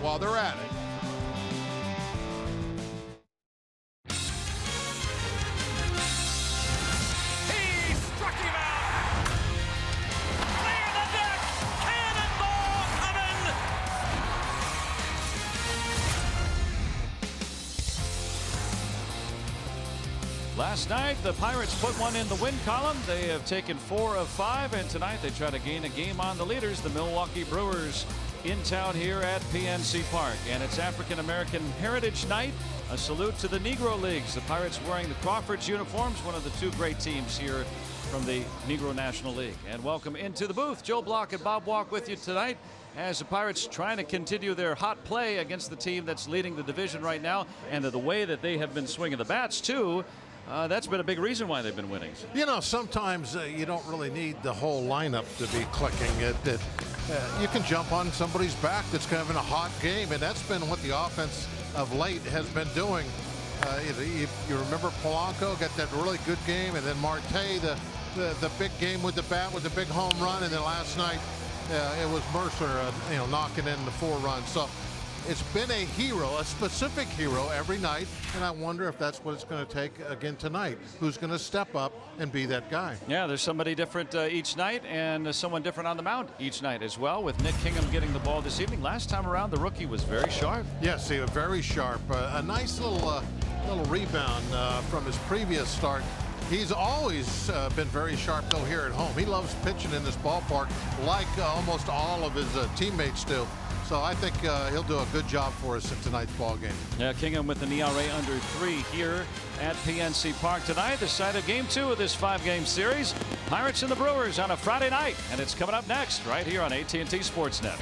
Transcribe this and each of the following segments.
while they're at it. He struck him out. Clear the deck. Cannonball coming. Last night, the Pirates put one in the win column. They have taken 4 of 5, and tonight they try to gain a game on the leaders, the Milwaukee Brewers, in town here at PNC Park. And it's African American Heritage Night. A salute to the Negro Leagues. The Pirates wearing the Crawfords uniforms, one of the 2 great teams here from the Negro National League. And welcome into the booth. Joe Block and Bob Walk with you tonight as the Pirates trying to continue their hot play against the team that's leading the division right now, and the way that they have been swinging the bats too. That's been a big reason why they've been winning. You know, sometimes you don't really need the whole lineup to be clicking. You can jump on somebody's back that's kind of in a hot game, and that's been what the offense of late has been doing. You remember Polanco got that really good game, and then Marte, the big game with the bat with the big home run, and then last night it was Mercer, knocking in the 4 runs. So it's been a hero, a specific hero every night, and I wonder if that's what it's going to take again tonight. Who's going to step up and be that guy? Yeah, there's somebody different each night, and someone different on the mound each night as well, with Nick Hingham getting the ball this evening. Last time around, the rookie was very sharp. Yes, he was very sharp. A nice little rebound from his previous start. He's always been very sharp, though, here at home. He loves pitching in this ballpark like almost all of his teammates do. So I think he'll do a good job for us in tonight's ball game. Yeah, Hingham with an ERA under 3 here at PNC Park tonight. The site of Game 2 of this 5-game series. Pirates and the Brewers on a Friday night, and it's coming up next right here on AT&T Sportsnet.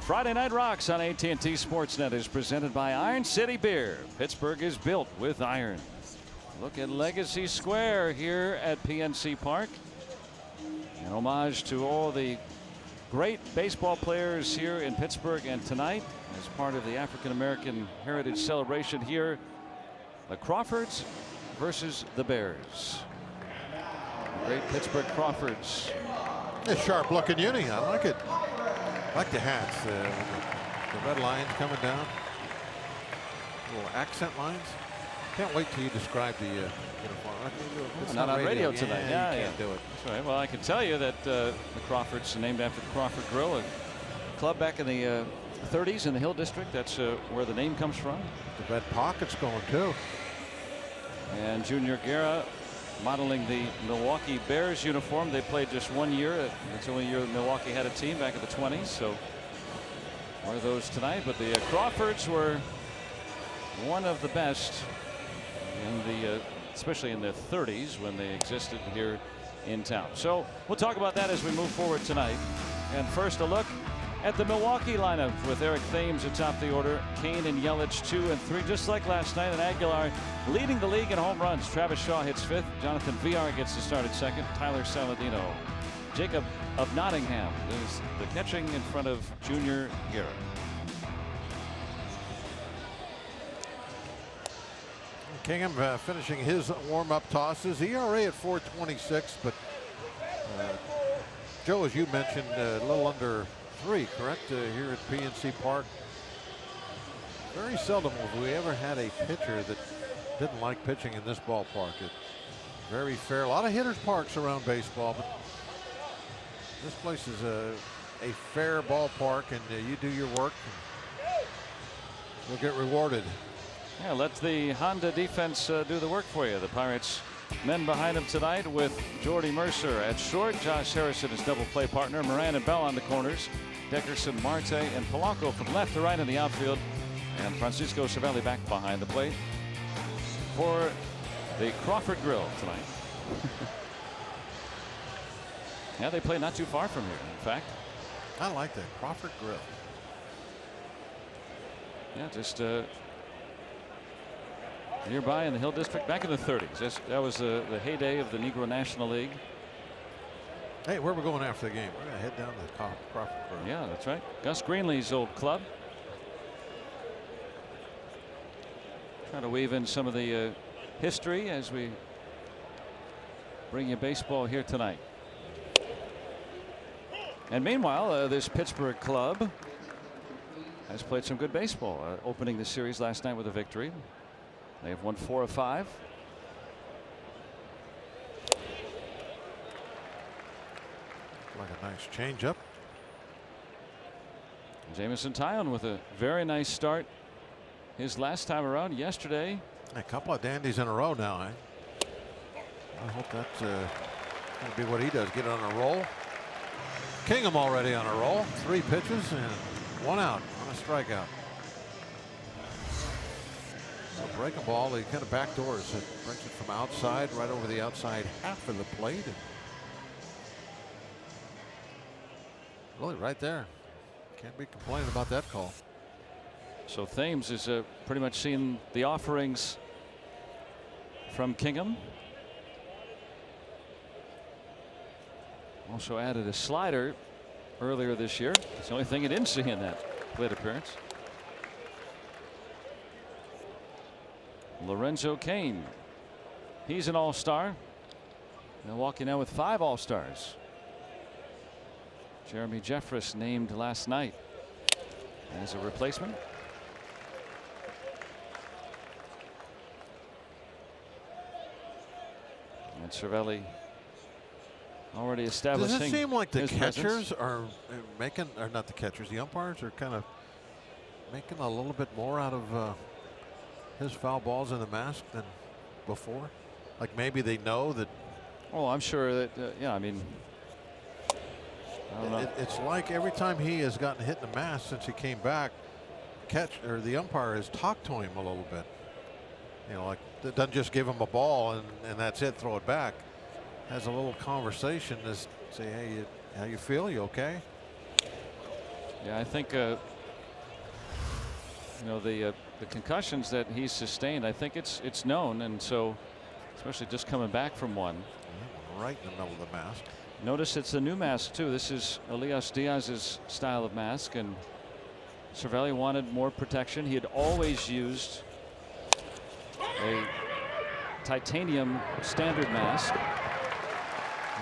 Friday Night Rocks on AT&T Sportsnet is presented by Iron City Beer. Pittsburgh is built with iron. Look at Legacy Square here at PNC Park. An homage to all the great baseball players here in Pittsburgh, and tonight as part of the African American Heritage Celebration here, the Crawfords versus the Bears. The great Pittsburgh Crawfords. A sharp looking uni. I like it. I like the hats. The red lines coming down. Little accent lines. Can't wait till you describe the uniform. It's not on radio tonight. Yeah, you can't do it. That's right. Well, I can tell you that the Crawfords are named after the Crawford Grill, a club back in the 30s in the Hill District. That's where the name comes from. The red pockets going too. And Junior Guerra modeling the Milwaukee Bears uniform. They played just 1 year. It's the only year that Milwaukee had a team back in the 20s. So one of those tonight. But the Crawfords were one of the best in the especially in the 30s when they existed here in town. So we'll talk about that as we move forward tonight. And first, a look at the Milwaukee lineup with Eric Thames atop the order. Kane and Yelich 2 and 3, just like last night. And Aguilar leading the league in home runs. Travis Shaw hits 5th. Jonathan Villar gets to start at 2nd. Tyler Saladino. Jacob of Nottingham is the catching in front of Junior Guerra. Hingham finishing his warm-up tosses. ERA at 4.26, but Joe, as you mentioned, a little under 3, correct, here at PNC Park. Very seldom have we ever had a pitcher that didn't like pitching in this ballpark. It's very fair. A lot of hitters' parks around baseball, but this place is a fair ballpark, and you do your work, and you'll get rewarded. Yeah, let the Honda defense do the work for you. The Pirates men behind him tonight with Jordy Mercer at short. Josh Harrison, his double play partner. Moran and Bell on the corners. Dickerson, Marte, and Polanco from left to right in the outfield. And Francisco Cervelli back behind the plate for the Crawford Grill tonight. Yeah, they play not too far from here, in fact. I like that Crawford Grill. Yeah, just nearby in the Hill District back in the 30s. That was the heyday of the Negro National League. Hey, where are we going after the game? We're going to head down to the Crawford Grill. Yeah, that's right. Gus Greenlee's old club. Trying to weave in some of the history as we bring you baseball here tonight. And meanwhile, this Pittsburgh club has played some good baseball, opening the series last night with a victory. They have won 4 of 5. Like a nice changeup. Jamison Tyone with a very nice start his last time around yesterday. A couple of dandies in a row now. I hope that's going to be what he does. Get on a roll. Hingham already on a roll. 3 pitches and 1 out on a strikeout. A breaking ball, he kind of backdoors it, brings it from outside right over the outside half of the plate. And really right there. Can't be complaining about that call. So Thames is pretty much seeing the offerings from Hingham. Also added a slider earlier this year. It's the only thing he didn't see in that plate appearance. Lorenzo Cain. He's an all-star. Milwaukee now with 5 all-stars. Jeremy Jeffress named last night as a replacement. And Cervelli already establishing. Does it seem like the catchers presence. are making, or not the catchers, the umpires are kind of making a little bit more out of his foul balls in the mask than before? Like maybe they know that. Oh, I'm sure that, yeah, I mean, I don't know. It's like every time he has gotten hit in the mask since he came back, the umpire has talked to him a little bit. You know, like it doesn't just give him a ball and that's it, throw it back. Has a little conversation to say, hey, how you feel? You okay? Yeah, I think you know, the concussions that he's sustained, I think it's known, and so especially just coming back from one. Right in the middle of the mask. Notice it's a new mask too. This is Elias Diaz's style of mask, and Cervelli wanted more protection. He had always used a titanium standard mask,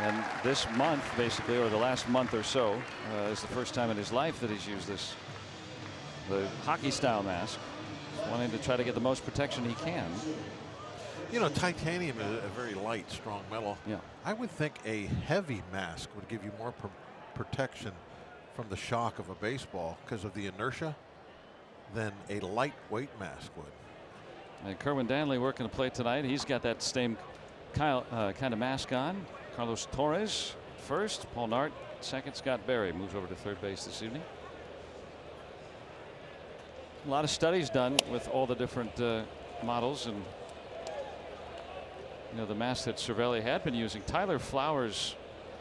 and this month, basically, or the last month or so, is the first time in his life that he's used the hockey style mask, wanting to try to get the most protection he can. You know, titanium is a very light, strong metal. Yeah. I would think a heavy mask would give you more protection from the shock of a baseball because of the inertia than a lightweight mask would. And Kerwin Danley working the plate tonight. He's got that same kind of mask on. Carlos Torres first, Paul Nart second, Scott Berry moves over to third base this evening. A lot of studies done with all the different models, and you know, the mask that Cervelli had been using. Tyler Flowers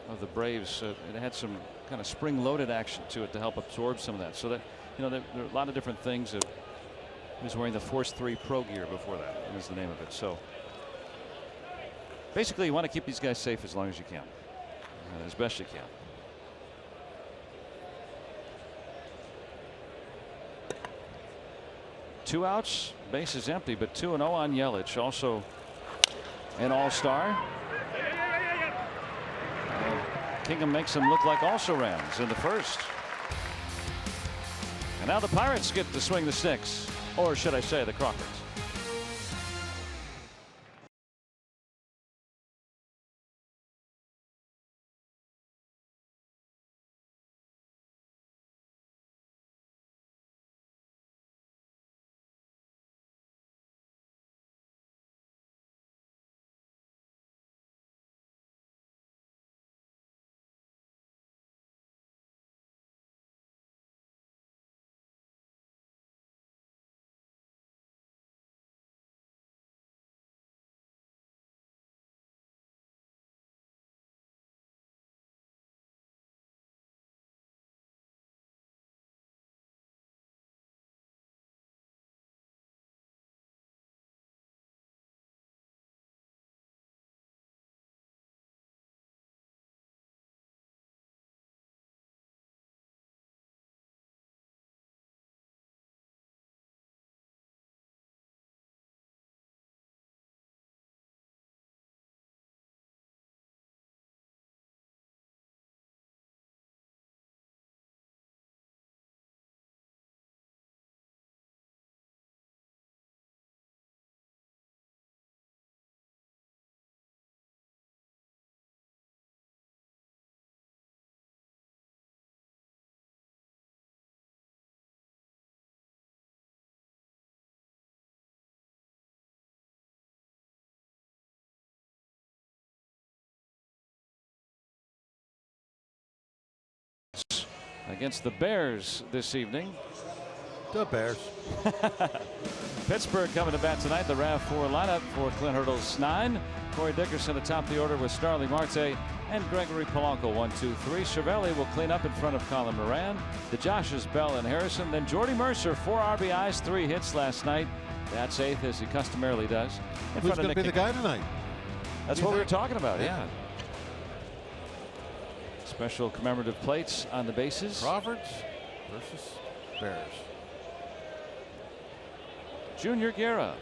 of the Braves, it had some kind of spring-loaded action to it to help absorb some of that. So that, you know, there are a lot of different things. He was wearing the Force 3 Pro gear before that, is the name of it. So basically, you want to keep these guys safe as long as you can, as best you can. Two outs, base is empty, but 2-0 on Yelich, also an all-star. Hingham makes him look like also-rans in the first. And now the Pirates get to swing the sticks, or should I say the Crawfords. Against the Bears this evening. The Bears. Pittsburgh coming to bat tonight. The RAV4 lineup for Clint Hurdle's 9. Corey Dickerson atop the order with Starling Marte and Gregory Polanco 1, 2, 3. Cervelli will clean up in front of Colin Moran. The Joshes, Bell and Harrison. Then Jordy Mercer, 4 RBIs, 3 hits last night. That's 8th, as he customarily does. Who's going to be the guy tonight? That's what we were talking about. Yeah. Special commemorative plates on the bases. Crawfords versus Bears. Junior Guerra.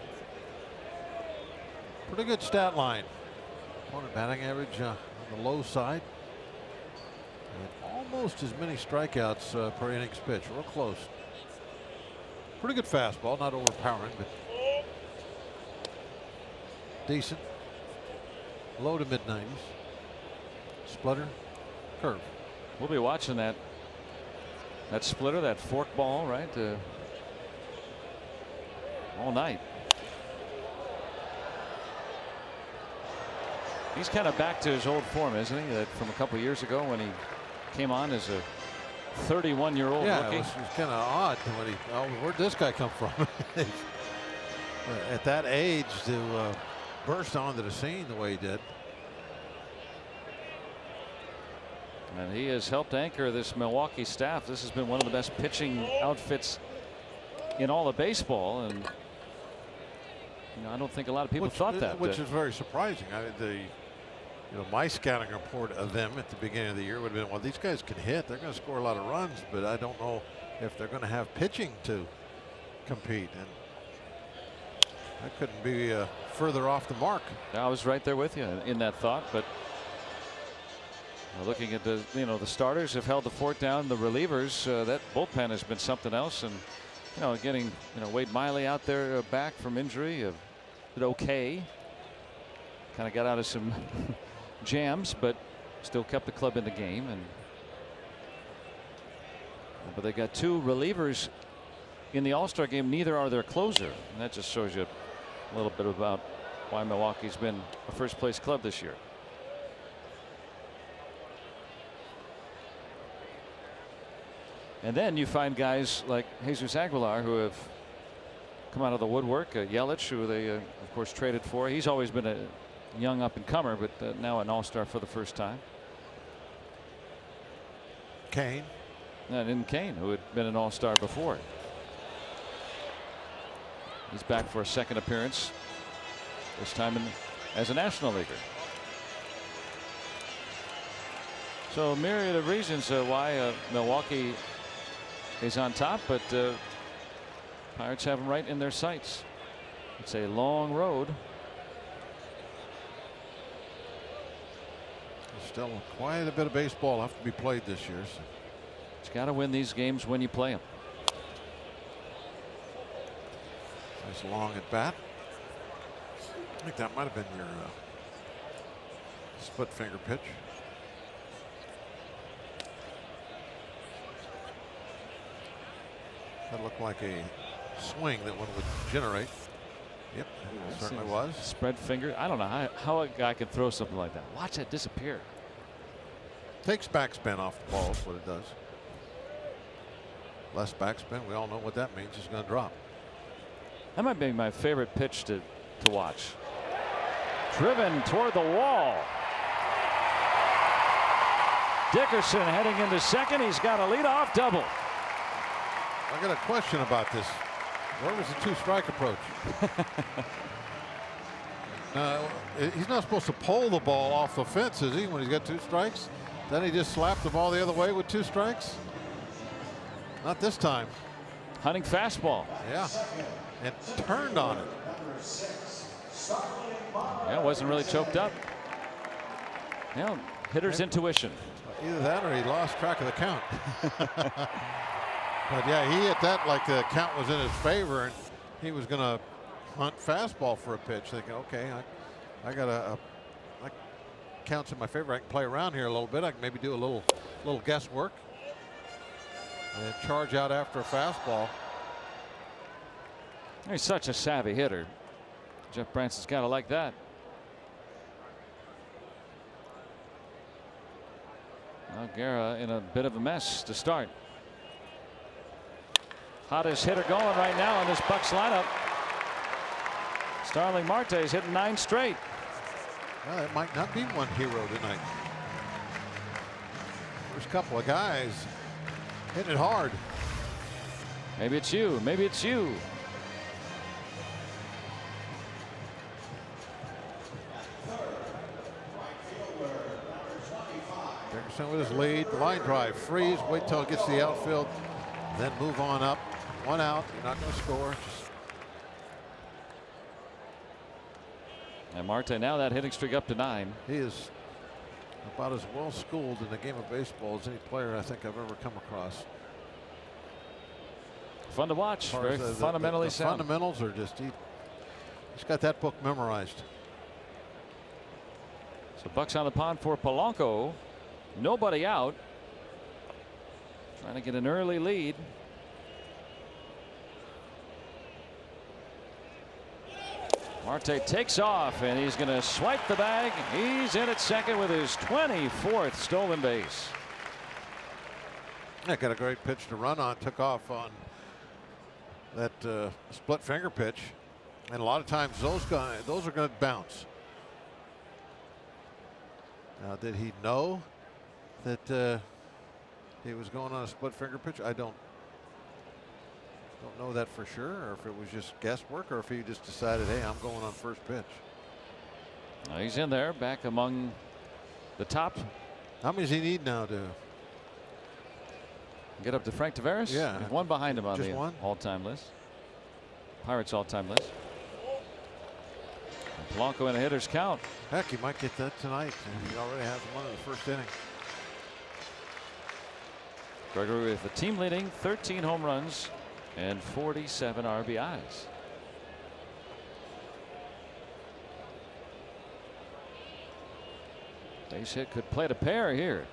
Pretty good stat line. Opponent batting average on the low side. And almost as many strikeouts per innings pitched. Real close. Pretty good fastball, not overpowering, but decent. Low to mid-90s. Splitter. Curve. We'll be watching that splitter, that fork ball, right, all night. He's kind of back to his old form, isn't he? That from a couple years ago when he came on as a 31-year-old yeah, rookie. it was kind of odd when where'd this guy come from? At that age to burst onto the scene the way he did. And he has helped anchor this Milwaukee staff. This has been one of the best pitching outfits in all of baseball, and I don't think a lot of people thought that. Which is very surprising. My scouting report of them at the beginning of the year would have been, well, these guys can hit. They're going to score a lot of runs, but I don't know if they're going to have pitching to compete. And I couldn't be further off the mark. I was right there with you in that thought, but looking at the starters have held the fort down. The relievers, that bullpen has been something else, and getting Wade Miley out there back from injury, did okay. Kind of got out of some jams, but still kept the club in the game. But they got 2 relievers in the All-Star game. Neither are their closer, and that just shows you a little bit about why Milwaukee's been a first-place club this year. And then you find guys like Jesus Aguilar who have come out of the woodwork. Yelich, who they of course traded for. He's always been a young up-and-comer, but now an all-star for the first time. Kane. And then Kane, who had been an all-star before. He's back for a second appearance, this time as a National Leaguer. So a myriad of reasons why Milwaukee is on top, but Pirates have them right in their sights. It's a long road. There's still quite a bit of baseball left to be played this year. So. It's got to win these games when you play them. Nice long at bat. I think that might have been your split finger pitch. That looked like a swing that one would generate. Yep, it certainly was. Spread finger. I don't know how a guy can throw something like that. Watch it disappear. Takes backspin off the ball is what it does. Less backspin. We all know what that means. It's going to drop. That might be my favorite pitch to watch. Driven toward the wall. Dickerson heading into second. He's got a leadoff double. I got a question about this. Where was the 2-strike approach? He's not supposed to pull the ball off the fence, is he, when he's got 2 strikes? Then he just slapped the ball the other way with 2 strikes? Not this time. Hunting fastball. Yeah. And turned on it. Yeah, wasn't really choked up. Yeah, hitter's intuition. Either that or he lost track of the count. But yeah, he hit that like the count was in his favor, and he was going to hunt fastball for a pitch, thinking, okay, I got that counts in my favor. I can play around here a little bit. I can maybe do a little guesswork and charge out after a fastball. He's such a savvy hitter. Jeff Branson's got to like that. Well, Guerra in a bit of a mess to start. Hottest hitter going right now in this Bucks lineup. Starling Marte's hitting 9 straight. Well, it might not be one hero tonight. There's a couple of guys hitting it hard. Maybe it's you. Maybe it's you. Dickerson with his lead. Line drive. Freeze. Wait till it gets to the outfield. Then move on up. 1 out. You're not going to score. And Marte now that hitting streak up to 9. He is about as well schooled in the game of baseball as any player I think I've ever come across. Fun to watch. Very fundamentally sound. Fundamentals are just he's got that book memorized. So Bucks on the pond for Polanco. Nobody out. Trying to get an early lead. Marte takes off, and he's going to swipe the bag. He's in at second with his 24th stolen base. Yeah, got a great pitch to run on. Took off on that split finger pitch, and a lot of times those are going to bounce. Now, did he know that he was going on a split finger pitch. I don't know that for sure, or if it was just guesswork, or if he just decided, hey, I'm going on first pitch. He's in there, back among the top. How many does he need now to get up to Frank Tavares? Yeah, There's one behind him on just the one? all-time list. Pirates all-time list. Polanco in a hitter's count. Heck, he might get that tonight. He already has one in the first inning. Gregory with the team leading 13 home runs and 47 RBIs. Base hit could play to pair here.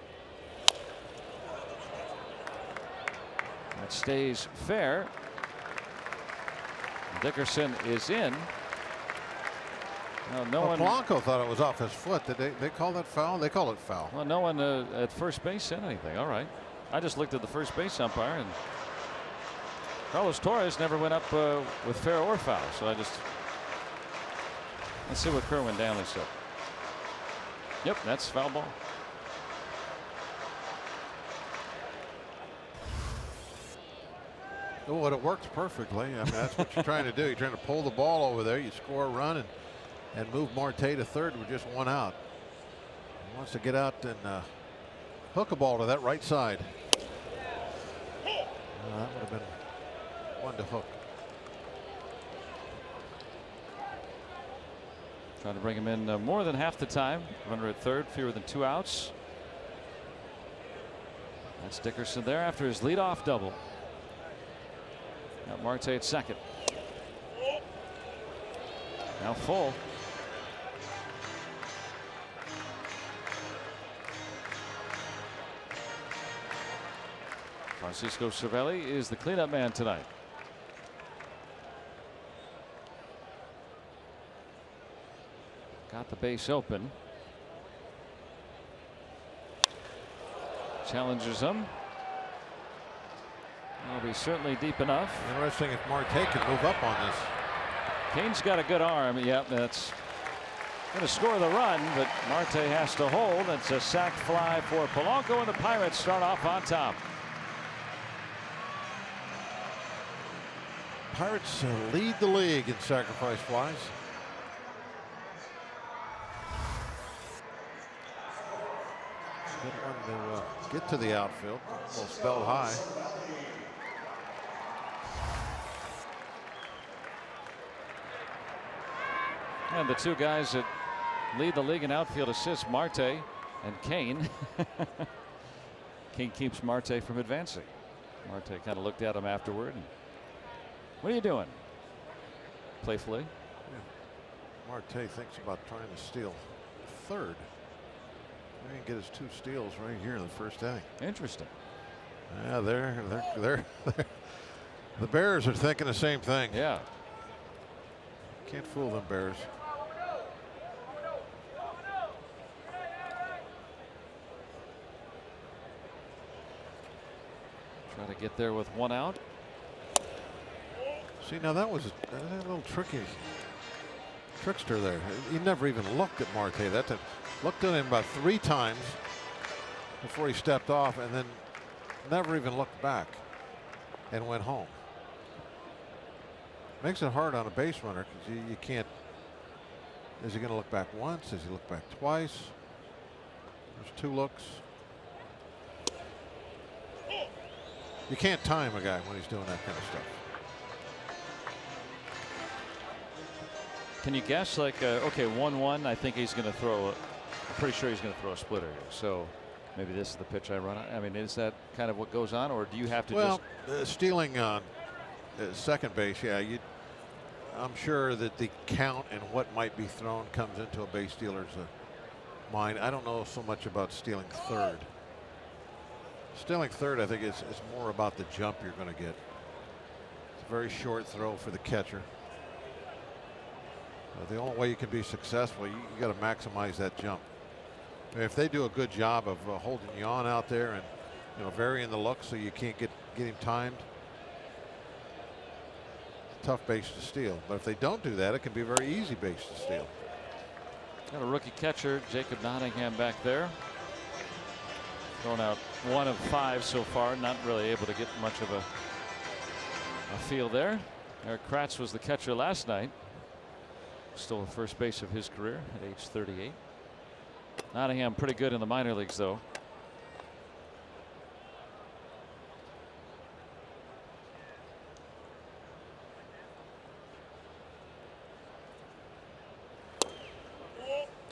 That stays fair. Dickerson is in. No one. Polanco thought it was off his foot. Did they call that foul? They call it foul. Well, no one at first base said anything. All right. I just looked at the first base umpire, and Carlos Torres never went up with fair or foul. So let's see what Kerwin Danley said. Yep, that's foul ball. Oh, it works perfectly. I mean, that's what you're trying to do. You're trying to pull the ball over there. You score a run and move Marte to third with just one out. He wants to get out and hook a ball to that right side. That would have been one to hook. Trying to bring him in more than half the time. Runner at third, fewer than 2 outs. That's Dickerson there after his leadoff double. Got Marte at second. Now full. Francisco Cervelli is the cleanup man tonight. Got the base open. Challenges him. Will be certainly deep enough. Interesting if Marte can move up on this. Kane's got a good arm. Yep, that's going to score the run, but Marte has to hold. It's a sac fly for Polanco, and the Pirates start off on top. Pirates lead the league in sacrifice flies. Good one to get to the outfield. Well spelled high. And the two guys that lead the league in outfield assists, Marte and Kane. Kane keeps Marte from advancing. Marte kind of looked at him afterward. And, what are you doing? Playfully. Yeah. Marte thinks about trying to steal third. He can get his 2 steals right here in the first inning. Interesting. Yeah, they're the Bears are thinking the same thing. Yeah. Can't fool them Bears. Try to get there with 1 out. See, now that was a little trickster there. He never even looked at Marte that time. Looked at him about 3 times before he stepped off, and then never even looked back and went home. Makes it hard on a base runner because you can't. Is he going to look back once? Does he look back twice? There's 2 looks. You can't time a guy when he's doing that kind of stuff. Can you guess, like, okay, 1-1, I think he's going to throw, I'm pretty sure he's going to throw a splitter here. So maybe this is the pitch I run on. I mean, is that kind of what goes on, or do you have to just. Stealing on second base, yeah, I'm sure that the count and what might be thrown comes into a base stealer's mind. I don't know so much about stealing third. Stealing third, I think it's more about the jump you're going to get. It's a very short throw for the catcher. The only way you can be successful, you got to maximize that jump. If they do a good job of holding you on out there and varying the look so you can't get him timed, tough base to steal. But if they don't do that, it can be a very easy base to steal. Got a rookie catcher, Jacob Nottingham, back there. Thrown out 1 of 5 so far. Not really able to get much of a feel there. Eric Kratz was the catcher last night. Stole the first base of his career at age 38. Nottingham pretty good in the minor leagues, though.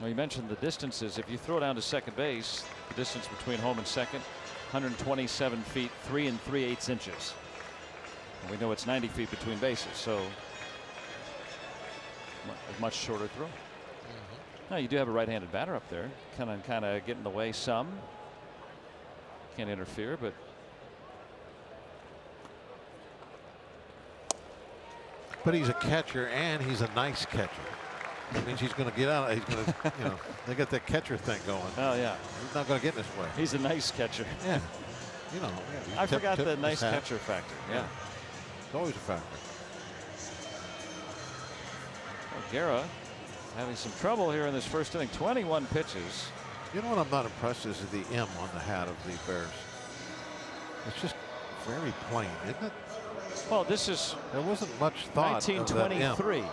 Well, you mentioned the distances. If you throw down to second base, the distance between home and second, 127 feet, 3 3/8 inches. And we know it's 90 feet between bases, so a much shorter throw. Now you do have a right-handed batter up there, kind of getting in the way some. Can't interfere, but he's a catcher, and he's a nice catcher. That means he's going to get out. He's going to, you know, they got that catcher thing going. Oh yeah, he's not going to get in his way. He's a nice catcher. Yeah, you know. I forgot the nice catcher factor. Yeah, it's always a factor. Guerra having some trouble here in this first inning. 21 pitches. You know what I'm not impressed is the M on the hat of the Bears. It's just very plain, isn't it? Well, this is there wasn't much thought. 1923.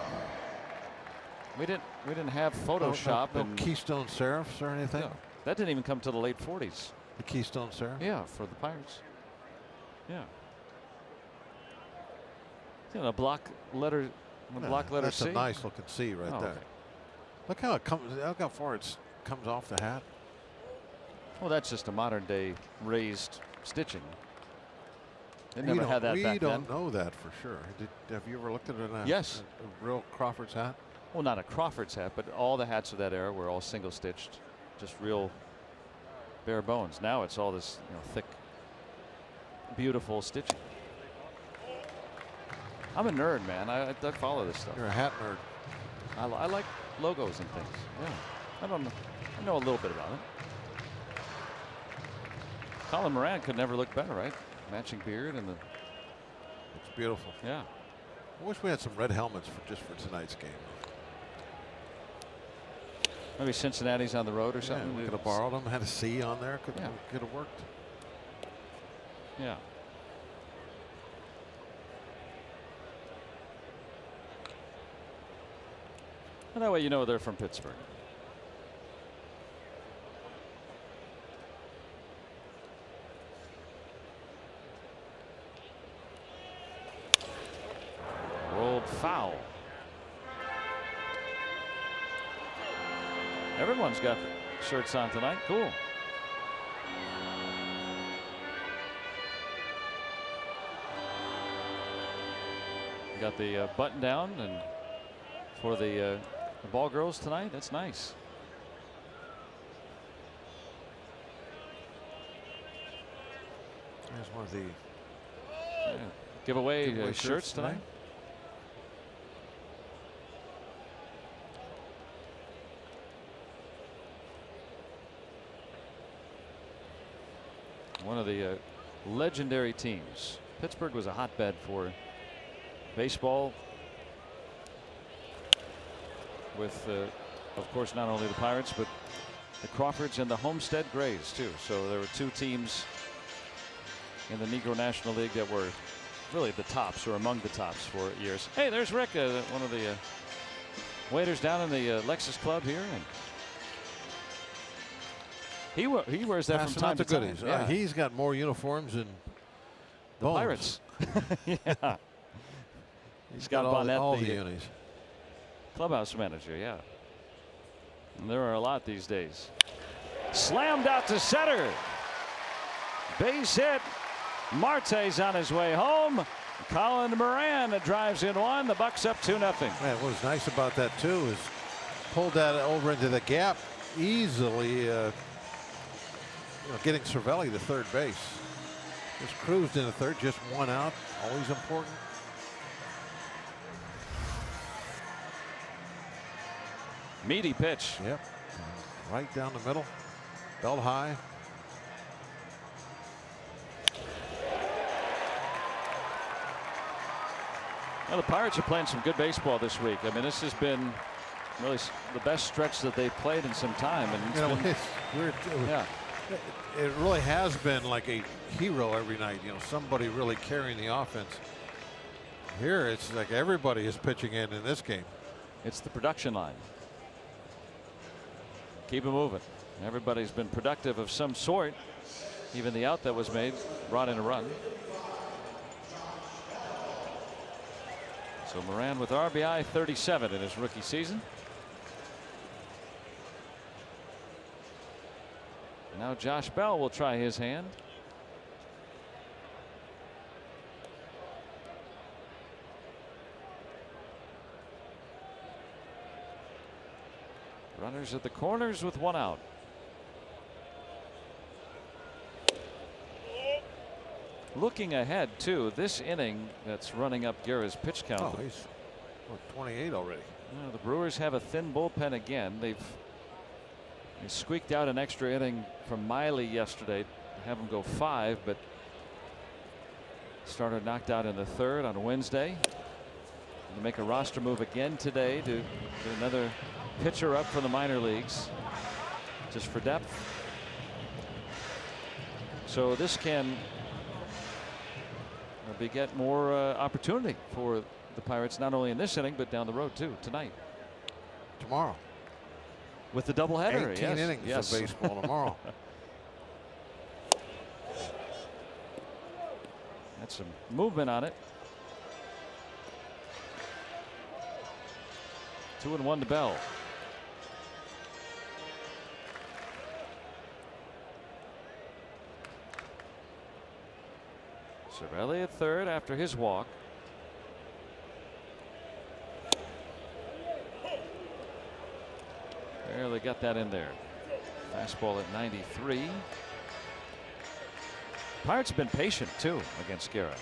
We didn't have Photoshop no and Keystone serifs or anything. No, that didn't even come to the late 40s. The Keystone serif. Yeah, for the Pirates. Yeah. You know, block letter That's C. a nice looking C right there. Okay. Look how it comes. Look how far it comes off the hat. Well, that's just a modern day raised stitching. They never had that back then. We don't know that for sure. Have you ever looked at it? Yes. A real Crawford's hat? Well, not a Crawford's hat, but all the hats of that era were all single stitched, just real bare bones. Now it's all this, you know, thick, beautiful stitching. I'm a nerd, man. I follow this stuff. You're a hat nerd. I like logos and things. Yeah, I know a little bit about it. Colin Moran could never look better, right? Matching beard and the. It's beautiful. Yeah. I wish we had some red helmets just for tonight's game. Maybe Cincinnati's on the road or something. Yeah, we could have borrowed them. Had a C on there. Could have worked. Yeah. And that way you know they're from Pittsburgh. Rolled foul. Everyone's got shirts on tonight. Cool. Got the button down and for the ball girls tonight. That's nice. There's one of the giveaway shirts tonight. One of the legendary teams. Pittsburgh was a hotbed for baseball, with of course not only the Pirates but the Crawfords and the Homestead Grays too. So there were two teams in the Negro National League that were really the tops or among the tops for years. Hey, there's Rick, one of the waiters down in the Lexus Club here, and he wears that from time to time. Yeah. He's got more uniforms than the Pirates. Yeah. He's got all the unis. Clubhouse manager, yeah. And there are a lot these days. Slammed out to center. Base hit. Marte's on his way home. Colin Moran drives in one. The Bucks up 2-0. Man, what was nice about that too is pulled that over into the gap easily. Getting Cervelli to third base. Just cruised into third, just one out. Always important. Meaty pitch. Yep. Right down the middle. Belt high. Well, the Pirates are playing some good baseball this week. I mean, this has been really the best stretch that they've played in some time. And it's been, we're It really has been like a hero every night. You know, somebody really carrying the offense. Here, it's like everybody is pitching in this game. It's the production line. Keep it moving. Everybody's been productive of some sort. Even the out that was made brought in a run. So Moran with RBI 37 in his rookie season. Now Josh Bell will try his hand. Runners at the corners with one out. Looking ahead to this inning that's running up Guerra's pitch count. Oh, he's 28 already. The Brewers have a thin bullpen again. They squeaked out an extra inning from Miley yesterday to have him go 5, but starter knocked out in the 3rd on Wednesday. To make a roster move again today to get another pitcher up from the minor leagues just for depth. So this can beget more opportunity for the Pirates, not only in this inning but down the road too tonight. Tomorrow. With the doubleheader. 18 innings of baseball tomorrow. That's some movement on it. 2-1 to Bell. Cervelli at 3rd after his walk. Barely got that in there. Fastball at 93. Pirates have been patient too against Guerra.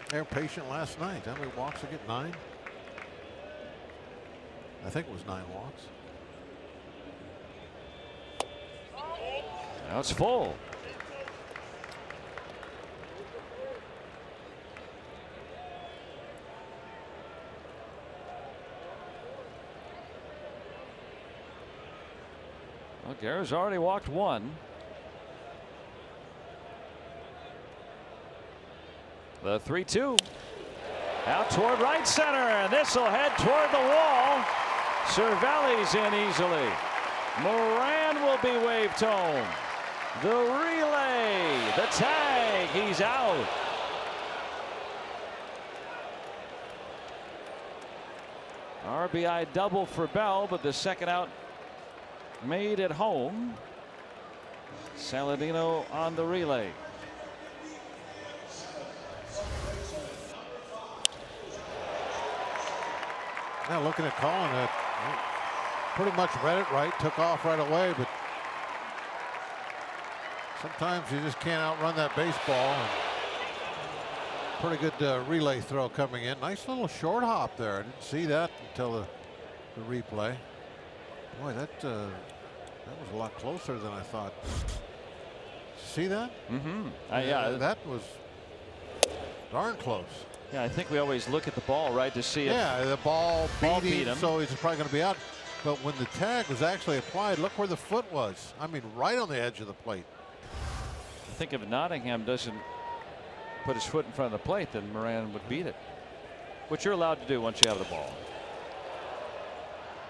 They were patient last night. How many walks to get? 9? I think it was 9 walks. Now it's full. Well, Guerra's already walked 1. The 3-2 out toward right center, and this will head toward the wall. Cervelli's in easily. Moran will be waved home. The relay, the tag, he's out. RBI double for Bell, but the second out made at home. Saladino on the relay. Now looking at calling it, pretty much read it right, took off right away, but sometimes you just can't outrun that baseball. And pretty good relay throw coming in. Nice little short hop there. I didn't see that until the replay. Boy, that was a lot closer than I thought. See that? Mm-hmm. Yeah, that was darn close. Yeah, I think we always look at the ball, right, to see if the ball beat him, him. so he's probably going to be out. But when the tag was actually applied, look where the foot was. I mean, right on the edge of the plate. I think if Nottingham doesn't put his foot in front of the plate, then Moran would beat it, which you're allowed to do once you have the ball.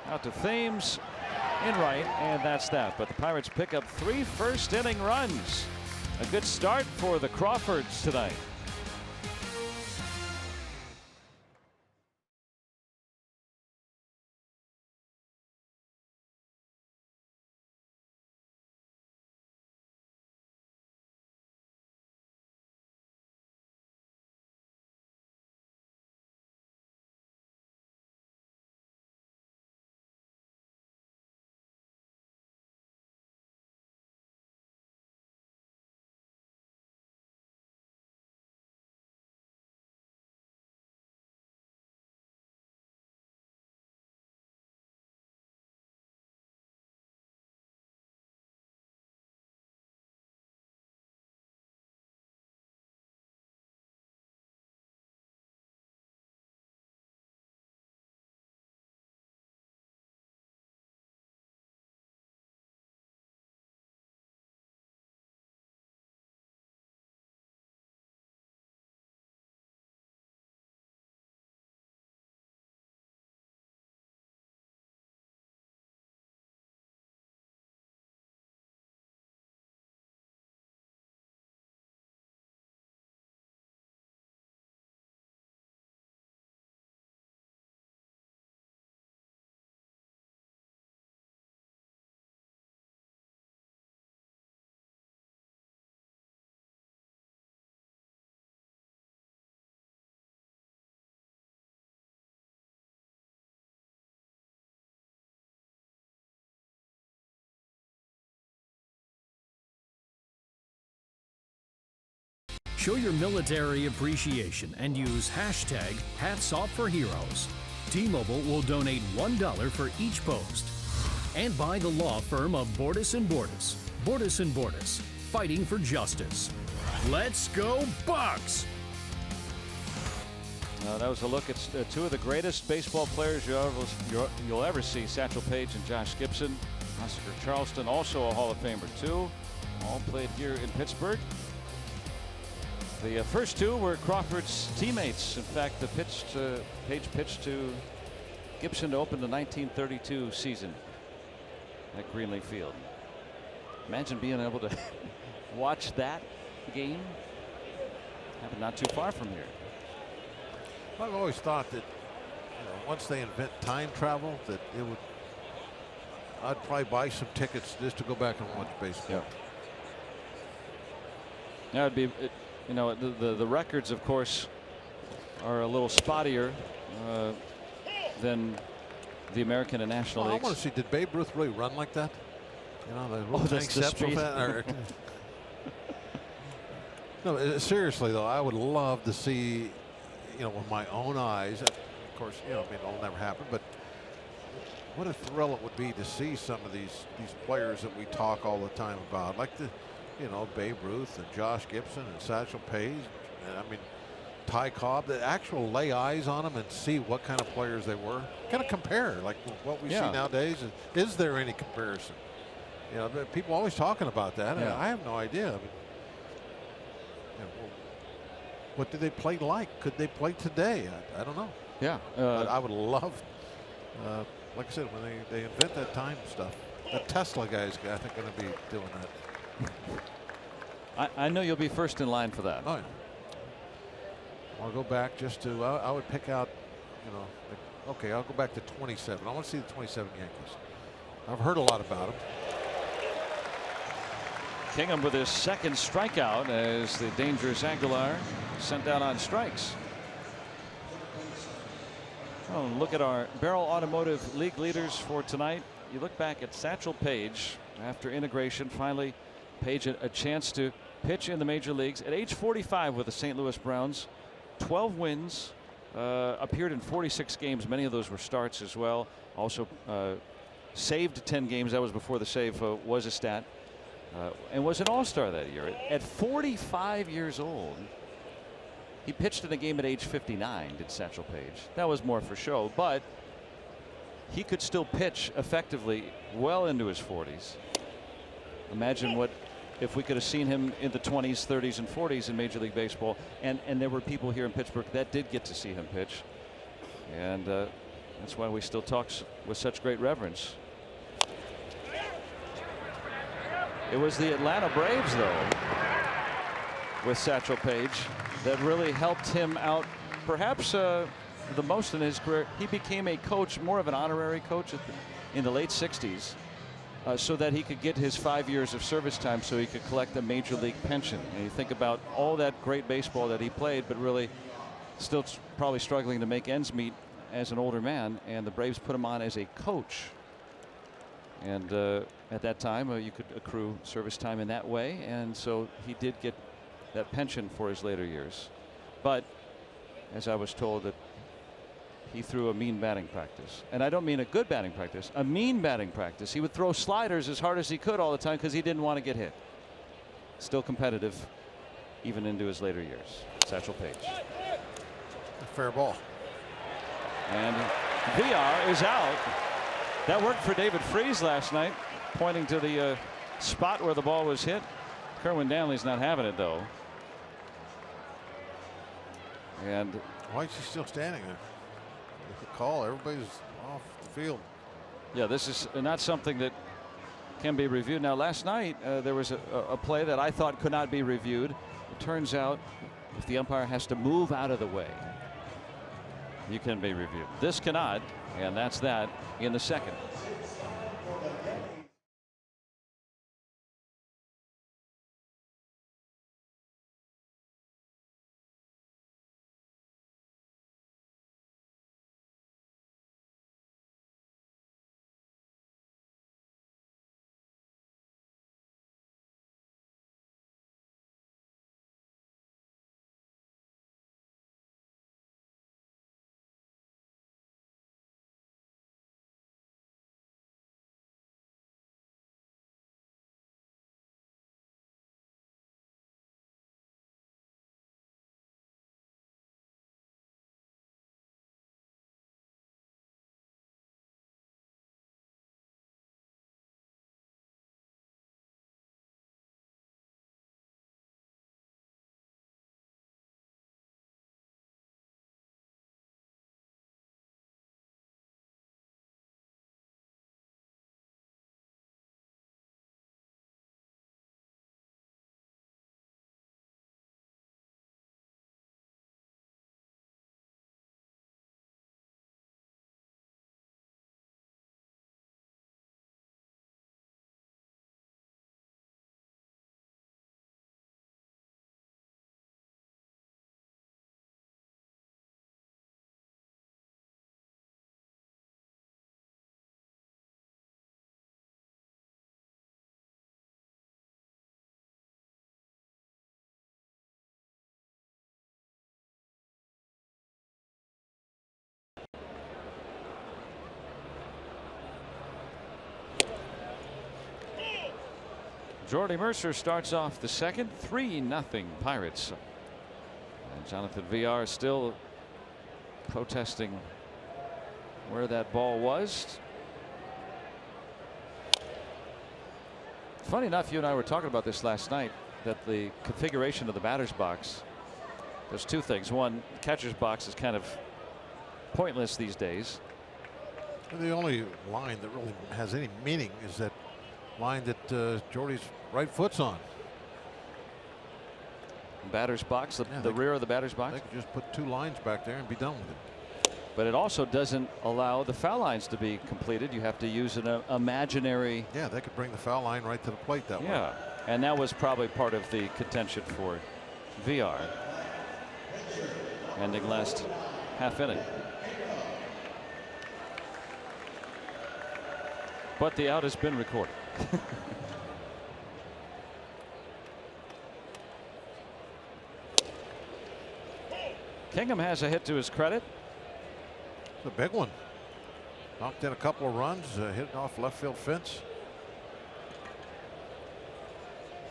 Out to Thames in right, and that's that. But the Pirates pick up 3 first-inning runs. A good start for the Crawfords tonight. Show your military appreciation and use hashtag HatsOffForHeroes. T-Mobile will donate $1 for each post. And by the law firm of Bordis & Bordis. Bordis & Bordis, fighting for justice. Let's go Bucks! That was a look at two of the greatest baseball players you'll ever see, Satchel Paige and Josh Gibson. Oscar Charleston, also a Hall of Famer too. All played here in Pittsburgh. The first two were Crawford's teammates. In fact, Paige pitched to Gibson to open the 1932 season at Greenleaf Field. Imagine being able to watch that game. Happened not too far from here. I've always thought that once they invent time travel, that it would. I'd probably buy some tickets just to go back and watch baseball. Yeah, it'd be. The records, of course, are a little spottier than the American and National Leagues. I want to see, did Babe Ruth really run like that? The steps speed. No, seriously though, I would love to see, with my own eyes. Of course, it'll never happen. But what a thrill it would be to see some of these players that we talk all the time about, like Babe Ruth and Josh Gibson and Satchel Paige. And Ty Cobb, that actual lay eyes on them and see what kind of players they were. Kind of compare, like what we see nowadays. Is there any comparison? People always talking about that. Yeah. I have no idea. What do they play like? Could they play today? I don't know. Yeah. But I would love, like I said, when they invent that time stuff. The Tesla guys, I think, going to be doing that. I know you'll be first in line for that. Oh, yeah. I'll go back just to, I would pick out, okay, I'll go back to 27. I want to see the 27 Yankees. I've heard a lot about them. Hingham with his second strikeout as the dangerous Aguilar sent out on strikes. Oh, look at our Barrel Automotive League leaders for tonight. You look back at Satchel Paige after integration. Finally, Paige a chance to pitch in the major leagues at age 45 with the St. Louis Browns. 12 wins, appeared in 46 games. Many of those were starts as well. Also saved 10 games. That was before the save was a stat. And was an all-star that year. At 45 years old, he pitched in a game at age 59, did Satchel Paige. That was more for show, but he could still pitch effectively well into his 40s. Imagine what if we could have seen him in the 20s, 30s, and 40s in Major League Baseball. And there were people here in Pittsburgh that did get to see him pitch. And that's why we still talk with such great reverence. It was the Atlanta Braves, though, with Satchel Paige, that really helped him out perhaps the most in his career. He became a coach, more of an honorary coach in the late 60s, so that he could get his 5 years of service time so he could collect a major league pension. And you think about all that great baseball that he played, but really still probably struggling to make ends meet as an older man, and the Braves put him on as a coach. And at that time, you could accrue service time in that way, and so he did get that pension for his later years. But as I was told, that he threw a mean batting practice, and I don't mean a good batting practice, a mean batting practice. He would throw sliders as hard as he could all the time because he didn't want to get hit. Still competitive, even into his later years. Satchel Paige. Fair ball. And VR is out. That worked for David Freese last night, pointing to the spot where the ball was hit. Kerwin Danley's not having it, though. And why is he still standing there? The call, everybody's off the field. Yeah, this is not something that can be reviewed. Now, last night there was a play that I thought could not be reviewed. It turns out if the umpire has to move out of the way, you can be reviewed. This cannot, and that's that in the second. Jordy Mercer starts off the second. 3-0 Pirates. And Jonathan VR still protesting where that ball was. Funny enough, you and I were talking about this last night, that the configuration of the batter's box, there's two things. One, the catcher's box is kind of pointless these days. The only line that really has any meaning is that line that Jordy's right foot's on. Batter's box, the rear of the batter's box. They could just put two lines back there and be done with it. But it also doesn't allow the foul lines to be completed. You have to use an imaginary. Yeah, they could bring the foul line right to the plate that way. Yeah, and that was probably part of the contention for VR. Ending last half inning. But the out has been recorded. Hingham has a hit to his credit. It's a big one. Knocked in a couple of runs, hit it off left field fence.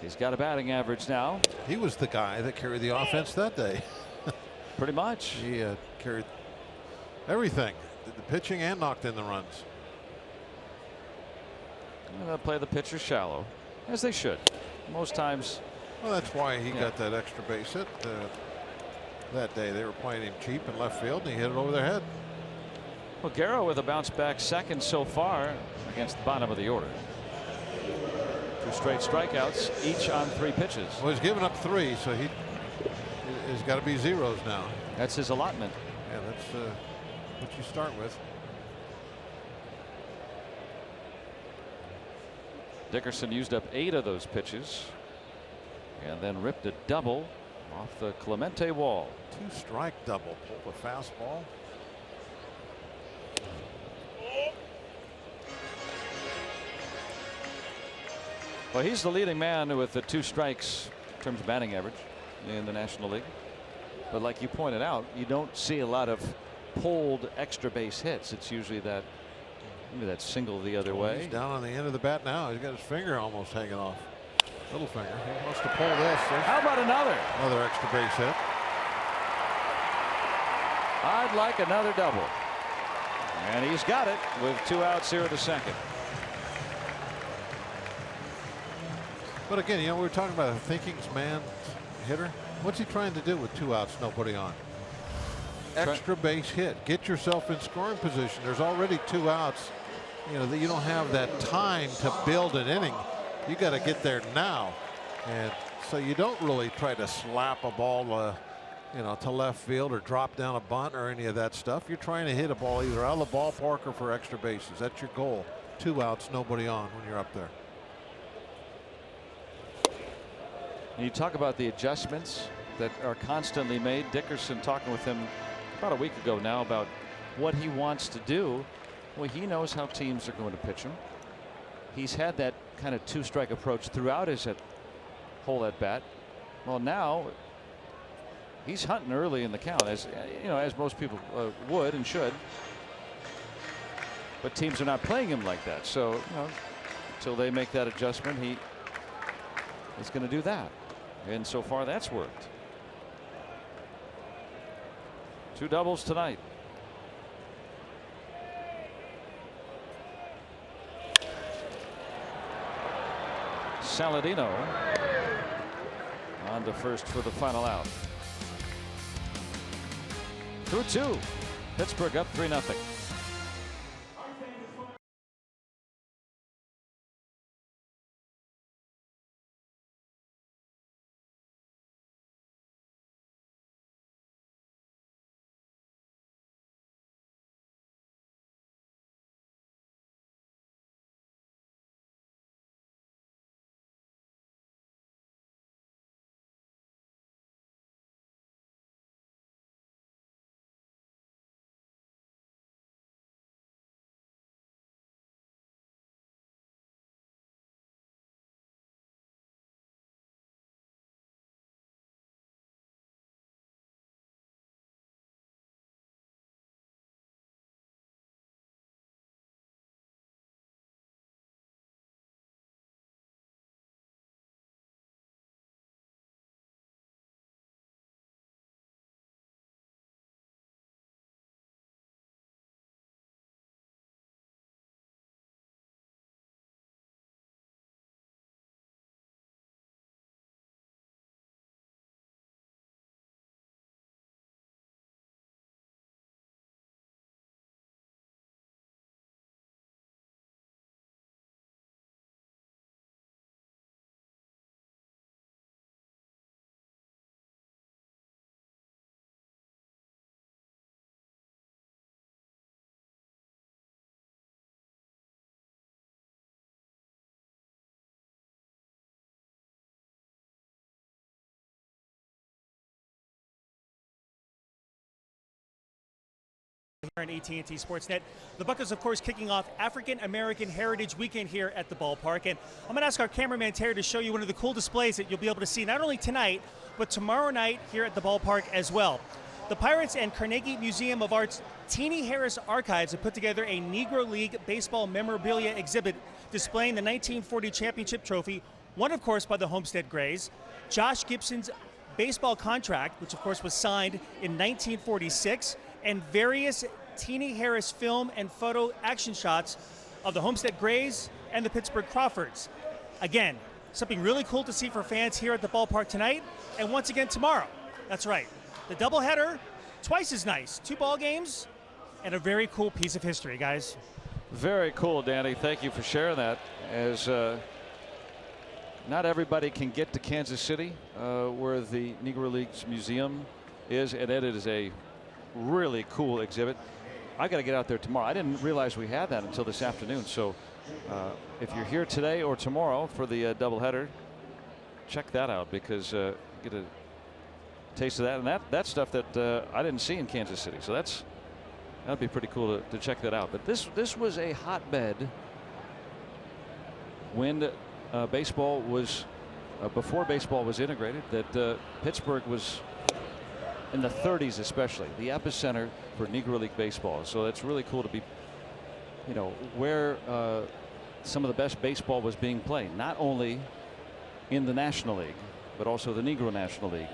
He's got a batting average now. He was the guy that carried the offense that day. Pretty much. He carried everything, did the pitching and knocked in the runs. They'll play the pitcher shallow, as they should. Most times. Well, that's why he got that extra base hit that day. They were playing him cheap in left field, and he hit it over their head. Well, Garrow with a bounce back second so far against the bottom of the order. 2 straight strikeouts, each on 3 pitches. Well, he's given up 3, so he's got to be zeros now. That's his allotment. Yeah, that's what you start with. Dickerson used up 8 of those pitches and then ripped a double off the Clemente wall. 2-strike double. Pulled the fastball. Well, he's the leading man with the 2 strikes in terms of batting average in the National League. But like you pointed out, you don't see a lot of pulled extra base hits. It's usually that single the other way. He's down on the end of the bat now. He's got his finger almost hanging off. Little finger. He wants to pull this. How about another? Another extra base hit. I'd like another double. And he's got it with 2 outs here in the second. But again, we were talking about a thinking's man hitter. What's he trying to do with 2 outs, nobody on? Extra base hit. Get yourself in scoring position. There's already 2 outs. You don't have that time to build an inning. You got to get there now, and so you don't really try to slap a ball, to left field or drop down a bunt or any of that stuff. You're trying to hit a ball either out of the ballpark or for extra bases. That's your goal. 2 outs, nobody on when you're up there. And you talk about the adjustments that are constantly made. Dickerson talking with him about a week ago now about what he wants to do. Well, he knows how teams are going to pitch him. He's had that kind of 2-strike approach throughout his whole at bat. Well, now he's hunting early in the count, as most people would and should. But teams are not playing him like that. So until they make that adjustment, he is going to do that. And so far, that's worked. 2 doubles tonight. Saladino on to first for the final out. Through 2. Pittsburgh up 3-0. here on AT&T Sportsnet. The Buckeyes, of course, kicking off African American Heritage Weekend here at the ballpark. And I'm going to ask our cameraman, Terry, to show you one of the cool displays that you'll be able to see not only tonight, but tomorrow night here at the ballpark as well. The Pirates and Carnegie Museum of Art's Teenie Harris Archives have put together a Negro League baseball memorabilia exhibit displaying the 1940 championship trophy, won, of course, by the Homestead Grays, Josh Gibson's baseball contract, which, of course, was signed in 1946, and various Teenie Harris film and photo action shots of the Homestead Grays and the Pittsburgh Crawfords. Again, something really cool to see for fans here at the ballpark tonight, and once again tomorrow. That's right. The doubleheader, twice as nice. 2 ball games and a very cool piece of history, guys. Very cool, Danny. Thank you for sharing that. As not everybody can get to Kansas City, where the Negro Leagues Museum is, and it is a really cool exhibit. I got to get out there tomorrow. I didn't realize we had that until this afternoon. So if you're here today or tomorrow for the doubleheader, check that out, because get a taste of that, and that's stuff that I didn't see in Kansas City. So that'd be pretty cool to check that out. But this was a hotbed when baseball was before baseball was integrated. That Pittsburgh was in the 30s, especially the epicenter for Negro League baseball. So that's really cool to be, where some of the best baseball was being played, not only in the National League, but also the Negro National League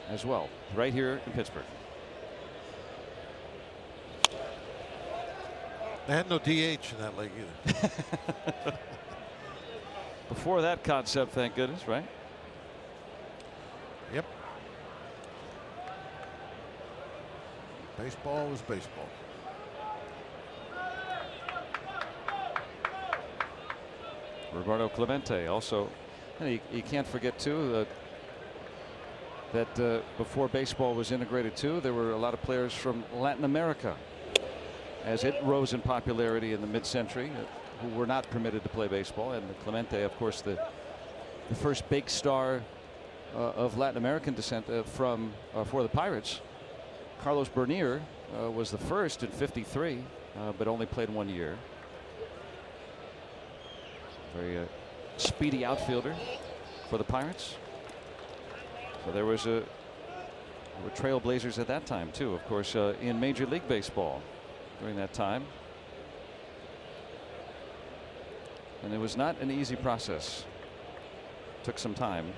as well, right here in Pittsburgh. They had no DH in that league either. Before that concept, thank goodness, right? Yep. Baseball was baseball. Roberto Clemente also. You can't forget too that before baseball was integrated too, there were a lot of players from Latin America, as it rose in popularity in the mid-century, who were not permitted to play baseball. And Clemente, of course, the first big star of Latin American descent for the Pirates. Carlos Bernier was the first in '53, but only played 1 year. Very speedy outfielder for the Pirates. So there were trailblazers at that time too, of course, in Major League Baseball during that time. And it was not an easy process. Took some time.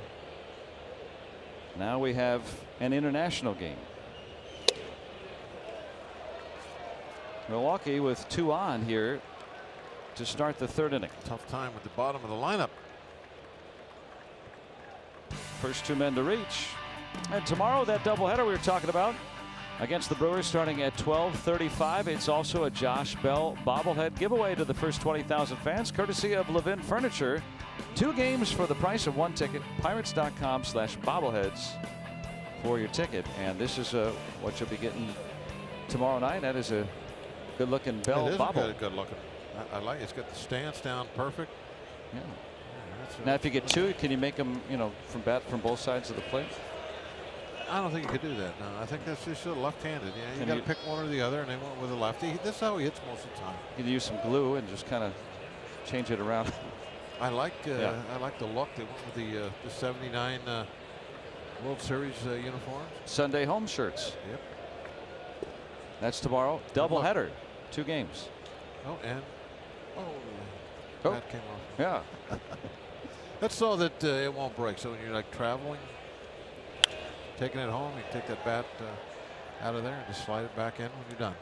Now we have an international game. Milwaukee with 2 on here to start the 3rd inning. Tough time at the bottom of the lineup. First 2 men to reach. And tomorrow, that doubleheader we were talking about against the Brewers starting at 12:35. It's also a Josh Bell bobblehead giveaway to the first 20,000 fans, courtesy of Levin Furniture. 2 games for the price of 1 ticket. Pirates.com/bobbleheads for your ticket. And this is what you'll be getting tomorrow night. That is a good looking Bell bobble. Good looking. I like it. It's got the stance down perfect. Yeah. Now, if you get 2, can you make them, from both sides of the plate? I don't think you could do that. No, I think that's just left-handed. Yeah, you got to pick one or the other, and they went with a lefty. This is how he hits most of the time. You can use some glue and just kind of change it around. I like the look. They went with the '79 World Series uniforms. Sunday home shirts. Yep. That's tomorrow. Doubleheader, 2 games. Oh, and that came off. Yeah. That's so that it won't break. So when you're like traveling, taking it home, you can take that bat out of there and just slide it back in when you're done.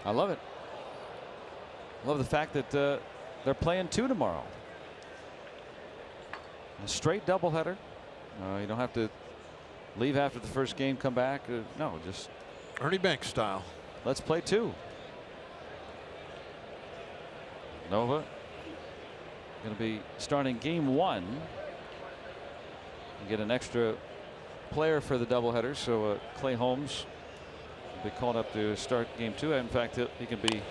I love it. I love the fact that they're playing 2 tomorrow. A straight doubleheader. You don't have to leave after the first game, come back. No, just Ernie Banks style. Let's play 2. Nova going to be starting game 1. You get an extra player for the doubleheader, so Clay Holmes will be called up to start game 2. In fact, he can be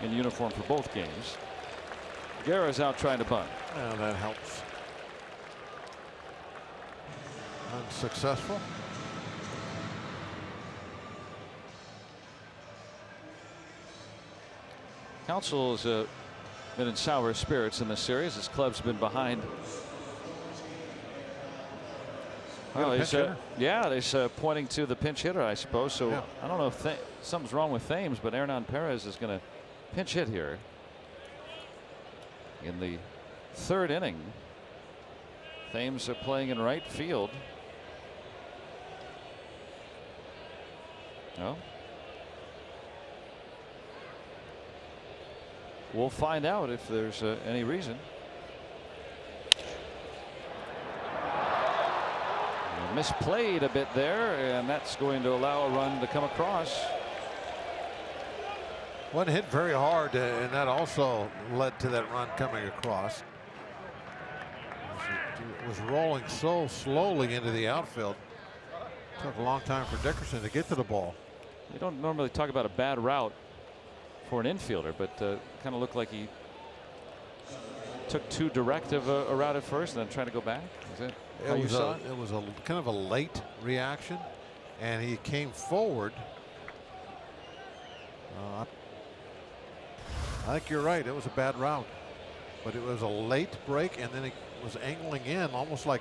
in uniform for both games. Guerra's out trying to bunt. Well, that helps. Unsuccessful. Council's been in sour spirits in this series. His club's been behind. Well, he's, yeah, he's pointing to the pinch hitter, I suppose. So yeah. I don't know if something's wrong with Thames, but Hernan Perez is going to pinch hit here in the 3rd inning. Thames are playing in right field. No. We'll find out if there's any reason. Misplayed a bit there, and that's going to allow a run to come across. One hit very hard, and that also led to that run coming across. It was rolling so slowly into the outfield. Took a long time for Dickerson to get to the ball. You don't normally talk about a bad route for an infielder, but kind of looked like he took too direct of a route at first and then tried to go back. Is that how you saw it? It was a kind of a late reaction, and he came forward. I think you're right. It was a bad route, but it was a late break, and then he was angling in almost like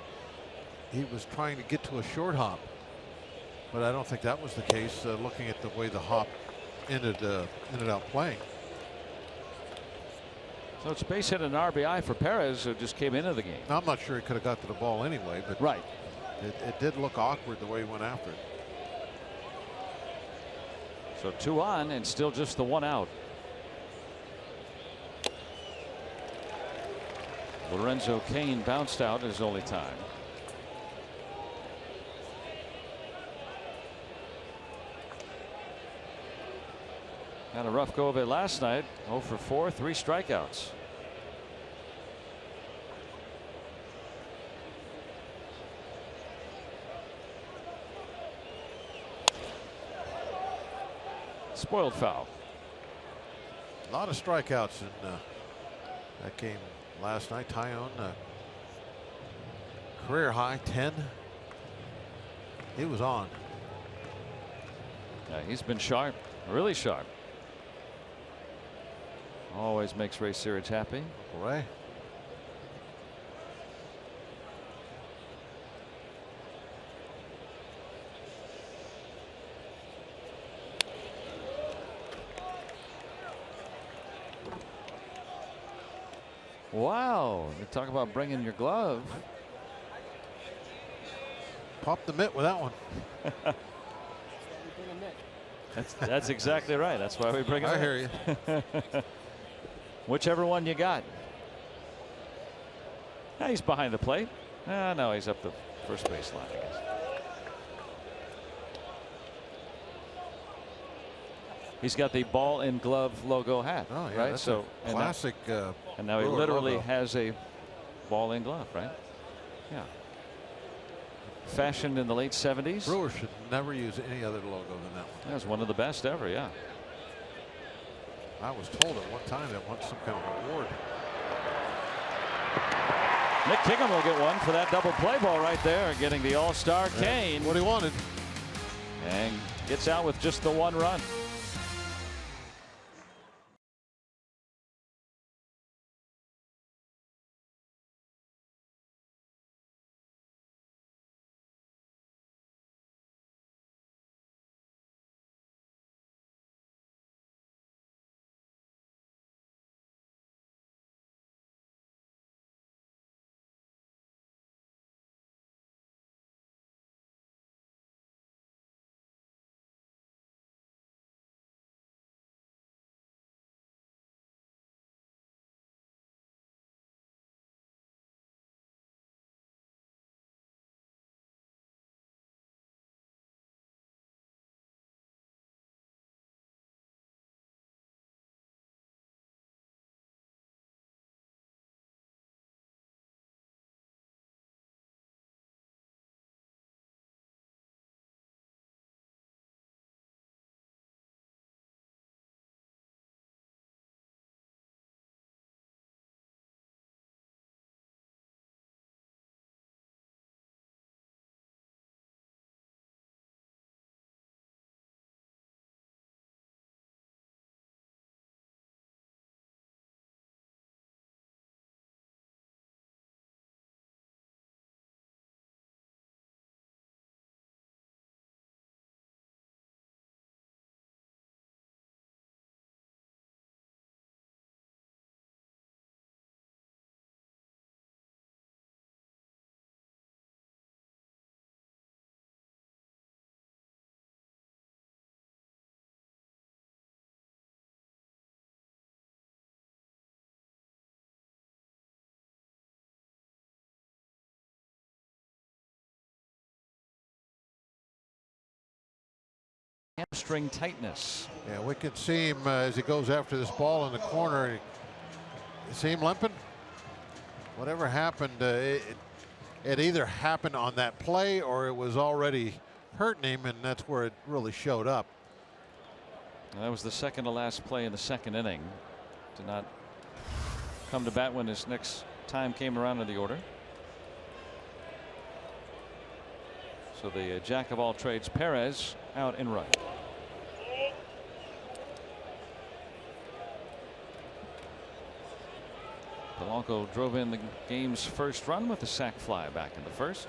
he was trying to get to a short hop. But I don't think that was the case, looking at the way the hop ended up playing. So it's a base hit and an RBI for Perez, who just came into the game. Now, I'm not sure he could have got to the ball anyway, but right. It did look awkward the way he went after it. So 2 on and still just the 1 out. Lorenzo Cain bounced out his only time. Had a rough go of it last night. 0 for 4, 3 strikeouts. Spoiled foul. A lot of strikeouts in that game last night. Tyone, career high 10. He was on. Yeah, he's been sharp, really sharp. Always makes Ray Searage happy. Ray. Wow, you talk about bringing your glove. Pop the mitt with that one. That's exactly right. That's why we bring it. I hear you. Whichever one you got. He's behind the plate. No, he's up the first base line, I guess. He's got the ball and glove logo hat. Oh, yeah, right? That's so a classic. And now he literally has a ball and glove, right? Yeah. Fashioned in the late 70s. Brewers should never use any other logo than that one. That was one of the best ever, yeah. I was told at one time that won some kind of award. Nick Hingham will get one for that double play ball right there, getting the All-Star cane. What he wanted. And gets out with just the 1 run. hamstring tightness. Yeah, we can see him as he goes after this ball in the corner. You see him limping? Whatever happened, it either happened on that play or it was already hurting him, and that's where it really showed up. And that was the second to last play in the second inning. Did not come to bat when his next time came around in the order. So the jack of all trades, Perez, out in right. Polanco drove in the game's first run with a sac fly back in the first.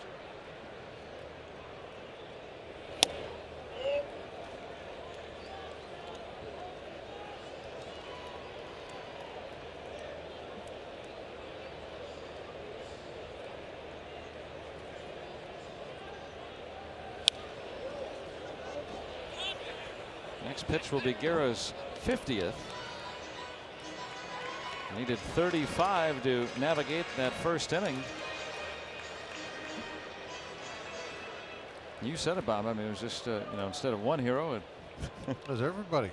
Next pitch will be Guerra's 50th. Needed 35 to navigate that first inning. You said it, Bob. I mean, it was just you know, instead of one hero, it was everybody.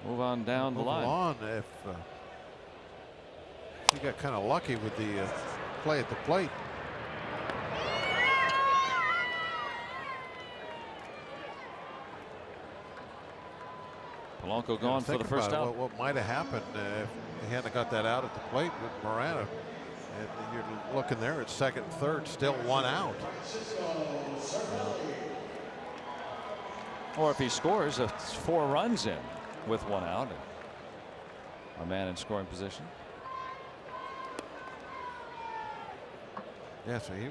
Move on down the line. On if he got kind of lucky with the play at the plate. Polanco gone for the first out. What might have happened if he hadn't got that out at the plate with Moran? You're looking there at second and third, still one out. Or if he scores, it's 4 runs in with one out. A man in scoring position. Yeah, so he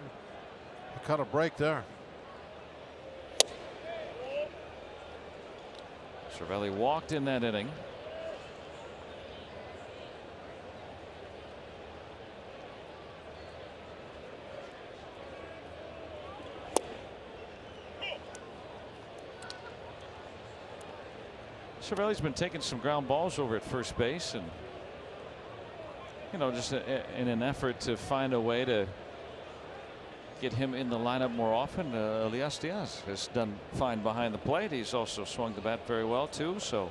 cut a break there. Cervelli walked in that inning. Cervelli's been taking some ground balls over at first base, and you know, just in an effort to find a way to get him in the lineup more often. Elias Diaz has done fine behind the plate. He's also swung the bat very well too. So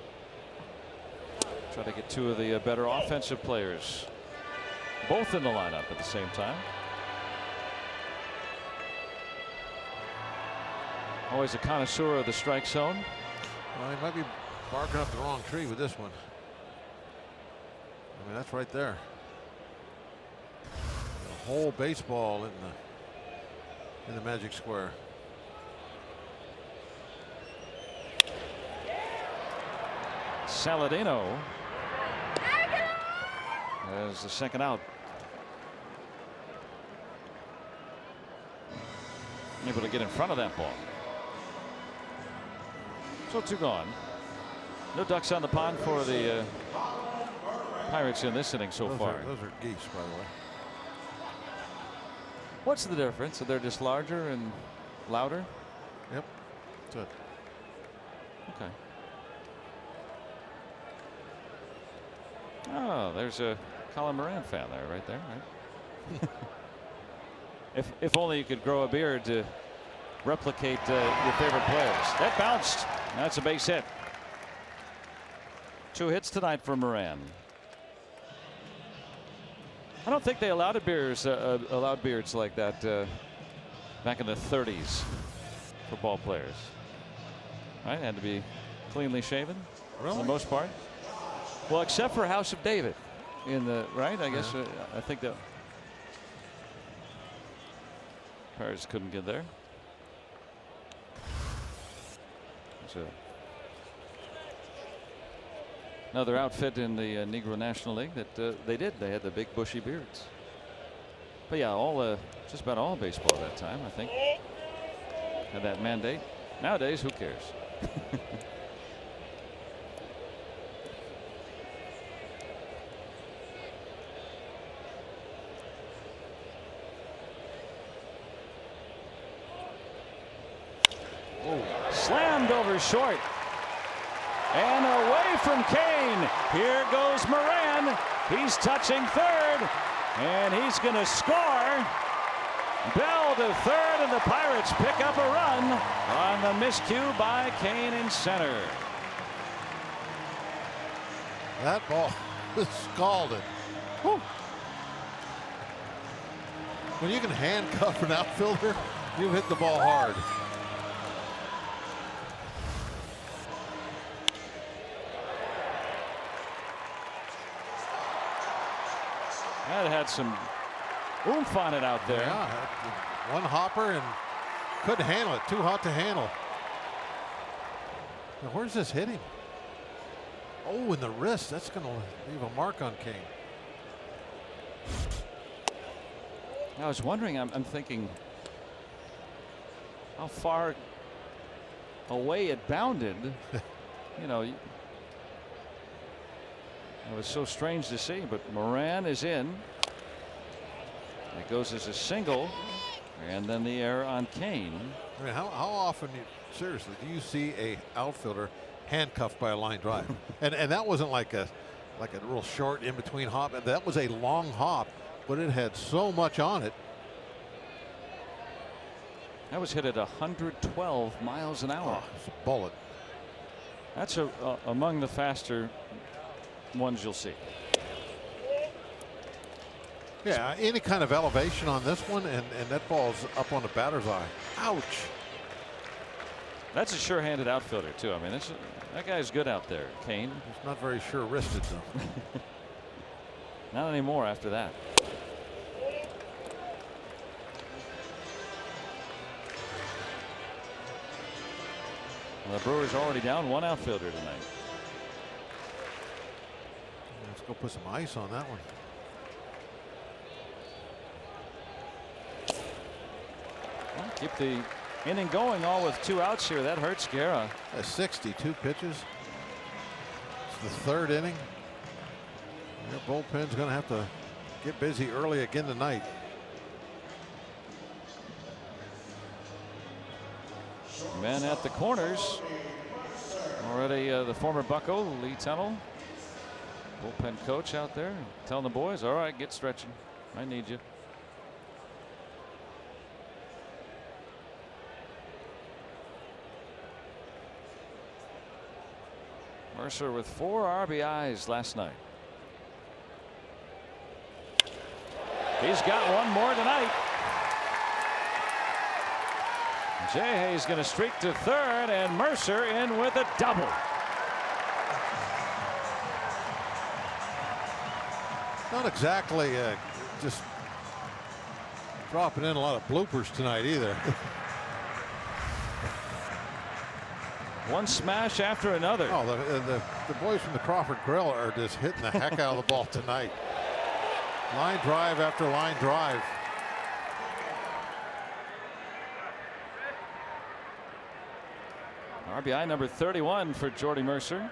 try to get 2 of the better offensive players both in the lineup at the same time. Always a connoisseur of the strike zone. Well, he might be barking up the wrong tree with this one. I mean, that's right there. The whole baseball in the Magic Square. Saladino as the second out. Able to get in front of that ball. So 2 gone. No ducks on the pond for the Pirates in this inning so far. Those are geese, by the way. What's the difference? So they're just larger and louder? Yep. That's it. Okay. Oh, there's a Colin Moran fan there, right there. Right? if only you could grow a beard to replicate your favorite players. That bounced. That's a base hit. 2 hits tonight for Moran. I don't think they allowed beards like that back in the 30s for ball players. Right, had to be cleanly shaven for the most part. Well, except for House of David in the right. I guess I think that Pirates couldn't get there. So another outfit in the Negro National League that they did. They had the big bushy beards. But yeah, all just about all baseball at that time, I think, had that mandate. Nowadays, who cares? Slammed over short. And away from Kane. Here goes Moran. He's touching third. And he's going to score. Bell to third, and the Pirates pick up a run on the miscue by Kane in center. That ball was scalded. Whew. When you can handcuff an outfielder, you hit the ball hard. That had some oomph on it out there. Yeah, one hopper and couldn't handle it. Too hot to handle. Now, where's this hitting? Oh, in the wrist. That's going to leave a mark on Kane. I was wondering, I'm thinking how far away it bounded. You know, it was so strange to see, but Moran is in. It goes as a single, and then the error on Kane. I mean, how often, seriously, do you see a outfielder handcuffed by a line drive? and that wasn't like a real short in between hop. That was a long hop, but it had so much on it. That was hit at 112 miles an hour. Oh, it's a bullet. That's among the faster ones you'll see. Yeah, any kind of elevation on this one, and that ball's up on the batter's eye. Ouch. That's a sure-handed outfielder too. I mean, that guy's good out there, Kane. He's not very sure-wristed though. Not anymore after that. Well, the Brewers already down one outfielder tonight. Let's go put some ice on that one. Well, keep the inning going, all with 2 outs here. That hurts Guerra. 62 pitches. It's the 3rd inning. Their bullpen's going to have to get busy early again tonight. Men at the corners. Already the former Bucko, Lee Tunnel, bullpen coach out there telling the boys, all right, get stretching. I need you. Mercer with 4 RBIs last night. He's got one more tonight. Jay is going to streak to third, and Mercer in with a double. Not exactly just dropping in a lot of bloopers tonight either. One smash after another. Oh, the boys from the Crawford Grill are just hitting the heck out of the ball tonight. Line drive after line drive. RBI number 31 for Jordy Mercer.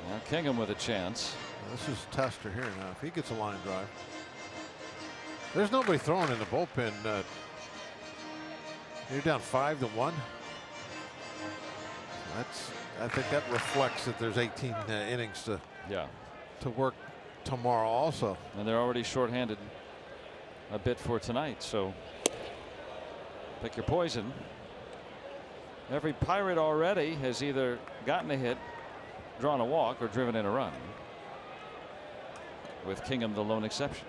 Now Hingham with a chance. This is Tester here now. If he gets a line drive. There's nobody throwing in the bullpen. You're down 5-1. I think that reflects that there's 18 innings to work tomorrow also. And they're already shorthanded a bit for tonight, so pick your poison. Every Pirate already has either gotten a hit, drawn a walk, or driven in a run, with Hingham the lone exception.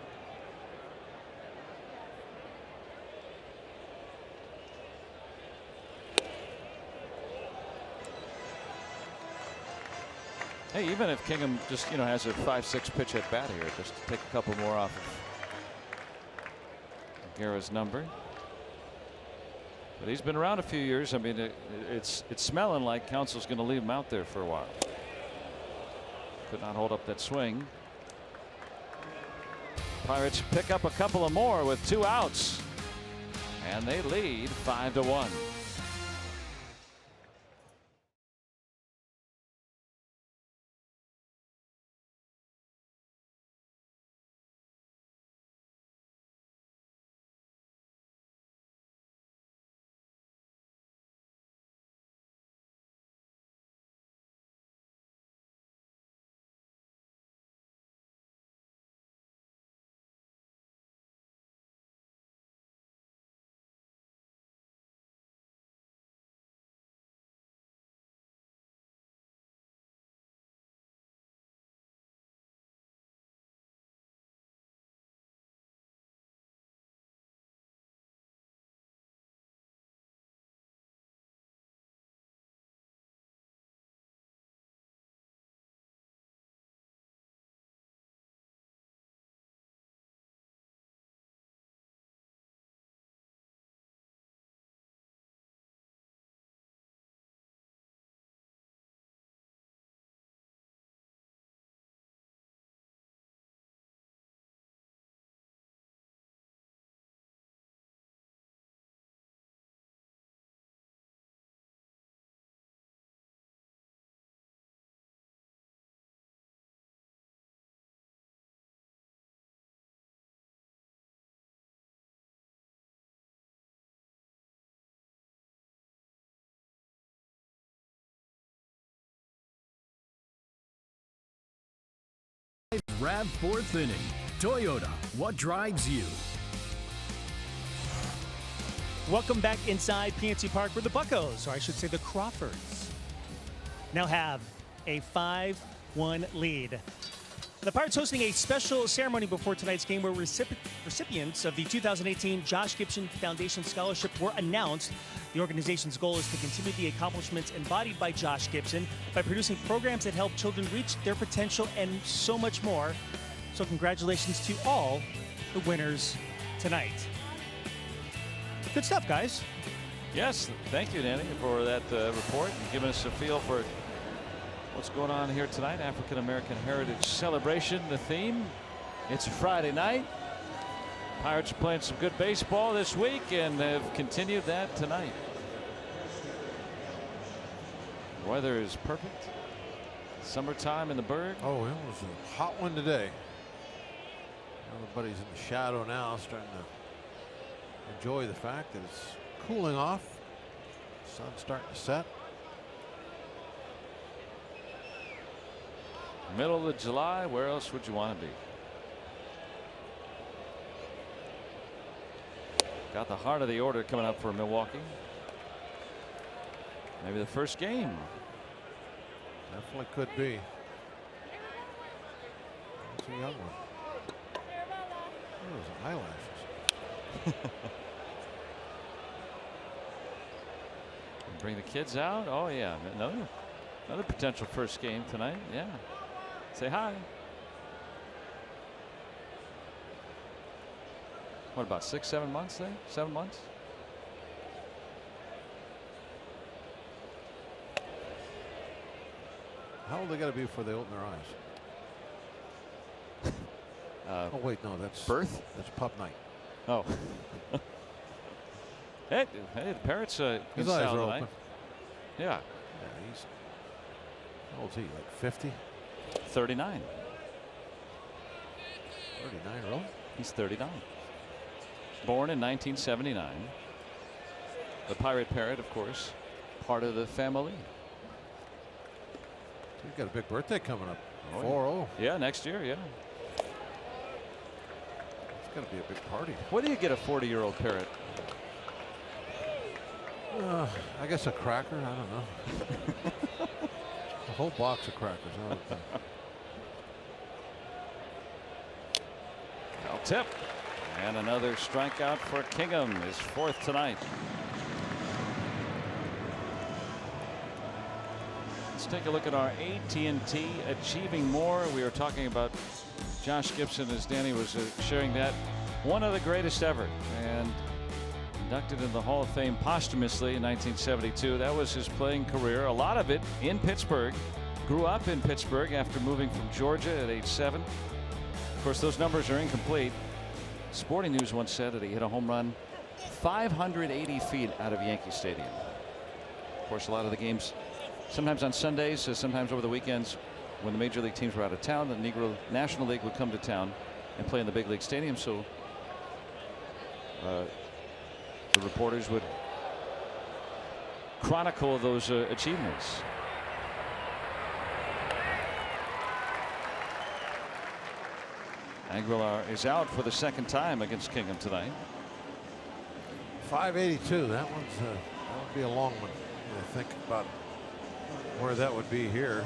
Hey, even if Hingham just has a 5-6 pitch at bat here, just to take a couple more off of Guerra's number. But he's been around a few years. I mean, it's smelling like Council's going to leave him out there for a while. Could not hold up that swing. Pirates pick up a couple of more with 2 outs, and they lead 5-1. Rav fourth inning. Toyota, what drives you? Welcome back inside PNC Park, where the Buccos, or I should say the Crawfords, now have a 5-1 lead. The Pirates hosting a special ceremony before tonight's game where recipients of the 2018 Josh Gibson Foundation Scholarship were announced. The organization's goal is to continue the accomplishments embodied by Josh Gibson by producing programs that help children reach their potential and so much more. So congratulations to all the winners tonight. Good stuff, guys. Yes, thank you, Danny, for that report and giving us a feel for what's going on here tonight. African American Heritage Celebration, the theme. It's Friday night. Pirates are playing some good baseball this week and have continued that tonight. The weather is perfect. Summertime in the Berg. Oh, it was a hot one today. Everybody's in the shadow now, starting to enjoy the fact that it's cooling off. Sun's starting to set. Middle of July, where else would you want to be? Got the heart of the order coming up for Milwaukee. Maybe the first game. Definitely could be. That's a young one. Oh, those eyelashes. Bring the kids out. Oh yeah, another potential first game tonight. Yeah. Say hi. What about 6, 7 months there? 7 months? How old they got to be before they open their eyes? Oh wait, no, that's birth. That's pup night. Oh. hey, the Parrots. His eyes are open. Yeah. Yeah, he's. How old is he? Like 50? 39. 39, really? He's 39. Born in 1979. The Pirate Parrot, of course, part of the family. He's got a big birthday coming up. Oh, 4-0. Yeah, next year, yeah. It's got to be a big party. What do you get a 40-year-old parrot? I guess a cracker. I don't know. A whole box of crackers. Foul tip. And another strikeout for Hingham, his fourth tonight. Let's take a look at our AT&T Achieving More. We were talking about Josh Gibson as Danny was sharing that. One of the greatest ever, and inducted in the Hall of Fame posthumously in 1972. That was his playing career. A lot of it in Pittsburgh. Grew up in Pittsburgh after moving from Georgia at age 7. Of course, those numbers are incomplete. Sporting News once said that he hit a home run 580 feet out of Yankee Stadium. Of course, a lot of the games, sometimes on Sundays, sometimes over the weekends, when the major league teams were out of town, the Negro National League would come to town and play in the big league stadium. So the reporters would chronicle those achievements. Aguilar is out for the second time against Hingham tonight. 582. That would be a long one. Think about where that would be here.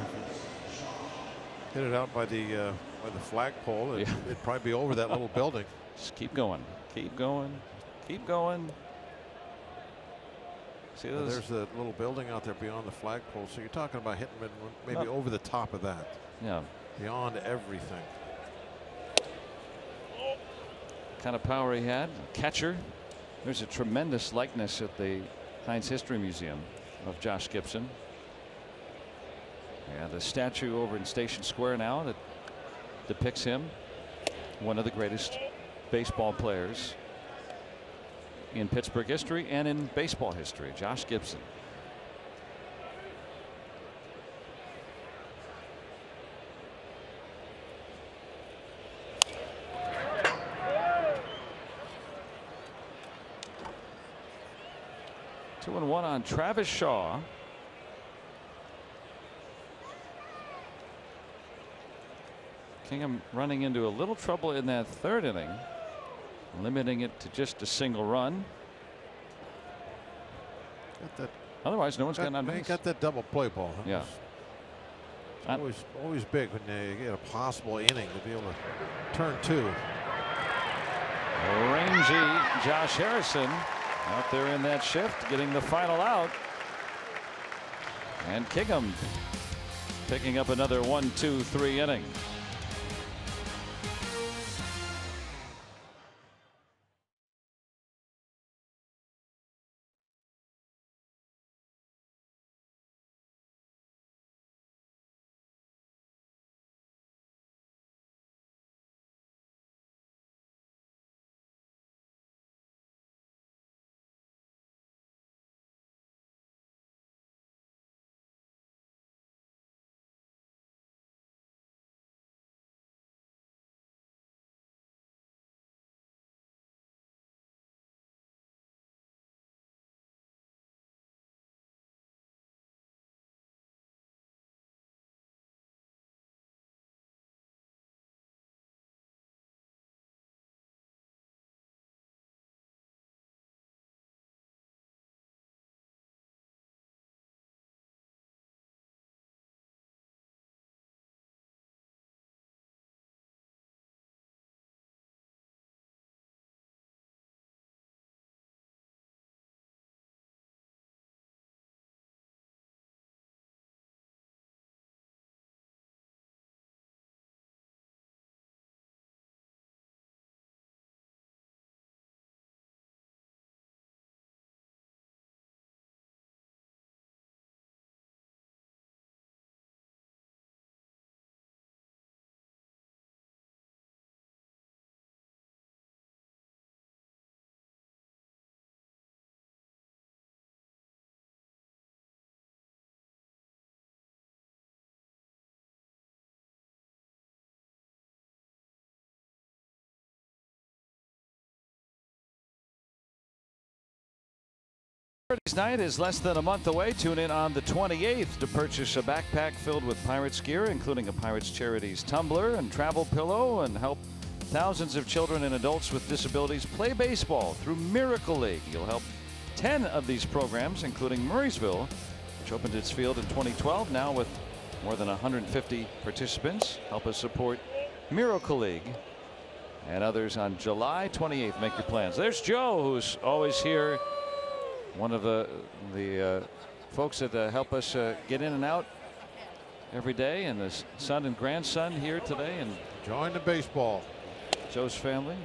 Hit it out by the flagpole. It'd probably be over that little building. Just keep going. Keep going. Keep going. See those? There's the little building out there beyond the flagpole. So you're talking about hitting it maybe over the top of that. Yeah. Beyond everything. Kind of power he had. Catcher. There's a tremendous likeness at the Heinz History Museum of Josh Gibson. Yeah, the statue over in Station Square now that depicts him, one of the greatest baseball players in Pittsburgh history and in baseball history, Josh Gibson. Two and one on Travis Shaw. Hingham running into a little trouble in that third inning, limiting it to just a single run. Otherwise, no one's gotten on base. Got that double play ball. Yeah. It's always big when you get a possible inning to be able to turn two. Rangy Josh Harrison out there in that shift, getting the final out. And Hingham picking up another 1-2-3 inning. Saturday's night is less than a month away. Tune in on the 28th to purchase a backpack filled with Pirates gear, including a Pirates Charities tumbler and travel pillow, and help thousands of children and adults with disabilities play baseball through Miracle League. You'll help 10 of these programs, including Murraysville, which opened its field in 2012, now with more than 150 participants. Help us support Miracle League and others on July 28th. Make your plans. There's Joe, who's always here. One of the folks that help us get in and out every day, and his son and grandson here today, and join the baseball. Joe's family.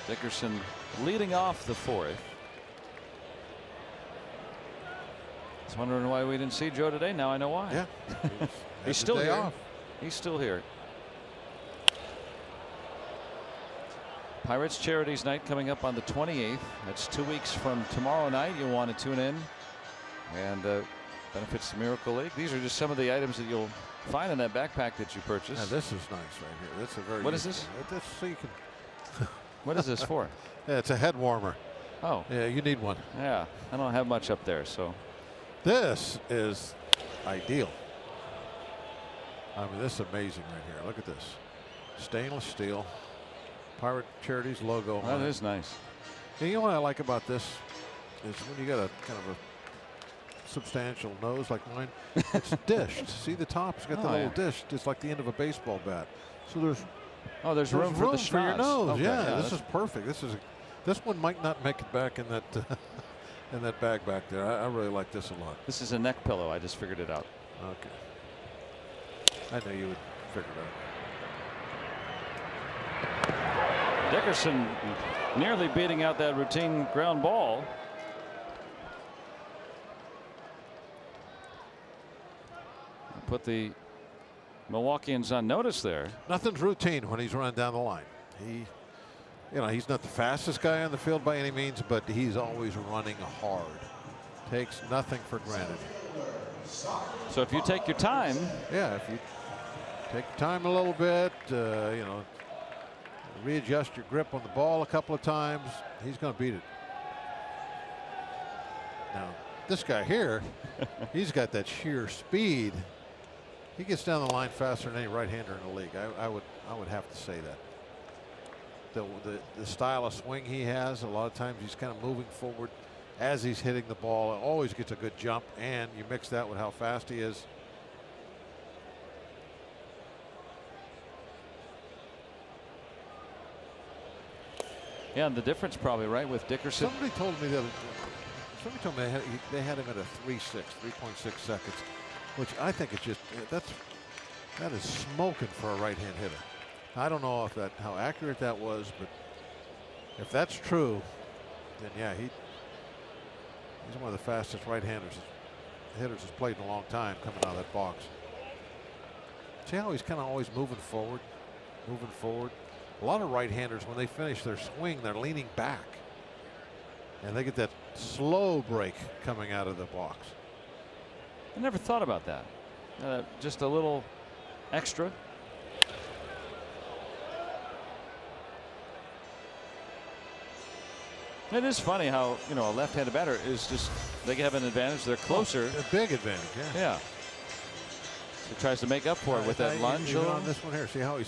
Dickerson leading off the fourth. I was wondering why we didn't see Joe today. Now I know why. Yeah, he's still here. Off. He's still here. Pirates Charities Night coming up on the 28th. That's 2 weeks from tomorrow night. You'll want to tune in. And benefits the Miracle League. These are just some of the items that you'll find in that backpack that you purchased. Now this is nice right here. That's a very. What is this? That's so you can. What is this for? Yeah, it's a head warmer. Oh. Yeah, you need one. Yeah, I don't have much up there, so. This is ideal. I mean, this is amazing right here. Look at this. Stainless steel. Pirate Charities logo. That is nice. And you know what I like about this is when you got a kind of a substantial nose like mine, it's dished. See the top? It's got the little dish. It's like the end of a baseball bat. So there's room for the for your nose. Okay, yeah, this is perfect. This one might not make it back in that in that bag back there. I really like this a lot. This is a neck pillow. I just figured it out. Okay. I knew you would figure it out. Dickerson nearly beating out that routine ground ball. Put the Milwaukeeans on notice there. Nothing's routine when he's running down the line. He's not the fastest guy on the field by any means, but he's always running hard. Takes nothing for granted. So if you take your time. Yeah, if you take your time a little bit, readjust your grip on the ball a couple of times, he's going to beat it. Now, this guy here, he's got that sheer speed. He gets down the line faster than any right-hander in the league. I would have to say that. The style of swing he has, a lot of times he's kind of moving forward as he's hitting the ball. Always gets a good jump, and you mix that with how fast he is. Yeah, and the difference probably, right, with Dickerson. Somebody told me they had him at a 3.6 seconds, which I think it's just that is smoking for a right-hand hitter. I don't know if how accurate that was, but if that's true, then yeah, he's one of the fastest right-handers hitters has played in a long time coming out of that box. See how he's kind of always moving forward, moving forward. A lot of right-handers, when they finish their swing, they're leaning back, and they get that slow break coming out of the box. I never thought about that. Just a little extra. It is funny how, you know, a left-handed batter is just, they have an advantage. They're closer. A big advantage, yeah. Yeah. So he tries to make up for it with that lunge. Even on this one here, see how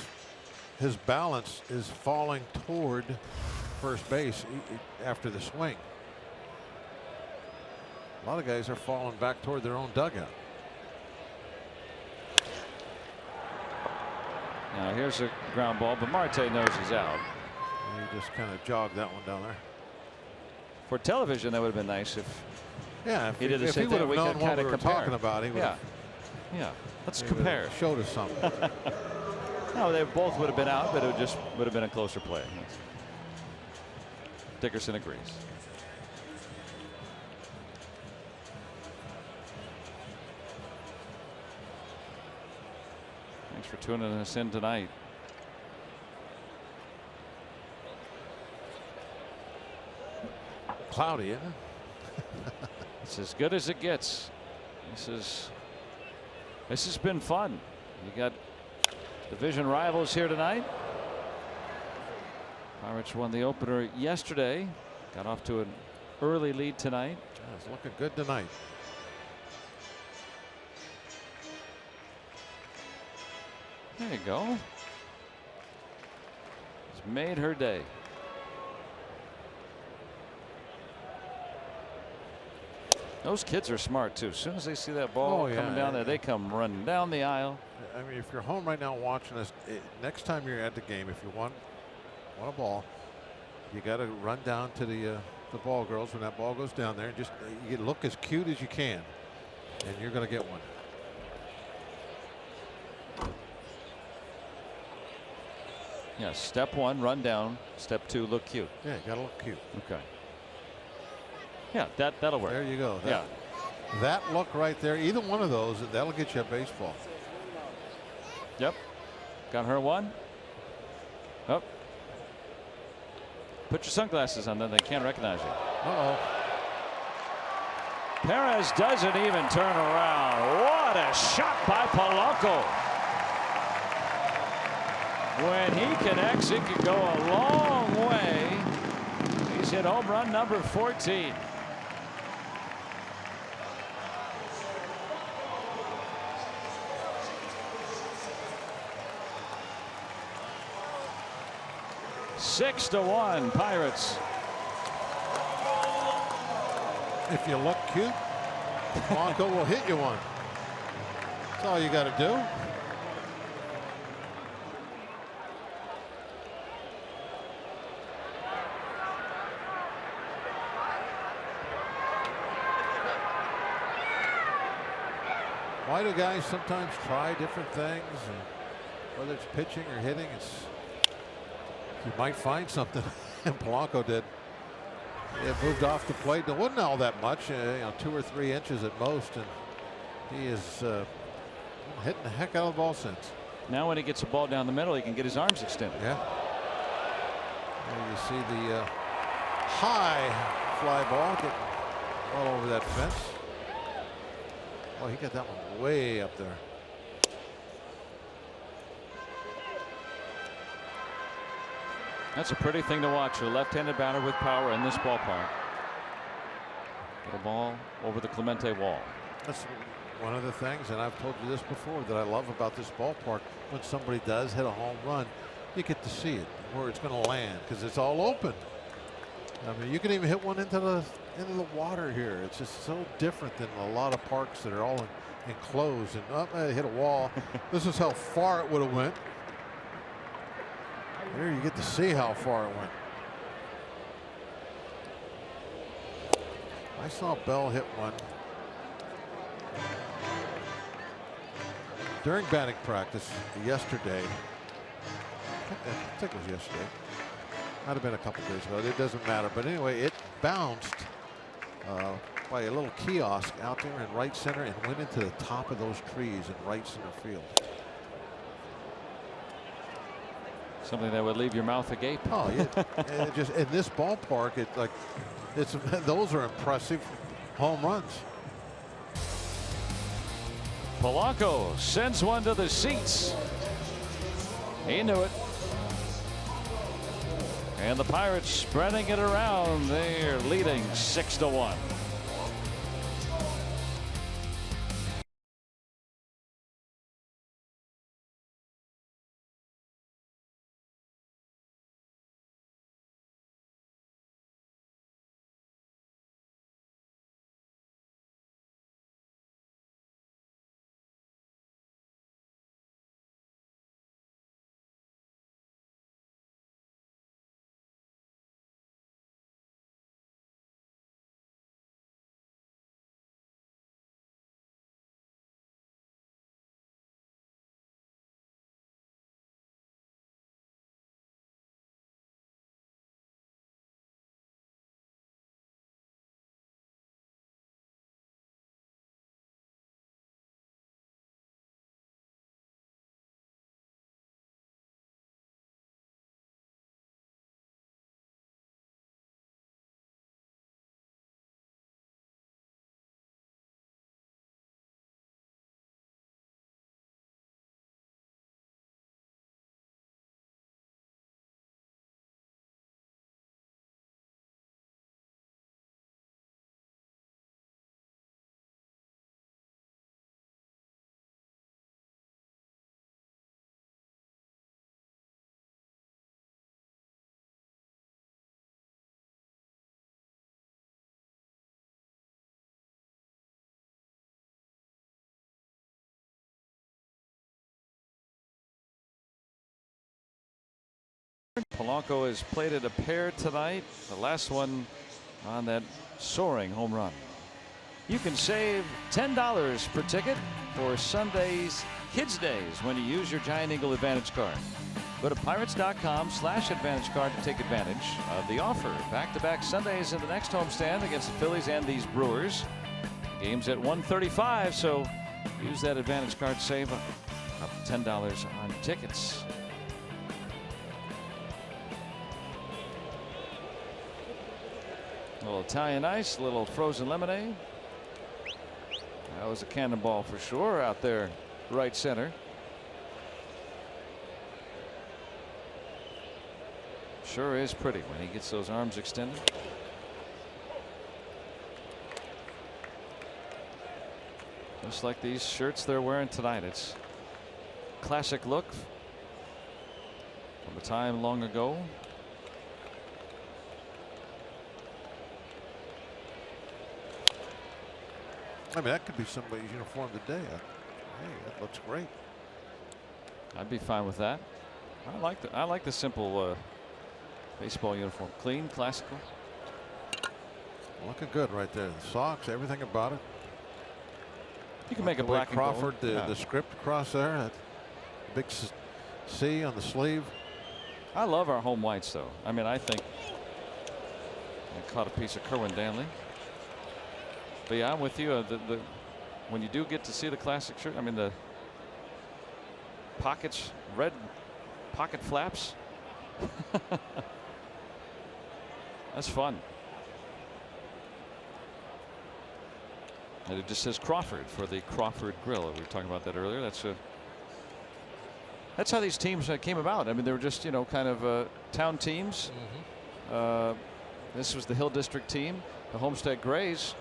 his balance is falling toward first base after the swing. A lot of guys are falling back toward their own dugout. Now here's a ground ball, but Marte knows he's out. He just kind of jogged that one down there. For television, that would have been nice if he did the same he would thing. have We known could what kind we of were compare. talking about. He would Yeah. Yeah. Let's compare. Showed us something. No, they both would have been out, but it would have been a closer play. Dickerson agrees. Thanks for tuning us in tonight. Cloudy, isn't it? It's as good as it gets. This has been fun. You got division rivals here tonight. Pirates won the opener yesterday. Got off to an early lead tonight. Yeah, it's looking good tonight. There you go. It's made her day. Those kids are smart too. As soon as they see that ball coming down there, they come running down the aisle. I mean, if you're home right now watching this, next time you're at the game, if you want a ball, you got to run down to the ball girls when that ball goes down there, and just you look as cute as you can, and you're going to get one. Yeah, step one, run down. Step two, look cute. Yeah, you got to look cute. Okay. Yeah, that'll work. There you go. Yeah. That look right there, either one of those, that'll get you a baseball. Yep. Got her one. Oh. Put your sunglasses on, then they can't recognize you. Uh-oh. Perez doesn't even turn around. What a shot by Polanco. When he connects, it could go a long way. He's hit home run number 14. Six to 1 Pirates. If you look cute, Blanco will hit you one. That's all you got to do. Why do guys sometimes try different things, and whether it's pitching or hitting? You might find something, and Polanco did. It moved off the plate. It wasn't all that much, 2 or 3 inches at most, and he is hitting the heck out of the ball since. Now when he gets a ball down the middle, he can get his arms extended. Yeah. There you see the high fly ball getting all over that fence. Oh, he got that one way up there. That's a pretty thing to watch. A left-handed batter with power in this ballpark. The ball over the Clemente wall. That's one of the things, and I've told you this before, that I love about this ballpark. When somebody does hit a home run, you get to see it where it's going to land because it's all open. I mean, you can even hit one into the water here. It's just so different than a lot of parks that are all enclosed. And I hit a wall. This is how far it would have went. Here you get to see how far it went. I saw Bell hit one during batting practice yesterday. I think it was yesterday. Might have been a couple days ago. It doesn't matter. But anyway, it bounced by a little kiosk out there in right center and went into the top of those trees in right center field. Something that would leave your mouth agape. Oh yeah. And just in this ballpark, those are impressive home runs. Polanco sends one to the seats. He knew it. And the Pirates spreading it around. They're leading 6-1. Polanco has plated a pair tonight. The last one on that soaring home run. You can save $10 per ticket for Sunday's Kids Days when you use your Giant Eagle Advantage card. Go to pirates.com/advantage card to take advantage of the offer. Back-to-back Sundays in the next homestand against the Phillies and these Brewers. Games at 1:35, so use that Advantage card to save up $10 on tickets. A little Italian ice, a little frozen lemonade. That was a cannonball for sure out there, right center. Sure is pretty when he gets those arms extended. Just like these shirts they're wearing tonight. It's a classic look from a time long ago. I mean, that could be somebody's uniform today. Hey, that looks great. I'd be fine with that. I like the simple baseball uniform. Clean, classical. Looking good right there. The socks, everything about it. You can make a black and Crawford, gold. the script across there. That big C on the sleeve. I love our home whites, though. I mean, I think I caught a piece of Kerwin Danley. But yeah, I'm with you. When you do get to see the classic shirt, I mean the pockets, red pocket flaps. That's fun. And it just says Crawford for the Crawford Grill. We were talking about that earlier. That's how these teams came about. I mean, they were just kind of town teams. This was the Hill District team. The Homestead Grays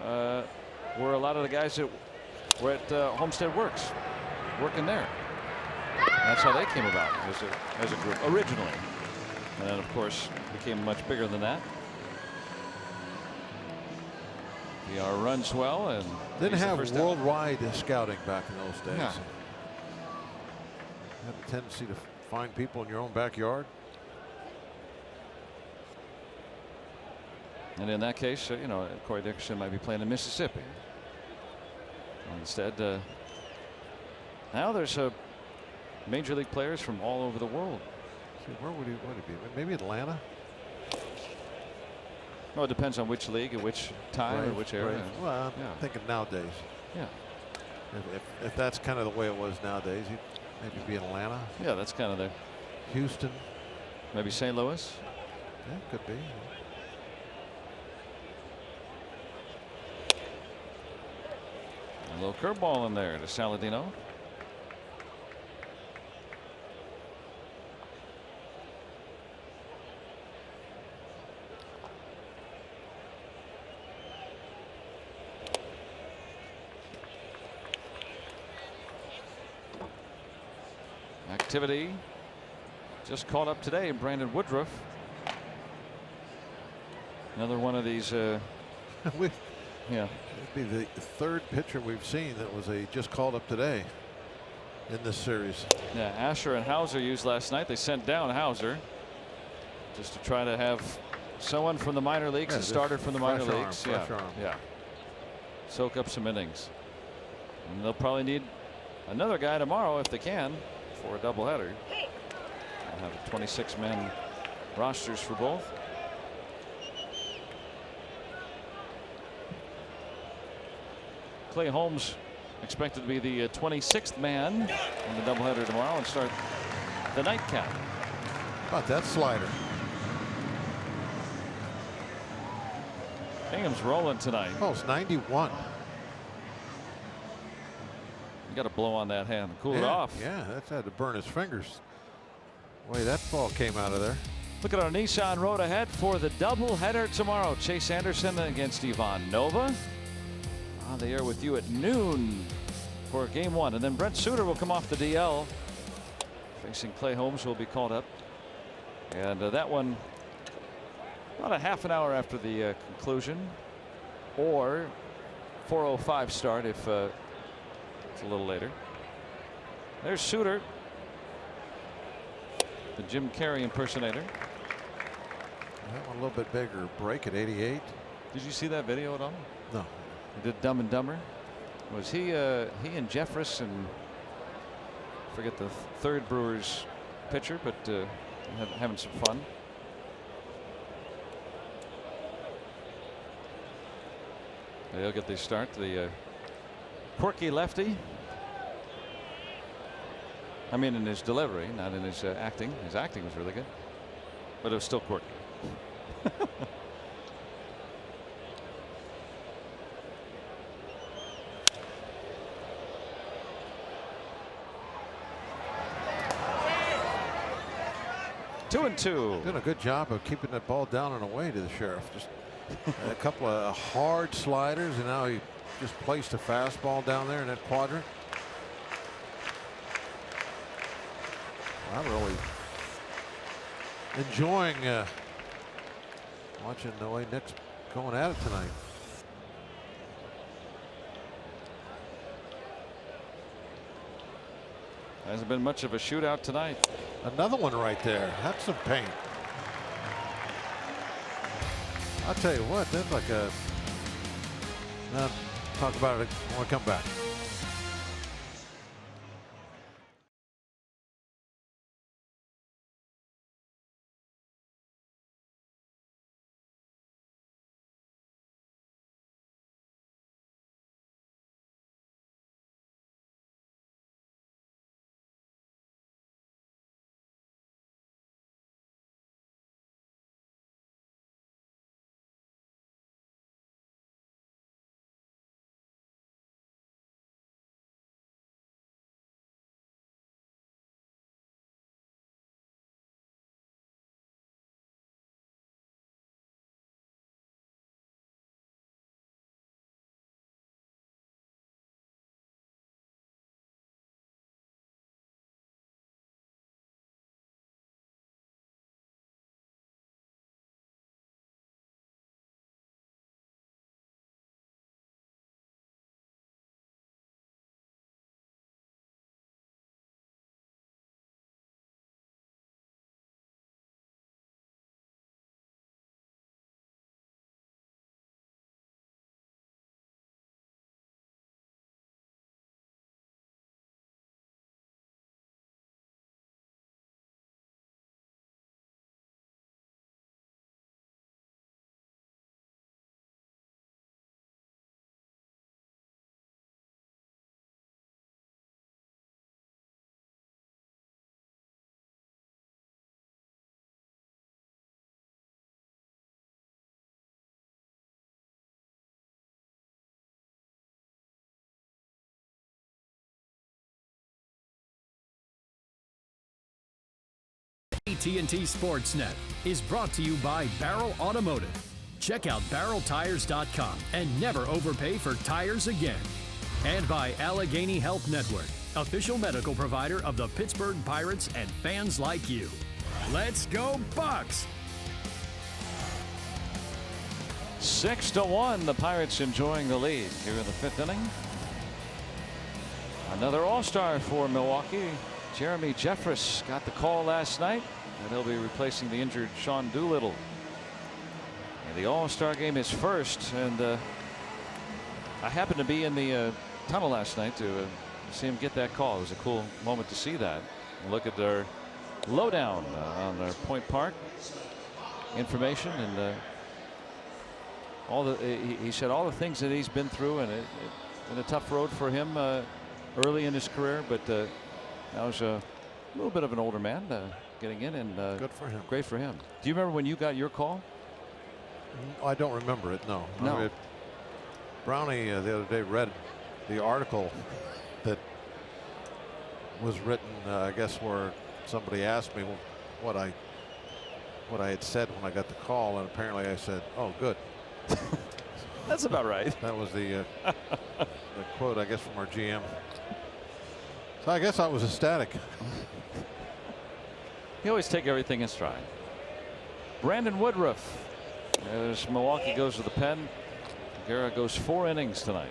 were a lot of the guys that were at Homestead Works working there. That's how they came about as a group originally, and then of course became much bigger than that. PR runs well and didn't have worldwide scouting back in those days. Yeah. Had a tendency to find people in your own backyard. And in that case, you know, Corey Dickerson might be playing in Mississippi. Instead, now there's major league players from all over the world. See, where would he be? Maybe Atlanta? Well, it depends on which league, at which time, or which area. Right. Well, I'm thinking nowadays. Yeah. If that's kind of the way it was nowadays, he'd maybe be in Atlanta. Yeah, that's kind of the. Houston. Maybe St. Louis. Yeah, could be. A little curveball in there to Saladino. Activity just caught up today. Brandon Woodruff. Another one of these. Yeah. It'd be the third pitcher we've seen that was just called up today in this series. Yeah, Asher and Hauser used last night. They sent down Hauser just to try to have someone from the minor leagues, a starter from the minor leagues. Yeah. Soak up some innings. And they'll probably need another guy tomorrow if they can for a doubleheader. They'll have 26-man rosters for both. Clay Holmes expected to be the 26th man in the doubleheader tomorrow and start the nightcap. How about that slider? Hingham's rolling tonight. Oh, it's 91. You got to blow on that hand and cool it off. Yeah, that's had to burn his fingers. The way that ball came out of there. Look at our Nissan road ahead for the doubleheader tomorrow. Chase Anderson against Ivan Nova. On the air with you at noon for game one, and then Brent Suter will come off the DL facing Clay Holmes, will be called up, and that one about a half an hour after the conclusion, or 4:05 start if it's a little later. There's Suter, the Jim Carrey impersonator. That one a little bit bigger break at 88. Did you see that video at all? No. He did Dumb and Dumber. Was he and Jeffress and I forget the third Brewers pitcher, but having some fun. They'll get the start. The quirky lefty. I mean, in his delivery, not in his acting. His acting was really good, but it was still quirky. 2-2. Doing a good job of keeping that ball down and away to the Sheriff. Just a couple of hard sliders, and now he just placed a fastball down there in that quadrant. I'm really enjoying watching the way Nick's going at it tonight. Hasn't been much of a shootout tonight. Another one right there. That's some paint. I'll tell you what, that's like a. Talk about it when we come back. AT&T Sportsnet is brought to you by Barrel Automotive. Check out barreltires.com and never overpay for tires again. And by Allegheny Health Network, official medical provider of the Pittsburgh Pirates and fans like you. Let's go Bucks! 6-1, the Pirates enjoying the lead here in the 5th inning. Another all-star for Milwaukee. Jeremy Jeffress got the call last night, and he'll be replacing the injured Sean Doolittle. And the all-star game is first, and I happened to be in the tunnel last night to see him get that call. It was a cool moment to see that. And look at their lowdown on their Point Park information, and he said all the things that he's been through, and it been a tough road for him early in his career, but now he's a little bit of an older man getting in, and good for him. Great for him. Do you remember when you got your call? I don't remember it. No. No. Brownie the other day read the article that was written, I guess, where somebody asked me what I had said when I got the call, and apparently I said, "Oh, good." That's about right. That was the quote, I guess, from our GM. So I guess I was ecstatic. You always take everything in stride. Brandon Woodruff. As Milwaukee goes to the pen, Guerra goes 4 innings tonight.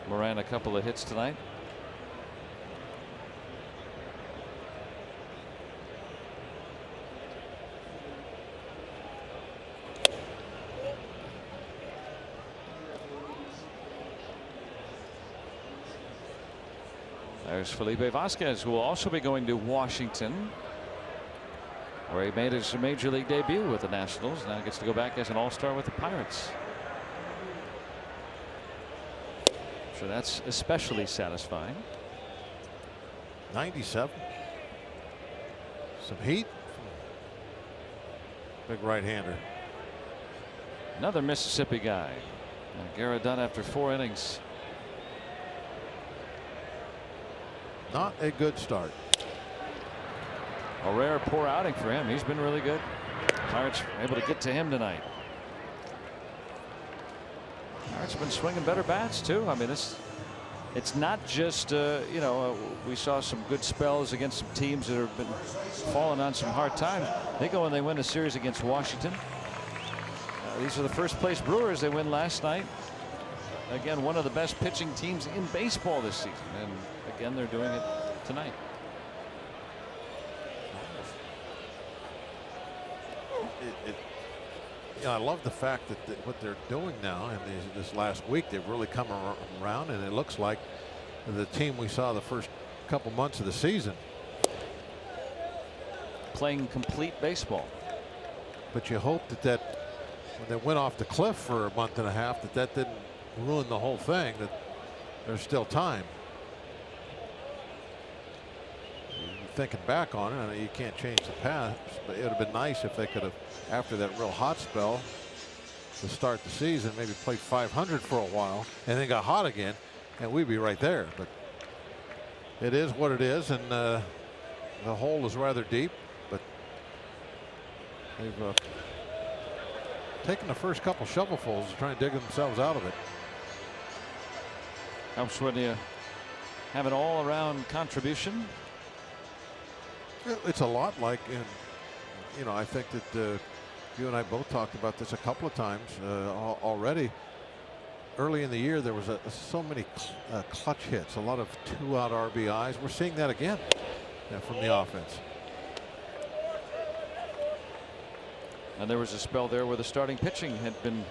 Moran a couple of hits tonight. There's Felipe Vasquez, who will also be going to Washington, where he made his major league debut with the Nationals. Now gets to go back as an all-star with the Pirates. So that's especially satisfying. 97. Some heat. Big right-hander. Another Mississippi guy. Guerra done after 4 innings. Not a good start. A rare poor outing for him. He's been really good. Pirates able to get to him tonight. Pirates been swinging better bats too. I mean, it's not just you know, we saw some good spells against some teams that have been falling on some hard times. They go and they win a series against Washington. These are the first place Brewers. They win last night. Again, one of the best pitching teams in baseball this season, and again they're doing it tonight. I love the fact that what they're doing now, and this last week they've really come around, and it looks like the team we saw the first couple months of the season. Playing complete baseball. But you hope that when they went off the cliff for a month and a half, that didn't ruin the whole thing, that there's still time. Thinking back on it, you can't change the past, but it would have been nice if they could have, after that real hot spell to start the season, maybe played 500 for a while and then got hot again, and we'd be right there. But it is what it is, and the hole is rather deep, but they've taken the first couple shovelfuls to try and dig themselves out of it. Helps when you have an all-around contribution. It's a lot like, you know, I think that you and I both talked about this a couple of times already. Early in the year, there was so many clutch hits, a lot of 2-out RBIs. We're seeing that again from the offense. And there was a spell there where the starting pitching had been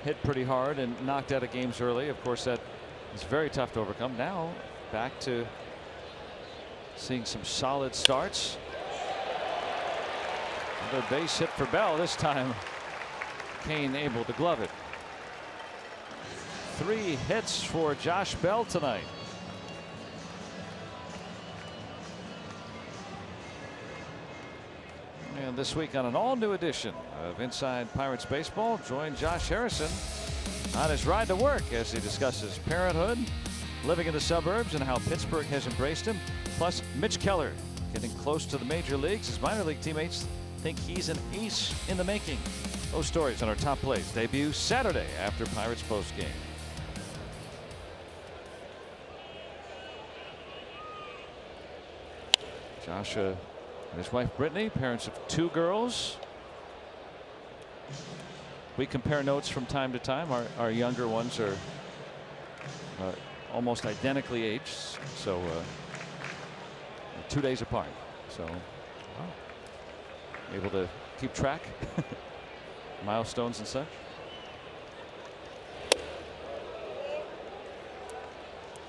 hit pretty hard and knocked out of games early. Of course, that is very tough to overcome. Now back to seeing some solid starts. Another base hit for Bell. This time Kane able to glove it. 3 hits for Josh Bell tonight. And this week on an all-new edition of Inside Pirates Baseball, join Josh Harrison on his ride to work as he discusses parenthood living in the suburbs and how Pittsburgh has embraced him. Plus, Mitch Keller getting close to the major leagues. His minor league teammates think he's an ace in the making. Those stories on our top plays debut Saturday after Pirates postgame. Josh and his wife Brittany, parents of 2 girls. We compare notes from time to time. Our younger ones are almost identically aged, so 2 days apart. So able to keep track, milestones and such.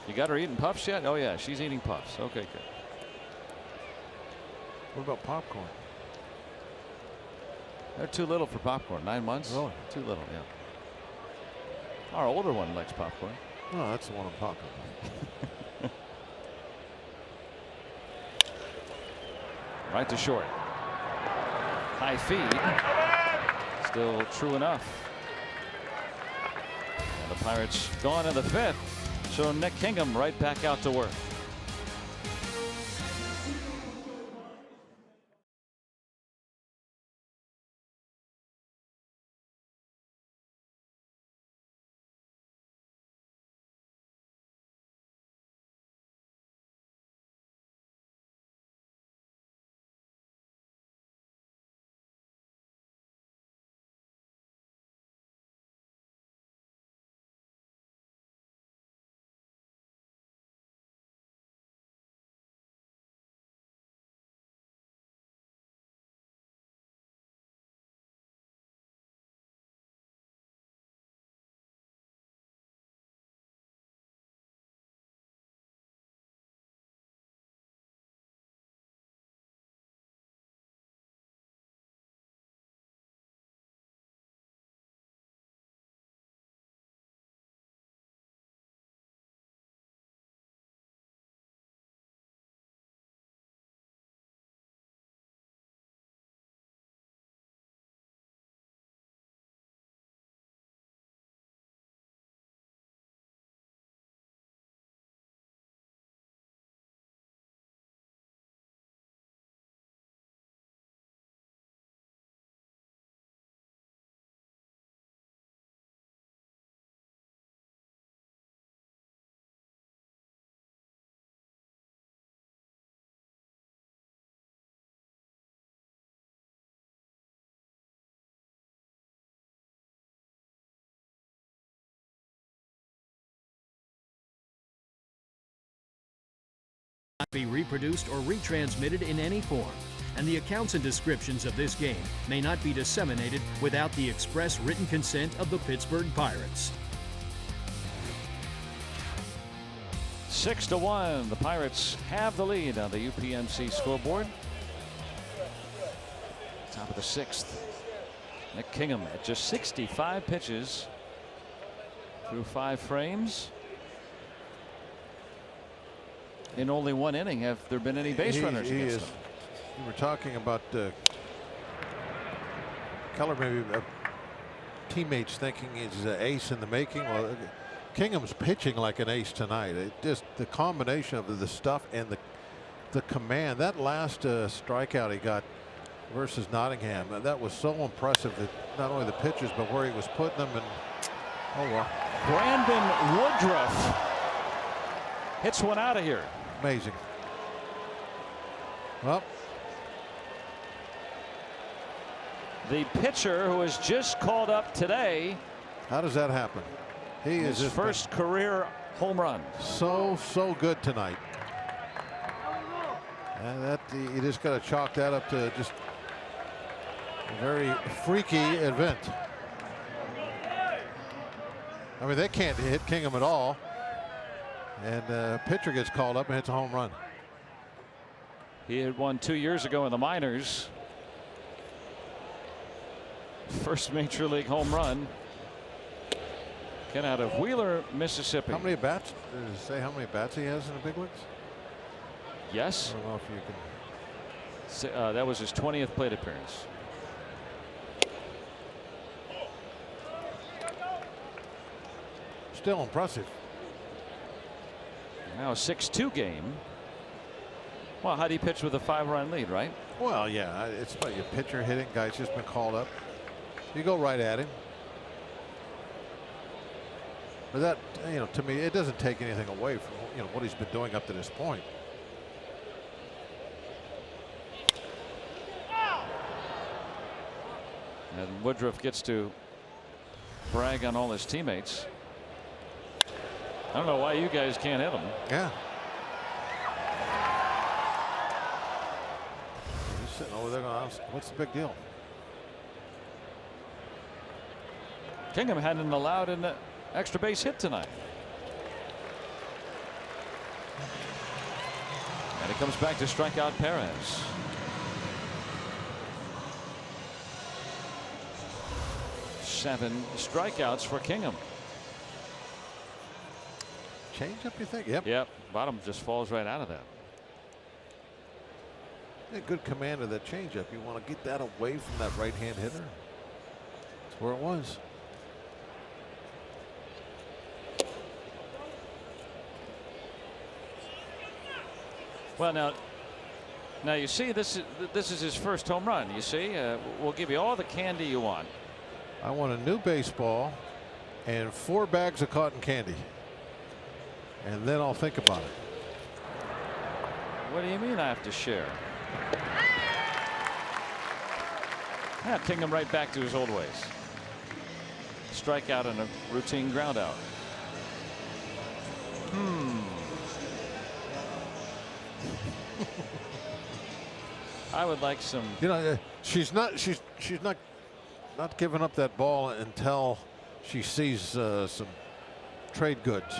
You got her eating puffs yet? Oh yeah, she's eating puffs. Okay, good. What about popcorn? They're too little for popcorn. 9 months? Really? Too little, yeah. Our older one likes popcorn. Oh, that's the one I'm talking about. Right to short. High feed. Still true enough. And the Pirates gone in the 5th. So Nick Hingham right back out to work. Be reproduced or retransmitted in any form, and the accounts and descriptions of this game may not be disseminated without the express written consent of the Pittsburgh Pirates. 6-1. The Pirates have the lead on the UPMC scoreboard. Top of the 6th. Nick Hingham at just 65 pitches through 5 frames. In only 1 inning have there been any base runners against him. We were talking about Keller, maybe teammates thinking he's an ace in the making. Well, Hingham's pitching like an ace tonight. It just the combination of the stuff and the command. That last strikeout he got versus Nottingham, that was so impressive. That not only the pitches but where he was putting them. And oh well. Brandon Woodruff hits one out of here. Amazing. Well, the pitcher who was just called up today. How does that happen? He is his first career home run. So good tonight. And that you just got to chalk that up to just a very freaky event. I mean, they can't hit Hingham at all. And pitcher gets called up and hits a home run. He had won 2 years ago in the minors. First major league home run. Get out of Wheeler, Mississippi. How many bats? Does it say how many bats he has in the big leagues? Yes. I don't know if you can. That was his 20th plate appearance. Still impressive. Now a 6-2 game. Well, how do you pitch with a 5-run lead, right? Well, yeah, it's about your pitcher hitting. Guy's just been called up. You go right at him. But that, to me, it doesn't take anything away from what he's been doing up to this point. And Woodruff gets to brag on all his teammates. I don't know why you guys can't hit him. Yeah. He's sitting over there going, what's the big deal? Hingham hadn't allowed an extra base hit tonight. And it comes back to strike out Perez. Seven strikeouts for Hingham. Change up, you think? Yep. Yep. Bottom just falls right out of that. A good command of that changeup. You want to get that away from that right-hand hitter. That's where it was. Well, now you see this is his first home run. You see, we'll give you all the candy you want. I want a new baseball and 4 bags of cotton candy. And then I'll think about it. What do you mean I have to share? Yeah, Hingham right back to his old ways. Strikeout and a routine ground out. I would like some. She's not giving up that ball until she sees some trade goods.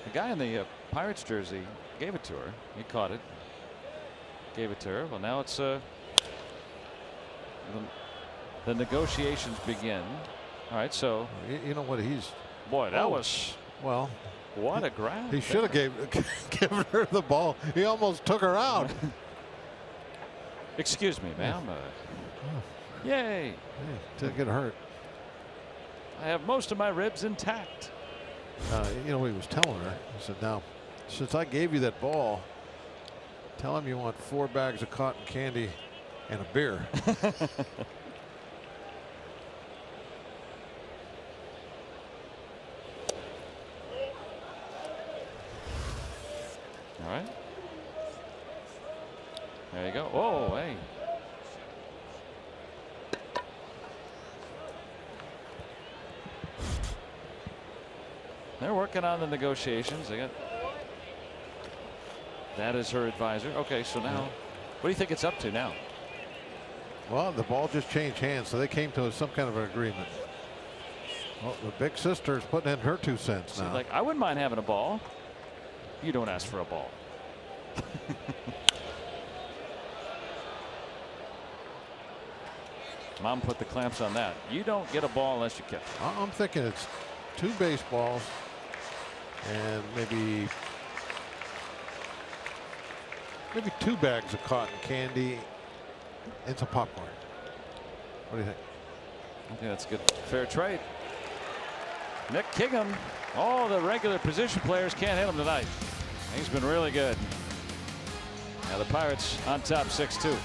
The guy in the Pirates jersey gave it to her. He caught it. Gave it to her. Well, now it's the negotiations begin. All right, so You know what he's. boy, that was Well, what a grab. he should have given her the ball. He almost took her out. Excuse me, ma'am. Yay! Hey, didn't get hurt. I have most of my ribs intact. You know what he was telling her? He said, "Now, since I gave you that ball, tell him you want 4 bags of cotton candy and a beer." All right. There you go. Oh, hey. They're working on the negotiations. They got. That is her advisor. Okay, so now, what do you think it's up to now? Well, the ball just changed hands, so they came to some kind of an agreement. Well, the big sister is putting in her 2 cents now. Like, I wouldn't mind having a ball. You don't ask for a ball. Mom put the clamps on that. You don't get a ball unless you catch it. I'm thinking it's 2 baseballs and maybe 2 bags of cotton candy and some popcorn. What do you think? I think that's good. Fair trade. Nick Hingham. All the regular position players can't hit him tonight. He's been really good. Now the Pirates on top 6-2.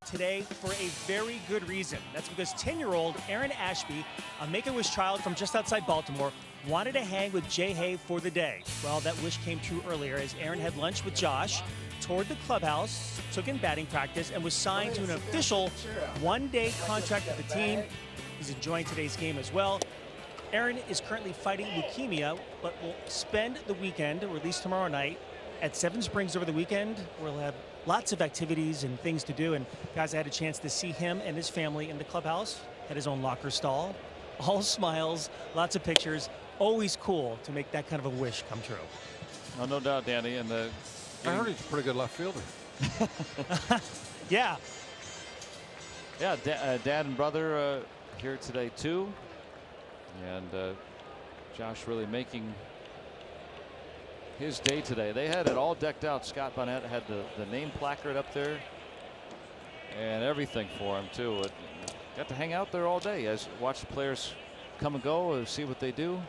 today for a very good reason. That's because 10-year-old Aaron Ashby, a Make-A-Wish child from just outside Baltimore, wanted to hang with Jay Hay for the day. Well, that wish came true earlier as Aaron had lunch with Josh, toured the clubhouse, took in batting practice, and was signed to an official one-day contract with the team. He's enjoying today's game as well. Aaron is currently fighting leukemia, but will spend the weekend, or at least tomorrow night, at Seven Springs over the weekend. We'll have lots of activities and things to do. And guys, I had a chance to see him and his family in the clubhouse, had his own locker stall, all smiles, lots of pictures. Always cool to make that kind of a wish come true. Oh, no doubt, Danny. And I heard he's a pretty good left fielder. Yeah. Yeah, dad and brother here today too, and Josh really making his day today. They had it all decked out. Scott Bonnet had the name placard up there and everything for him too. Got to hang out there all day as watch the players come and go and see what they do.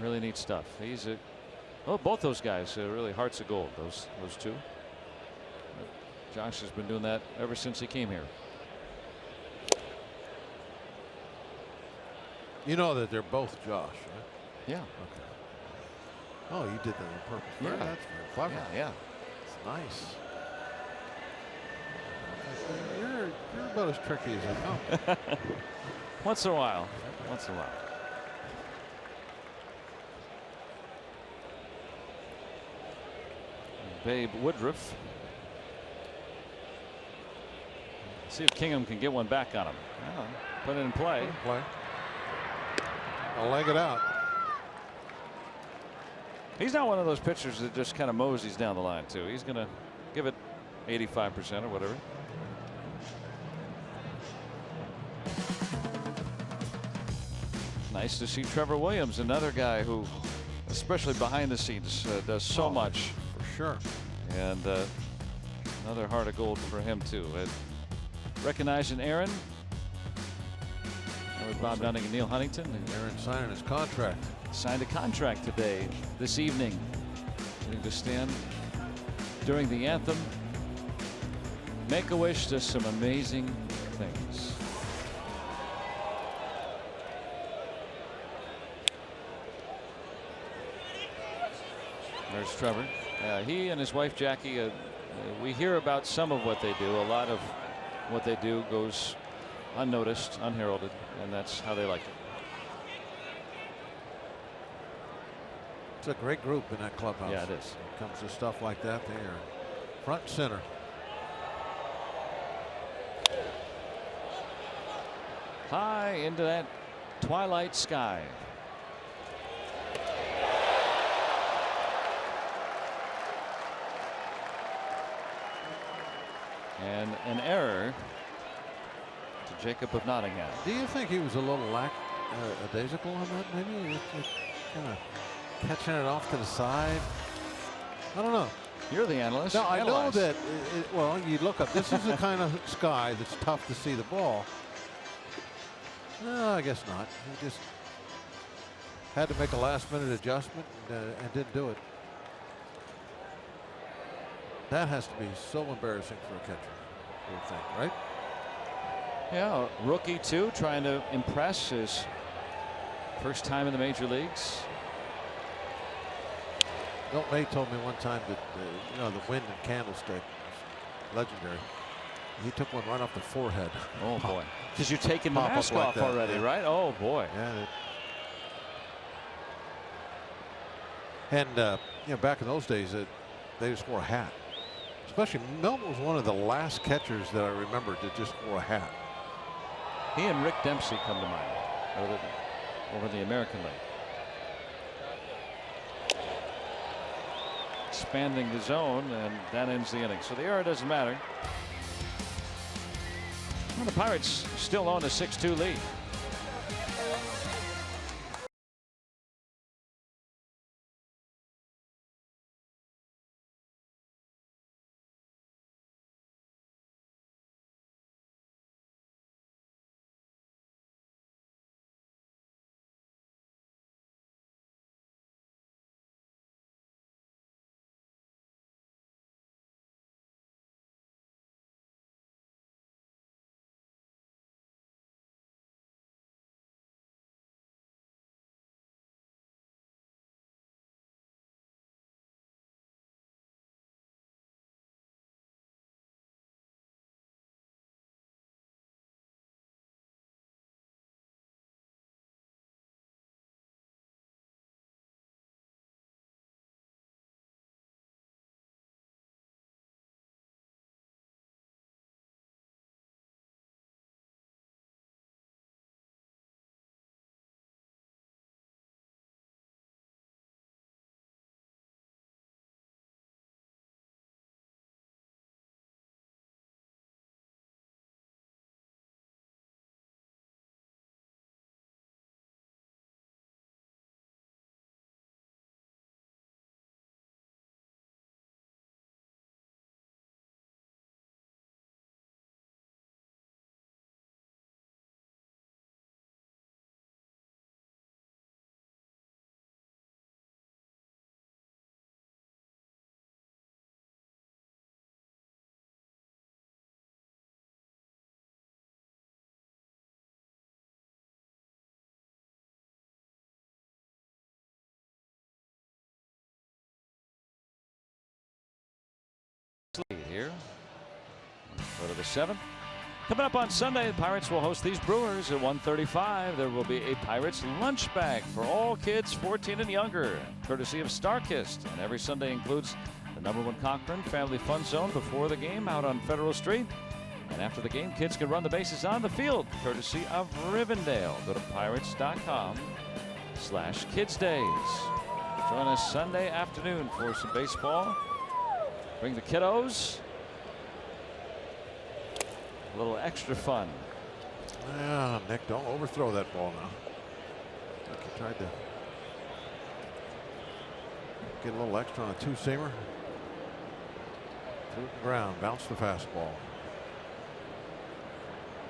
Really neat stuff. He's both those guys are really hearts of gold. Those two. Josh has been doing that ever since he came here. You know that they're both Josh, right? Yeah. Okay. Oh, you did that on purpose. Yeah. That's very clever. Yeah. It's nice. You're about as tricky as I come. Once in a while. Once in a while. Babe Woodruff. See if Hingham can get one back on him. Oh, put it in play. I'll leg it out. He's not one of those pitchers that just kind of moseys down the line too. He's going to give it 85% or whatever. Nice to see Trevor Williams, another guy who, especially behind the scenes, does so much. For sure. And another heart of gold for him too. Recognizing Aaron with Bob Dunning and Neil Huntington. And Aaron signing his contract. Signed a contract today, this evening. Getting to stand during the anthem. Make-A-Wish does some amazing things. There's Trevor. He and his wife Jackie, we hear about some of what they do. A lot of what they do goes unnoticed, unheralded, and that's how they like it. It's a great group in that clubhouse. Yeah, it is. When it comes to stuff like that, they are front and center. High into that twilight sky. And an error to Jacob of Nottingham. Do you think he was a little lackadaisical on that? Maybe just kind of catching it off to the side. I don't know. You're the analyst. No, I know Analyze. that. Well, you look up. This is the kind of sky that's tough to see the ball. No, I guess not. He just had to make a last-minute adjustment and didn't do it. That has to be so embarrassing for a catcher, you would think, right? Yeah, rookie too, trying to impress his first time in the major leagues. Milt May told me one time that you know, the wind and candlestick is legendary. He took one right off the forehead. Oh boy, because you're taking the Pop up mask like off that, already, yeah. right? Oh boy. Yeah. And you know, back in those days, they just wore a hat. Especially Milton was one of the last catchers that I remember that just wore a hat. He and Rick Dempsey come to mind over the American League. Expanding the zone, and that ends the inning. So the error doesn't matter. Well, the Pirates still own a 6-2 lead. lead here. Go to the 7th. Coming up on Sunday, the Pirates will host these Brewers at 1:35. There will be a Pirates lunch bag for all kids 14 and younger, courtesy of Starkist. And every Sunday includes the #1 Cochran Family Fun Zone before the game out on Federal Street. And after the game, kids can run the bases on the field, courtesy of Rivendell. Go to pirates.com/kidsdays. Join us Sunday afternoon for some baseball. Bring the kiddos. A little extra fun. Yeah, Nick, don't overthrow that ball now. I think he tried to get a little extra on a two-seamer. Through the ground, bounce the fastball.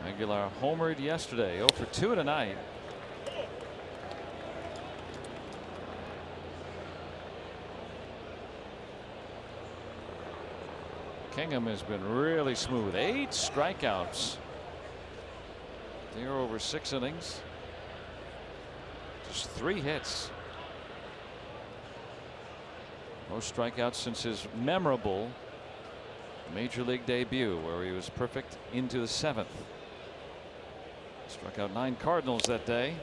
Aguilar homered yesterday, 0 for 2 tonight. Hingham has been really smooth. 8 strikeouts. They're over 6 innings. Just 3 hits. Most strikeouts since his memorable Major League debut, where he was perfect into the 7th. Struck out 9 Cardinals that day.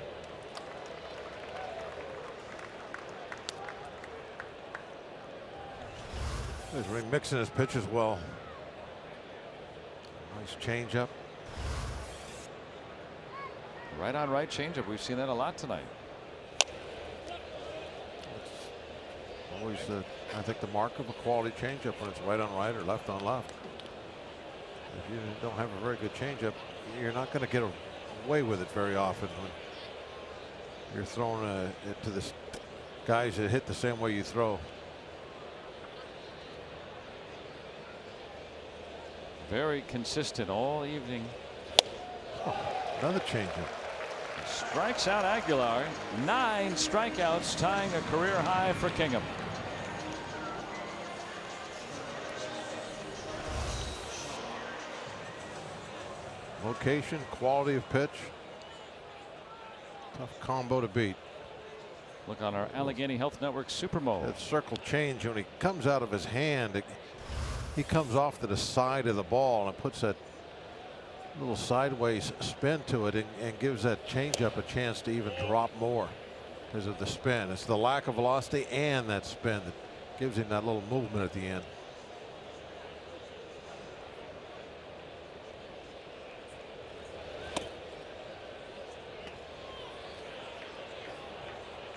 He's remixing his pitches well. Nice changeup. Right on right changeup. We've seen that a lot tonight. It's always, I think, the mark of a quality changeup when it's right on right or left on left. If you don't have a very good changeup, you're not going to get away with it very often when you're throwing it to the guys that hit the same way you throw. Very consistent all evening. Oh, another changeup. Strikes out Aguilar. 9 strikeouts, tying a career high for Hingham. Location, quality of pitch. Tough combo to beat. Look on our Allegheny Health Network Super Mode. That circle change, when he comes out of his hand, he comes off to the side of the ball and puts that little sideways spin to it and gives that changeup a chance to even drop more because of the spin. It's the lack of velocity and that spin that gives him that little movement at the end.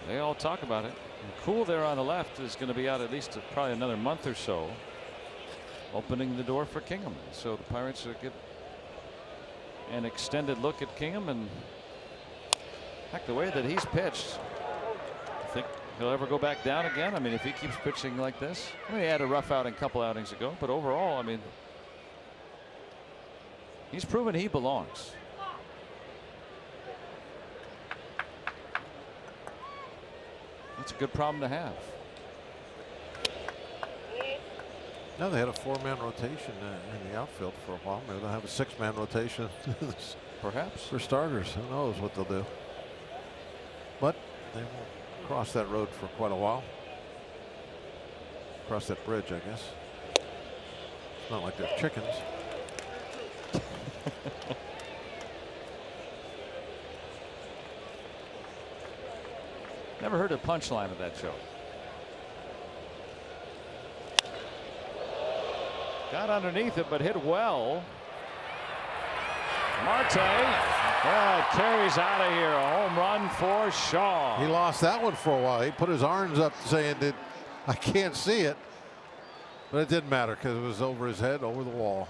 They all talk about it. And Cool there on the left is going to be out at least probably another month or so, opening the door for Hingham. So the Pirates will get an extended look at Hingham, and heck, the way that he's pitched, I think he'll ever go back down again. I mean, if he keeps pitching like this, I mean, he had a rough outing a couple outings ago, but overall, I mean, he's proven he belongs. That's a good problem to have. Now they had a 4-man rotation in the outfield for a while. Maybe they'll have a 6-man rotation. Perhaps. For starters, who knows what they'll do. But they won't cross that road for quite a while. Cross that bridge, I guess. It's not like they're chickens. Never heard a punchline of that joke. Got underneath it, but hit well. Marte carries out of here. A home run for Shaw. He lost that one for a while. He put his arms up saying that I can't see it. But it didn't matter because it was over his head, over the wall.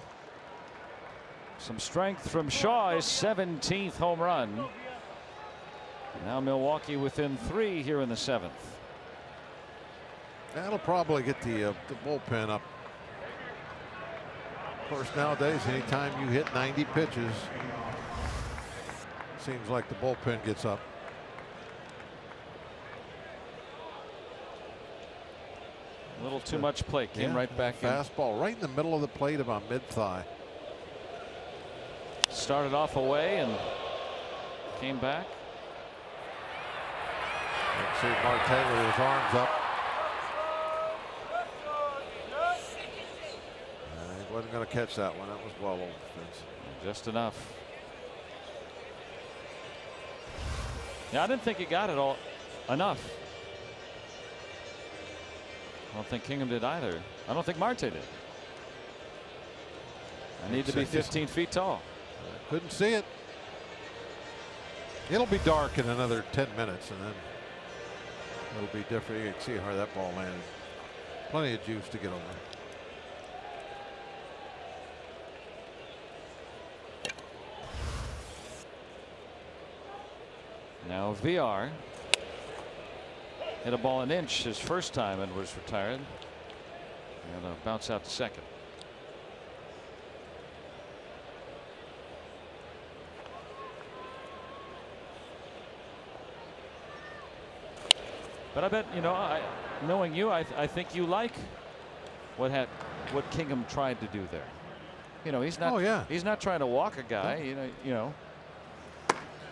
Some strength from Shaw, his 17th home run. Now Milwaukee within 3 here in the 7th. That'll probably get the bullpen up. Of course, nowadays, anytime you hit 90 pitches, seems like the bullpen gets up. A little too much play. Came right back in. Fastball right in the middle of the plate, about mid-thigh. Started off away and came back. Let's see Marte with his arms up. Wasn't going to catch that one. That was well over the fence. Just enough. Yeah, I didn't think he got it all enough. I don't think Hingham did either. I don't think Marte did. I need to be 15 feet tall. Couldn't see it. It'll be dark in another 10 minutes, and then it'll be different. You can see how that ball landed. Plenty of juice to get over. Now VR hit a ball an inch his first time and was retired. And a bounce out to second. But I bet, you know, knowing you, I think you like what Hingham tried to do there. You know, he's not. Oh, yeah. He's not trying to walk a guy. You know.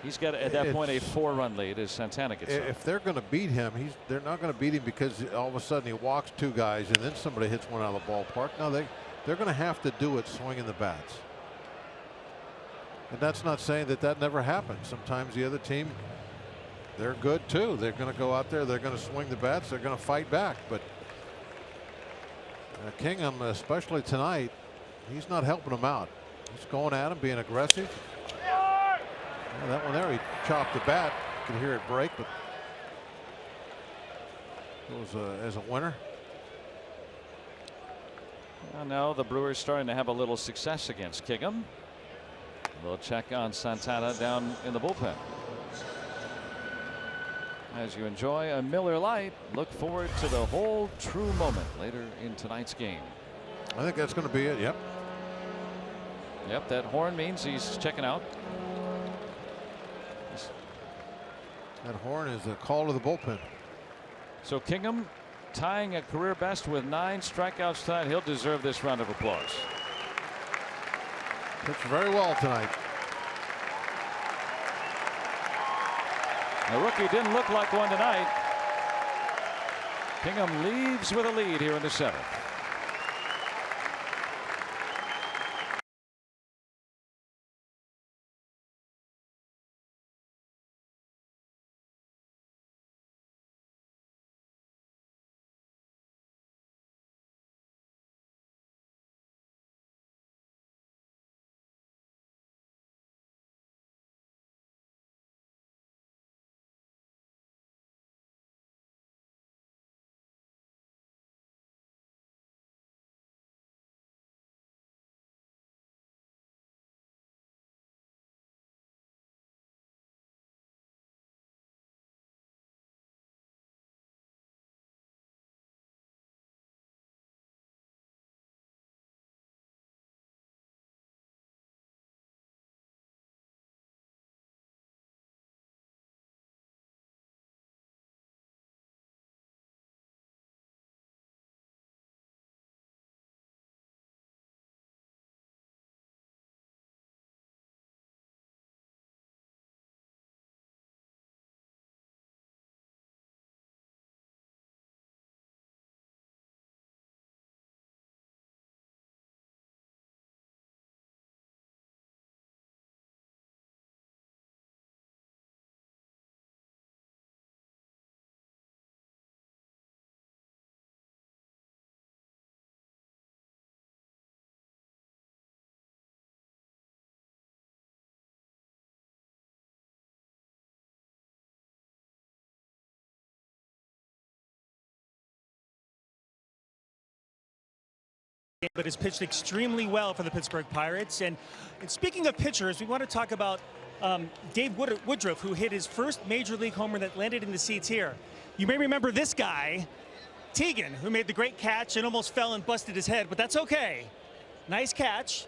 He's got at that point a 4-run lead as Santana gets up. If they're going to beat him, they're not going to beat him because all of a sudden he walks 2 guys and then somebody hits one out of the ballpark. No, they're going to have to do it swinging the bats. And that's not saying that never happens. Sometimes the other team, they're good too. They're going to go out there. They're going to swing the bats. They're going to fight back. But Hingham, especially tonight, he's not helping them out. He's going at him, being aggressive. Well, that one there, he chopped the bat. You can hear it break, but goes as a winner. Well, now the Brewers starting to have a little success against Hingham. They'll check on Santana down in the bullpen. As you enjoy a Miller Lite, look forward to the whole true moment later in tonight's game. I think that's going to be it. Yep. Yep, that horn means he's checking out. That horn is a call to the bullpen. So Hingham tying a career best with 9 strikeouts tonight. He'll deserve this round of applause. Pitched very well tonight. The rookie didn't look like one tonight. Hingham leaves with a lead here in the 7th. But has pitched extremely well for the Pittsburgh Pirates. And speaking of pitchers, we want to talk about Dave Woodruff, who hit his first major league homer that landed in the seats here. You may remember this guy, Teagan, who made the great catch and almost fell and busted his head, but that's okay. Nice catch,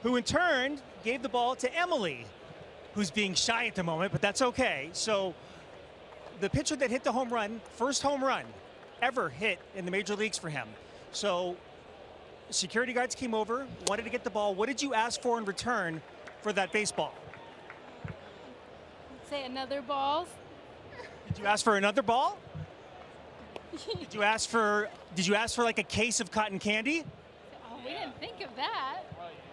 who in turn gave the ball to Emily, who's being shy at the moment, but that's okay. So the pitcher that hit the home run, first home run ever hit in the major leagues for him. So security guards came over, wanted to get the ball. What did you ask for in return for that baseball? Say another ball. Did you ask for another ball? Did you ask for like a case of cotton candy? we didn't think of that.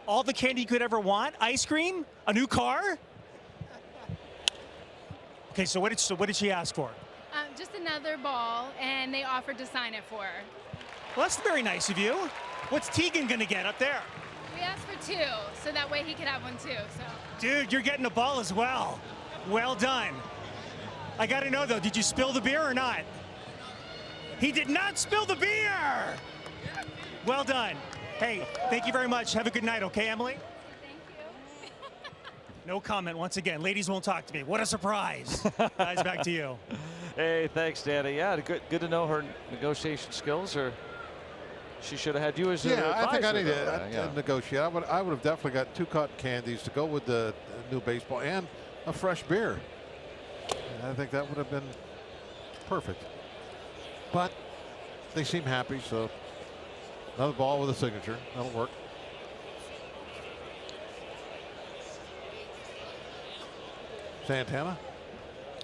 All the candy you could ever want? Ice cream? A new car? Okay, so what did she ask for? Just another ball, and they offered to sign it for her. Well, that's very nice of you. What's Tegan gonna get up there? We asked for 2, so that way he could have one too. So. Dude, you're getting a ball as well. Well done. I gotta know though, did you spill the beer or not? He did not spill the beer! Well done. Hey, thank you very much. Have a good night, okay, Emily? Thank you. No comment once again. Ladies won't talk to me. What a surprise. Guys, back to you. Hey, thanks, Danny. Yeah, good to know her negotiation skills. Or she should have had you as an advisor. I think I need though, to negotiate. I would have definitely got 2 cotton candies to go with the new baseball and a fresh beer. I think that would have been perfect. But they seem happy, so another ball with a signature. That'll work. Santana,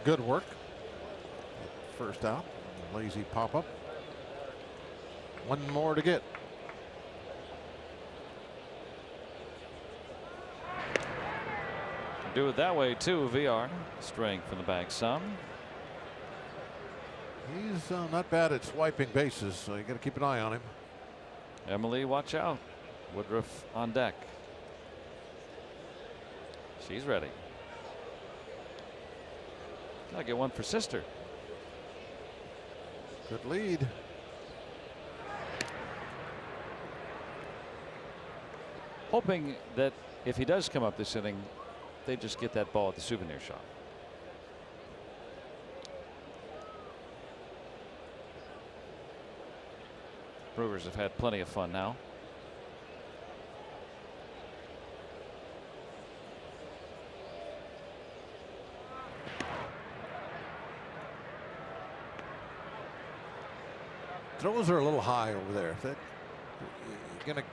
good work. First out, lazy pop-up. 1 more to get. Do it that way too, VR. Strength from the back some. He's not bad at swiping bases, so you got to keep an eye on him. Emily, watch out. Woodruff on deck. She's ready. Gotta get one for sister. Good lead. Hoping that if he does come up this inning, they just get that ball at the souvenir shop. Brewers have had plenty of fun now. Throws are a little high over there. If that, you're going to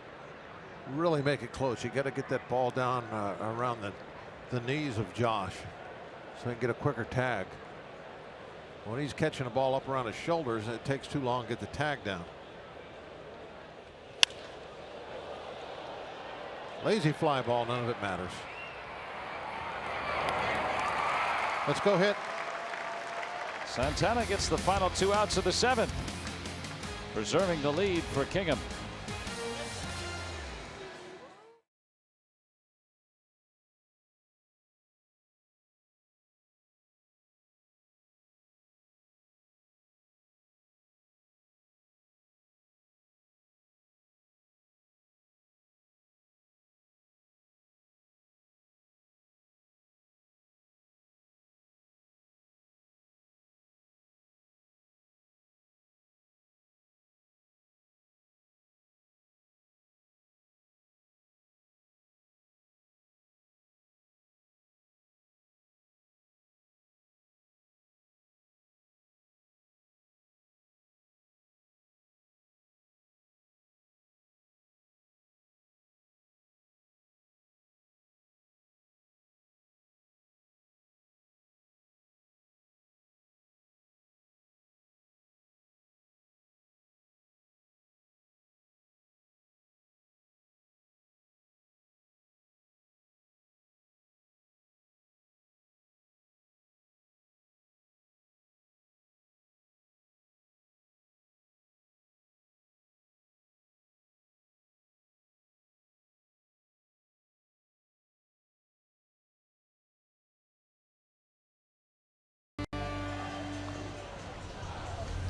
really make it close. You got to get that ball down around the knees of Josh so he can get a quicker tag. When he's catching a ball up around his shoulders, it takes too long to get the tag down. Lazy fly ball, none of it matters. Let's go hit. Santana gets the final 2 outs of the 7th, preserving the lead for Hingham.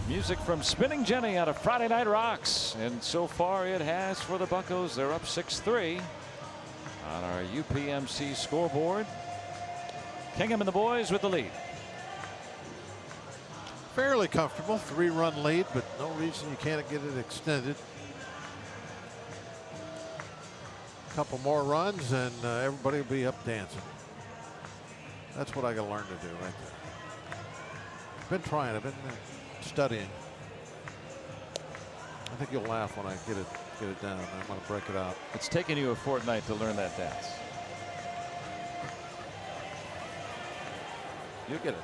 Music from Spinning Jenny out of Friday Night Rocks, and so far it has for the Buccos. They're up 6-3 on our UPMC scoreboard. Hingham and the boys with the lead. Fairly comfortable 3-run lead, but no reason you can't get it extended. A couple more runs and everybody will be up dancing. That's what I got to learn to do right there. I've been trying. I've been studying. I think you'll laugh when I get it down. I'm going to break it out. It's taken you a fortnight to learn that dance. You'll get it.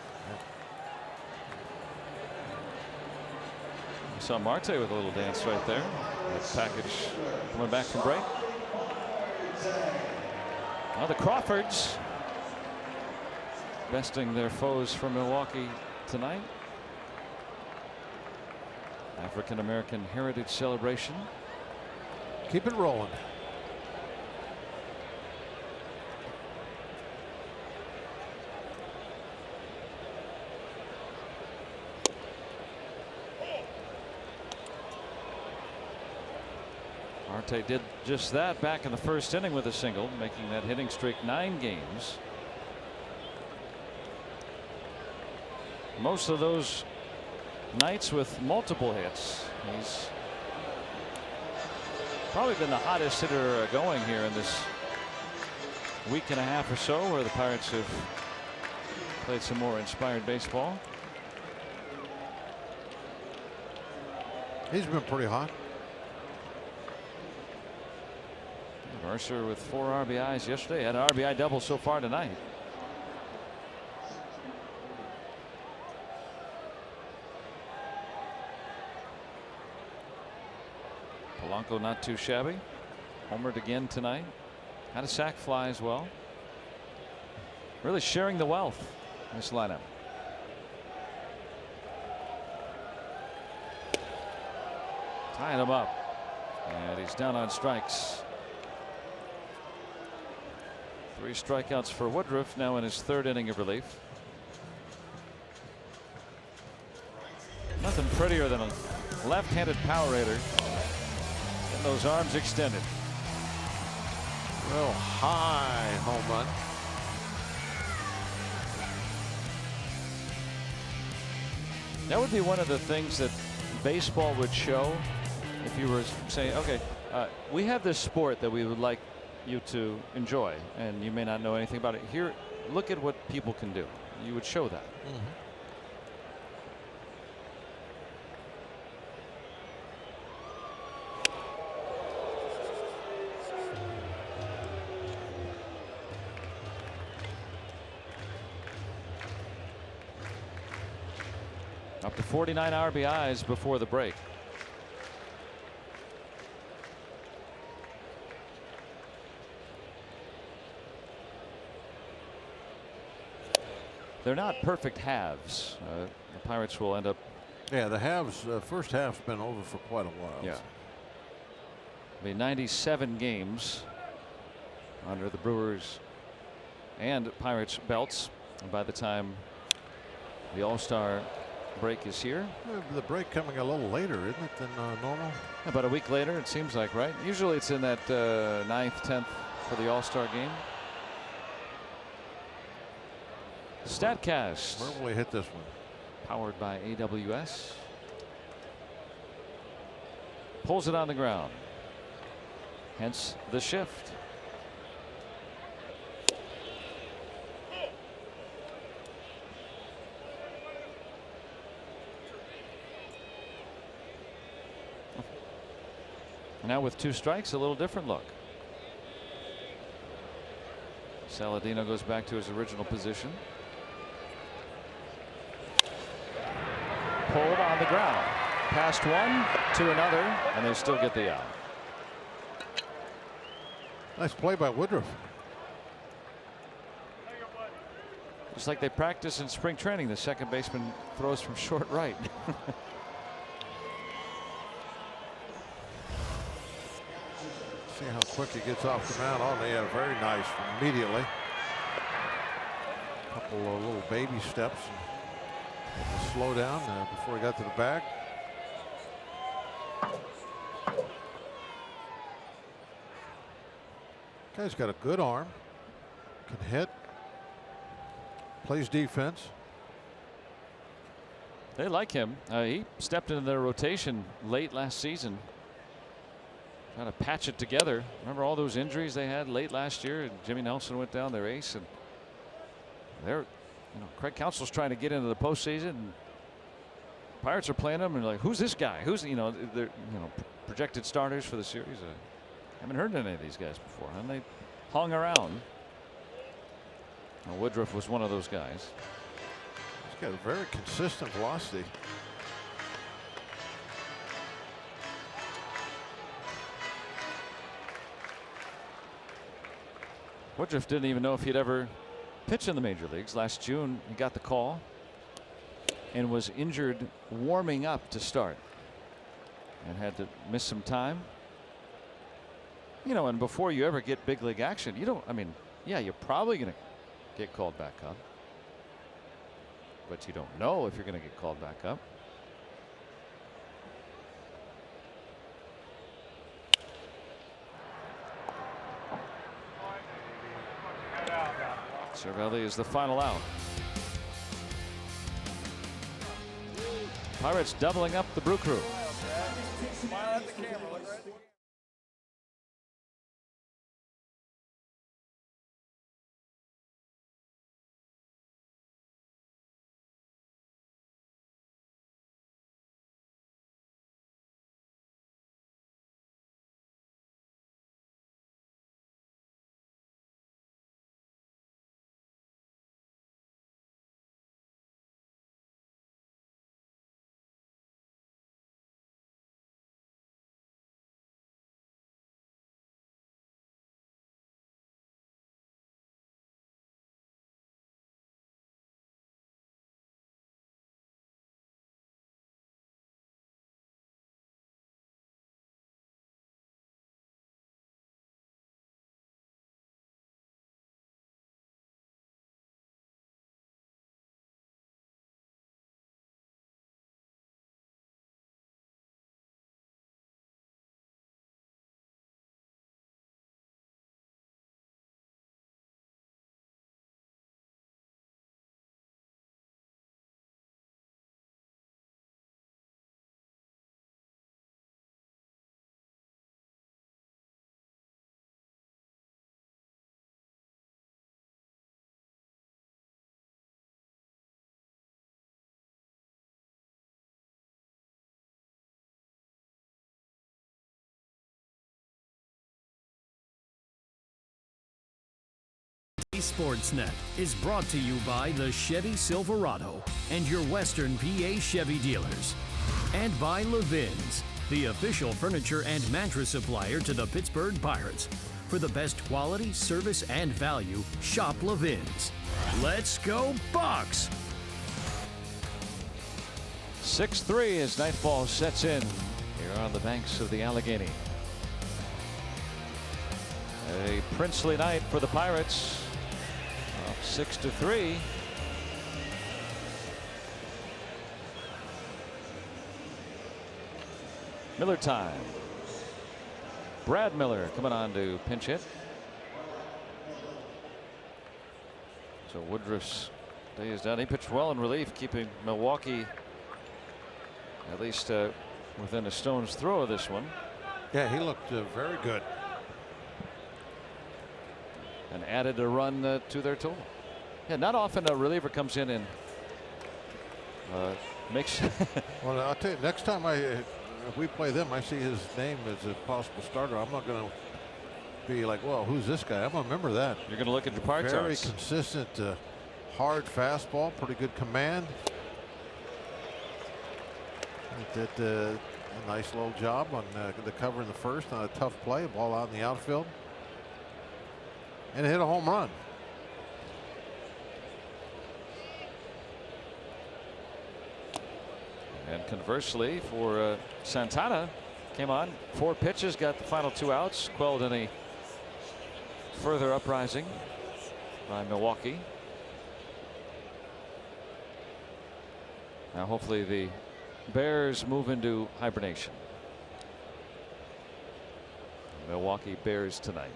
Saw Marte with a little dance right there. That package coming back from break. Now the Crawfords besting their foes from Milwaukee tonight. African American Heritage Celebration. Keep it rolling. Marte did just that back in the first inning with a single, making that hitting streak 9 games. Most of those nights with multiple hits. He's probably been the hottest hitter going here in this week and a half or so, where the Pirates have played some more inspired baseball. He's been pretty hot. Mercer with 4 RBIs yesterday, had an RBI double so far tonight. Polanco not too shabby. Homered again tonight. Had a sac fly as well. Really sharing the wealth in this lineup. Tying him up. And he's down on strikes. 3 strikeouts for Woodruff, now in his 3rd inning of relief. Nothing prettier than a left-handed power hitter. And those arms extended. Real high home run. That would be one of the things that baseball would show if you were saying, okay, we have this sport that we would like you to enjoy, and you may not know anything about it. Here, look at what people can do. You would show that. Up to 49 RBIs before the break. They're not perfect halves. The Pirates will end up. Yeah, the halves, first half's been over for quite a while. Yeah. Be 97 games under the Brewers and Pirates belts by the time the All-Star break is here. The break coming a little later, isn't it, than normal? About a week later, it seems like, right? Usually it's in that 9th, 10th for the All-Star game. Statcast. Where will we hit this one? Powered by AWS. Pulls it on the ground. Hence the shift. Now with 2 strikes, a little different look. Saladino goes back to his original position. Pulled on the ground. Past one to another, and they still get the out. Nice play by Woodruff. Just like they practice in spring training, the second baseman throws from short right. See how quick he gets off the mound. Oh, yeah, very nice immediately. A couple of little baby steps. Slow down before he got to the bag. Guy's got a good arm. Can hit. Plays defense. They like him. He stepped into their rotation late last season. Trying to patch it together. Remember all those injuries they had late last year, and Jimmy Nelson went down, their ace, and they're, you know, Craig Counsell's trying to get into the postseason. And Pirates are playing them, and like, who's this guy? Who's, you know, they're, you know, projected starters for the series. Haven't heard any of these guys before, and they hung around. Well, Woodruff was one of those guys. He's got a very consistent velocity. Woodruff didn't even know if he'd ever pitch in the major leagues. Last June, he got the call and was injured warming up to start and had to miss some time. You know, and before you ever get big league action, you don't, I mean, yeah, you're probably going to get called back up, but you don't know if you're going to get called back up. Cervelli is the final out. Pirates doubling up the Brew Crew. Sportsnet is brought to you by the Chevy Silverado and your Western PA Chevy dealers, and by Levin's, the official furniture and mattress supplier to the Pittsburgh Pirates. For the best quality, service, and value, shop Levin's. Let's go Bucks! 6-3 as nightfall sets in here on the banks of the Allegheny. A princely night for the Pirates. 6-3. Miller time. Brad Miller coming on to pinch hit. So Woodruff's day is done. He pitched well in relief, keeping Milwaukee at least within a stone's throw of this one. Yeah, he looked very good. And added a run to their total. Yeah, not often a reliever comes in and makes. Well, I'll tell you, next time if we play them, I see his name as a possible starter. I'm not going to be like, well, who's this guy? I'm going to remember that. You're going to look at your par charts. Very consistent, hard fastball, pretty good command. He did a nice little job on the cover in the first on a tough play, ball out in the outfield. And hit a home run. And conversely for Santana, came on 4 pitches, got the final 2 outs, quelled any further uprising by Milwaukee. Now hopefully the Bears move into hibernation. Milwaukee Bears tonight.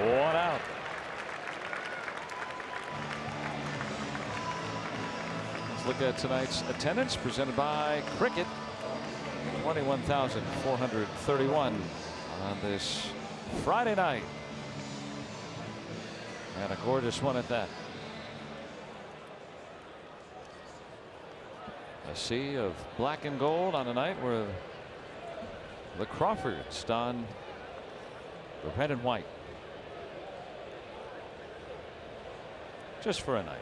One out. Let's look at tonight's attendance presented by Cricket. 21,431 on this Friday night. And a gorgeous one at that. A sea of black and gold on a night where the Crawfords don the red and white. Just for a night.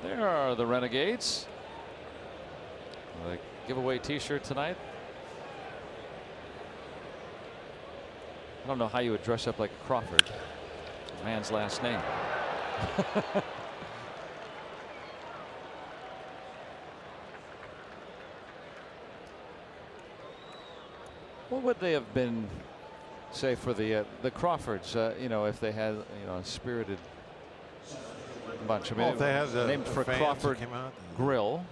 There are the Renegades. The giveaway T-shirt tonight. I don't know how you would dress up like a Crawford. A man's last name. What would they have been, say, for the Crawfords? You know, if they had, you know, a spirited bunch. I mean, if they had named for fans Crawford that came out. Grill.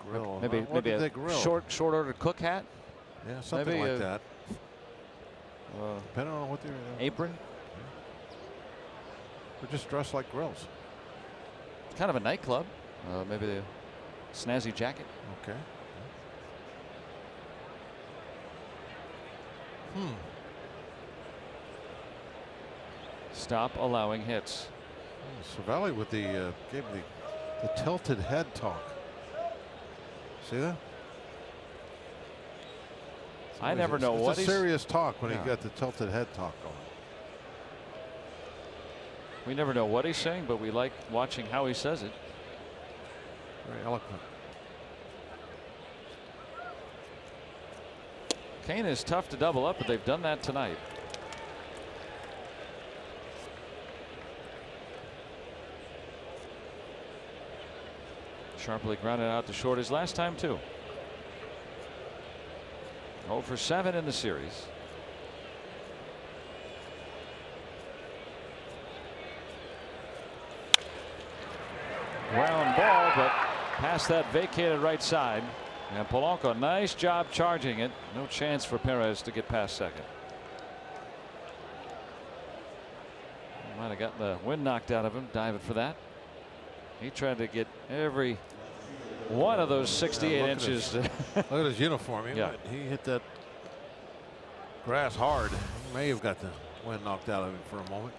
Grill. Maybe What did a they grill? short order cook hat. Yeah, something maybe like that. Depending on what they're apron. Or just dressed like grills. Kind of a nightclub. Maybe a snazzy jacket. Okay. Stop allowing hits. Cervelli with the gave the tilted head talk. See that? I never know what it's a he's. serious talk when he got the tilted head talk going. We never know what he's saying, but we like watching how he says it. Very eloquent. Kane is tough to double up, but they've done that tonight. Sharply grounded out to short his last time too. 0 for 7 in the series. Ground ball, but past that vacated right side. And Polanco, nice job charging it. No chance for Perez to get past second. Might have gotten the wind knocked out of him diving for that. He tried to get every one of those 68 inches. Look at his uniform. He hit that grass hard. He may have got the wind knocked out of him for a moment.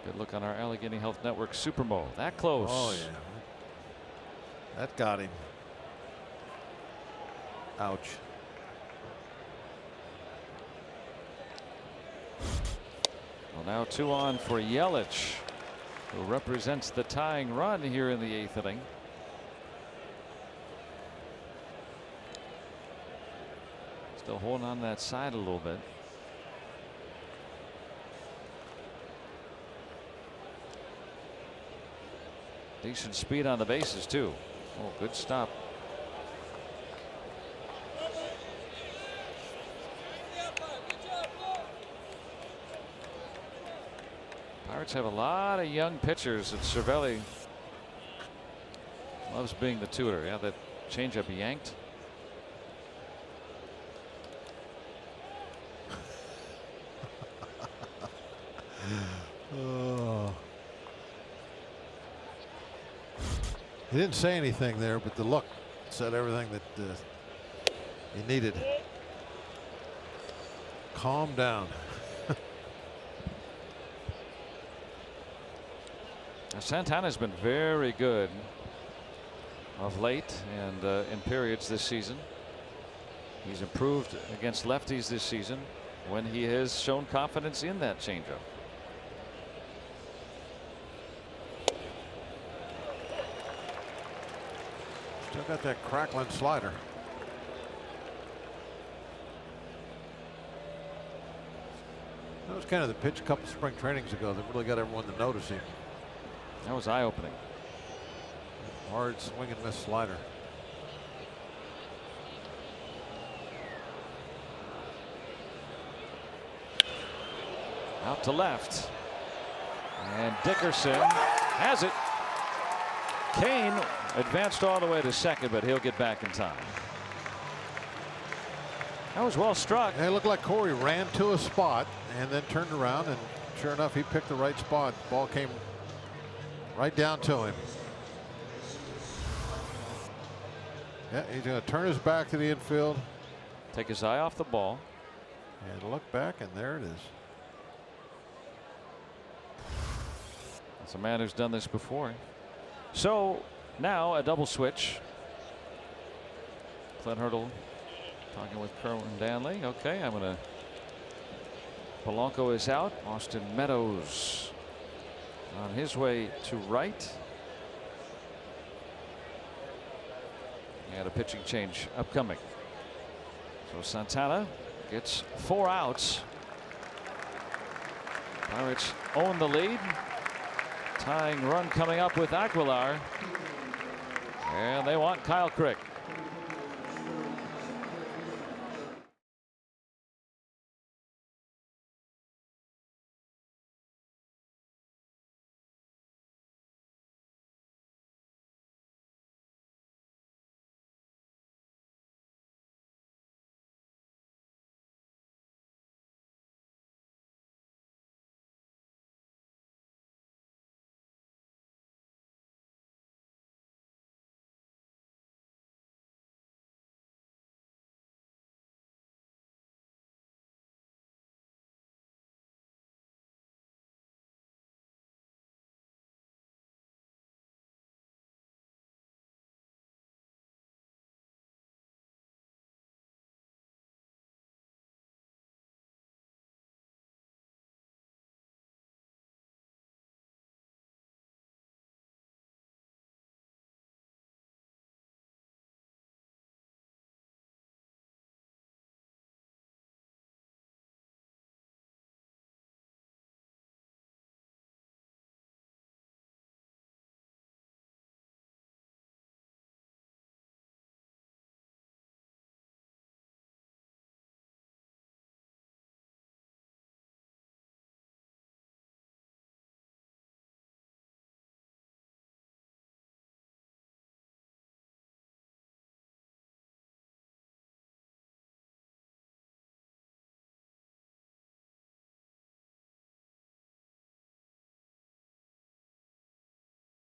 Good look on our Allegheny Health Network Supermo. That close. Oh yeah. That got him. Ouch. Well, now 2 on for Yelich, who represents the tying run here in the 8th inning. Still holding on that side a little bit. Decent speed on the bases too. Oh, good stop. Pirates have a lot of young pitchers, and Cervelli loves being the tutor. Yeah, that changeup yanked. Oh. He didn't say anything there, but the look said everything that he needed. Calm down. Santana's been very good of late and in periods this season. He's improved against lefties this season when he has shown confidence in that changeup. Still got that crackling slider. That was kind of the pitch a couple spring trainings ago that really got everyone to notice him. That was eye-opening. Hard swing and miss slider. Out to left. And Dickerson has it. Kane advanced all the way to second, but he'll get back in time. That was well struck. It looked like Corey ran to a spot and then turned around, and sure enough, he picked the right spot. The ball came right down to him. Yeah, he's going to turn his back to the infield. Take his eye off the ball. And look back, and there it is. It's a man who's done this before. So now a double switch. Clint Hurdle talking with Kerwin Danley. Okay, I'm going to Polanco is out. Austin Meadows on his way to right. And a pitching change upcoming. So Santana gets 4 outs. Pirates own the lead. Tying run coming up with Aguilar. And they want Kyle Crick.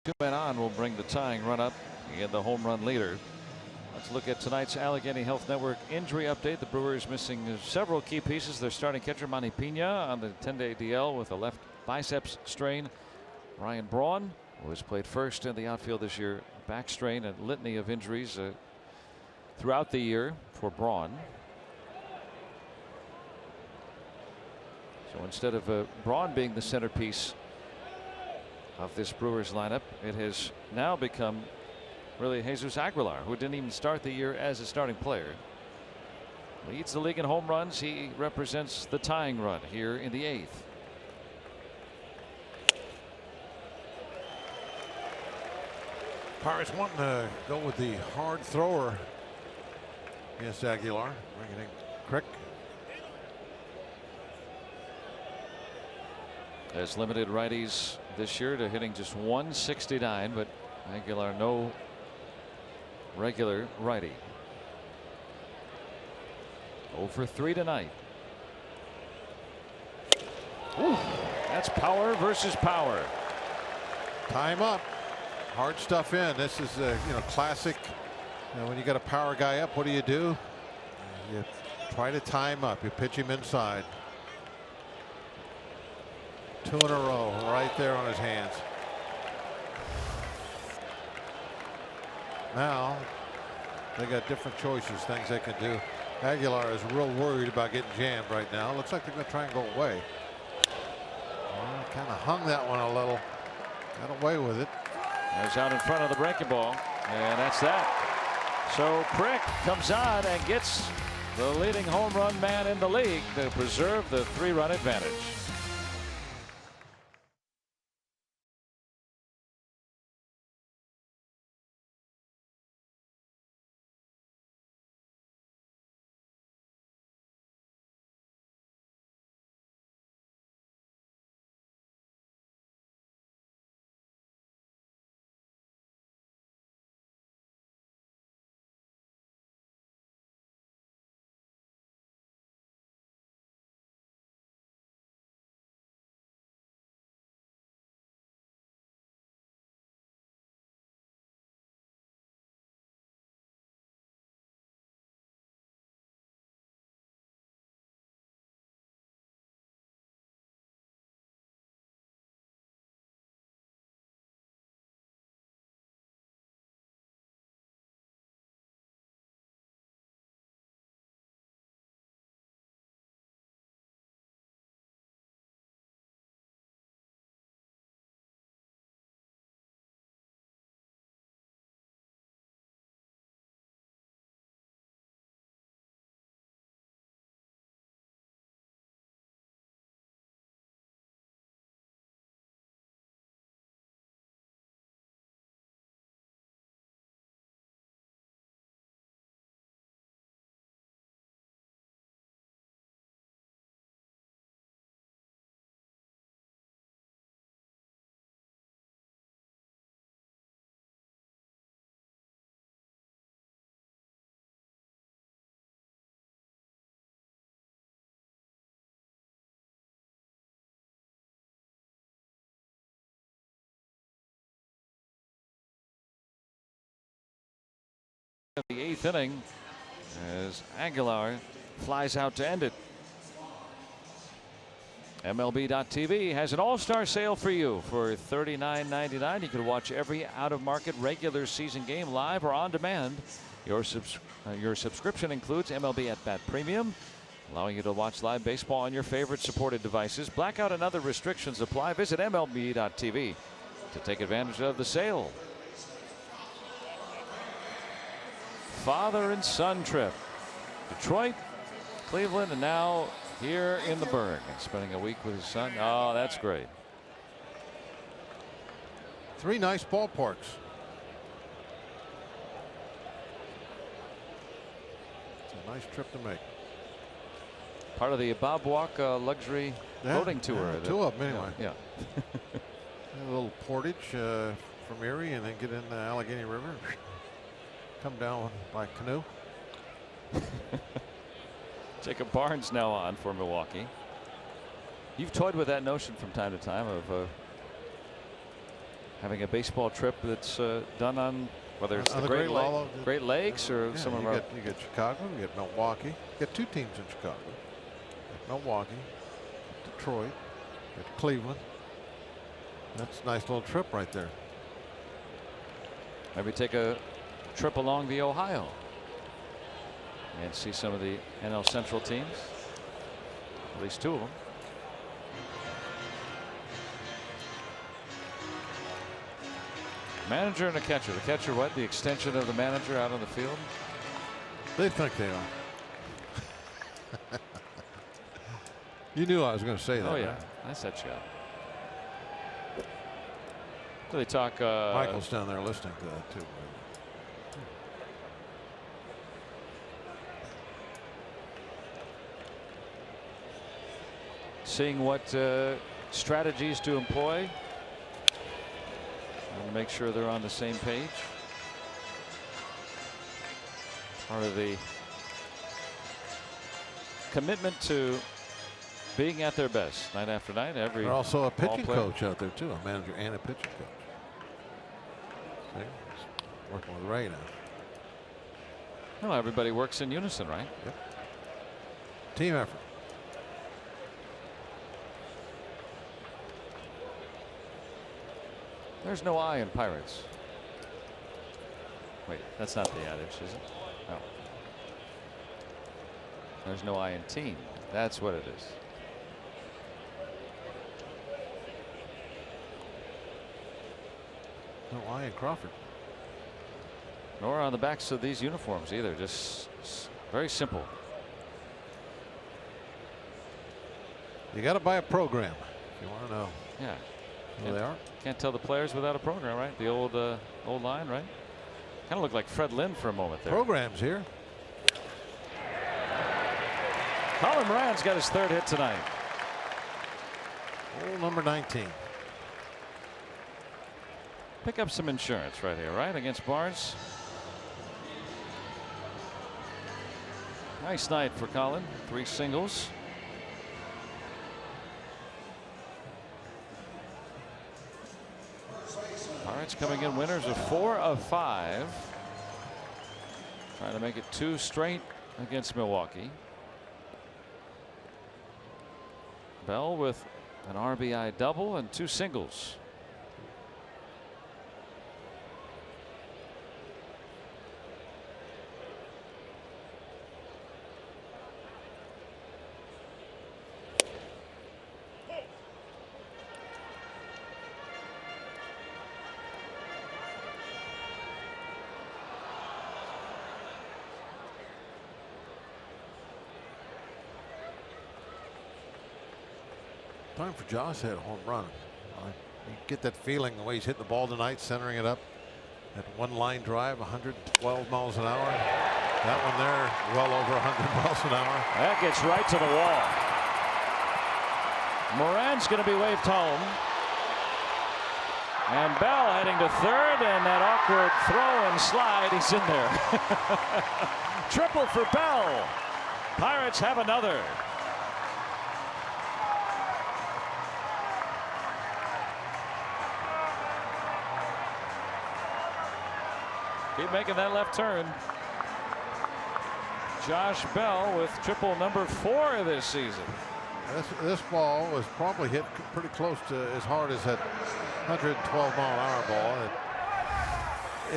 Two men on will bring the tying run up and the home run leader. Let's look at tonight's Allegheny Health Network injury update. The Brewers missing several key pieces. Their starting catcher Manny Pina on the 10-day DL with a left biceps strain. Ryan Braun, who has played first in the outfield this year, back strain, and litany of injuries throughout the year for Braun. So instead of Braun being the centerpiece of this Brewers lineup, it has now become really Jesus Aguilar, who didn't even start the year as a starting player. Leads the league in home runs. He represents the tying run here in the 8th. Pirates wanting to go with the hard thrower. Yes, Aguilar bringing in Crick. Has limited righties this year to hitting just 169, but Aguilar no regular righty. 0 for 3 tonight. Ooh, that's power versus power. Time up. Hard stuff in. This is classic. When you got a power guy up, what do? You try to time up. You pitch him inside. 2 in a row right there on his hands. Now they got different choices, things they can do. Aguilar is real worried about getting jammed right now. Looks like they're going to try and go away. Kind of hung that one a little. Got away with it. There's out in front of the breaking ball, and that's that. So Crick comes on and gets the leading home run man in the league to preserve the 3-run advantage. of the 8th inning as Aguilar flies out to end it. MLB.TV has an all-star sale for you for $39.99. You can watch every out-of-market regular season game live or on demand. Your subscription includes MLB At Bat Premium, allowing you to watch live baseball on your favorite supported devices. Blackout and other restrictions apply. Visit MLB.TV to take advantage of the sale. Father and son trip. Detroit, Cleveland, and now here in the Berg, and spending a week with his son. Oh, that's great. 3 nice ballparks. It's a nice trip to make. Part of the Bob Walk luxury boating tour. Yeah, 2 of them anyway. Yeah. A little portage from Erie and then get in the Allegheny River. Come down by canoe. Jacob Barnes now on for Milwaukee. You've toyed with that notion from time to time of having a baseball trip that's done on whether it's on the Great Lakes or some of our. You get Chicago, you get Milwaukee. You get 2 teams in Chicago. You get Milwaukee, Detroit, you get Cleveland. That's a nice little trip right there. Maybe take a trip along the Ohio and see some of the NL Central teams, at least 2 of them. Manager and a catcher. The catcher, what? The extension of the manager out on the field? They think they are. You knew I was going to say that. Oh, yeah. Right? I set you up. Do they talk? Michael's down there listening to that, too. Seeing what strategies to employ and make sure they're on the same page. Part of the commitment to being at their best night after night. They're also a pitching coach out there too, a manager and a pitching coach. See? He's working with Ray now. Well, everybody works in unison, right? Yep. Team effort. There's no I in Pirates. Wait, that's not the adage, is it? No. There's no I in team. That's what it is. No I in Crawford. Nor on the backs of these uniforms either. Just very simple. You got to buy a program if you want to know. Yeah. Who they are. Can't tell the players without a program, right? The old line, right? Kind of looked like Fred Lynn for a moment there. Programs here. Colin Moran's got his 3rd hit tonight. Hole number 19. Pick up some insurance right here, right? Against Barnes. Nice night for Colin. 3 singles. Pirates coming in winners of 4 of 5. Trying to make it 2 straight against Milwaukee. Bell with an RBI double and 2 singles. Time for Josh had a home run. You get that feeling the way he's hitting the ball tonight, centering it up. That 1 line drive, 112 miles an hour. That one there, well over 100 miles an hour. That gets right to the wall. Moran's going to be waved home. And Bell heading to 3rd, and that awkward throw and slide, he's in there. Triple for Bell. Pirates have another. Keep making that left turn. Josh Bell with triple number 4 this season. This ball was probably hit pretty close to as hard as that 112-mile-an-hour ball.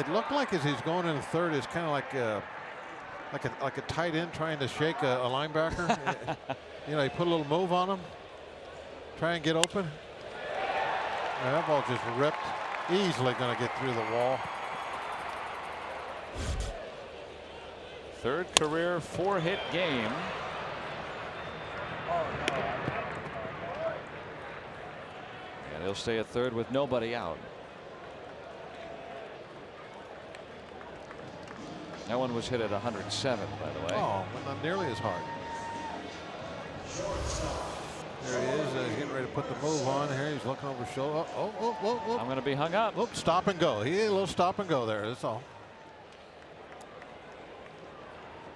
It looked like as he's going into third, it's kind of like a tight end trying to shake a linebacker. You know, he put a little move on him, try and get open. And that ball just ripped, easily going to get through the wall. Third career 4-hit game. And he'll stay at third with nobody out. That one was hit at 107, by the way. Oh, well, not nearly as hard. There he is. He's getting ready to put the move on here. He's looking over his shoulder. Oh. I'm going to be hung up. Oh, stop and go. He had a little stop and go there. That's all.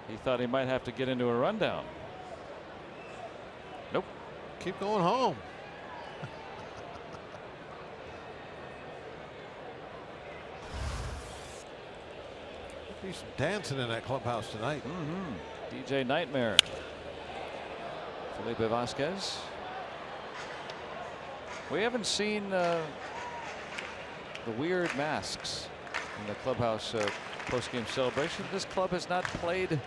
He thought he might have to get into a rundown. Nope. Keep going home. Be some dancing in that clubhouse tonight. DJ Nightmare. Felipe Vasquez. We haven't seen the weird masks in the clubhouse post-game celebration. This club has not played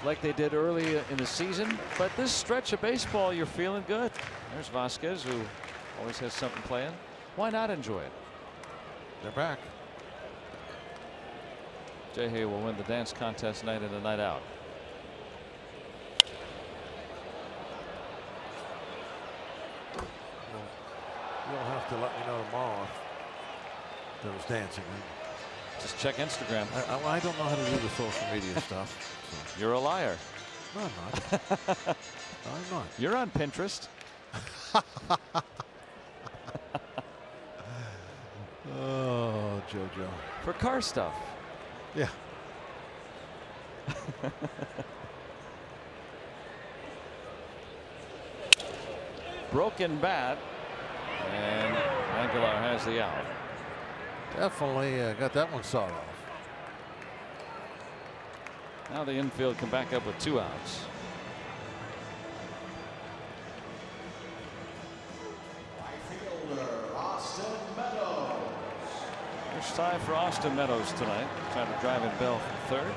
like they did early in the season, but this stretch of baseball, you're feeling good. There's Vasquez, who always has something playing. Why not enjoy it? They're back. Jay Hay will win the dance contest night in and night out. You'll have to let me know tomorrow if there was dancing. Just check Instagram. I don't know how to do the social media stuff. So. You're a liar. No, I'm not. No, I'm not. You're on Pinterest. Oh, JoJo. For car stuff. Yeah. Broken bat, and Aguilar has the out. Definitely got that one sawed off. Now the infield can back up with 2 outs. First time for Austin Meadows tonight, trying to drive in Bell from third.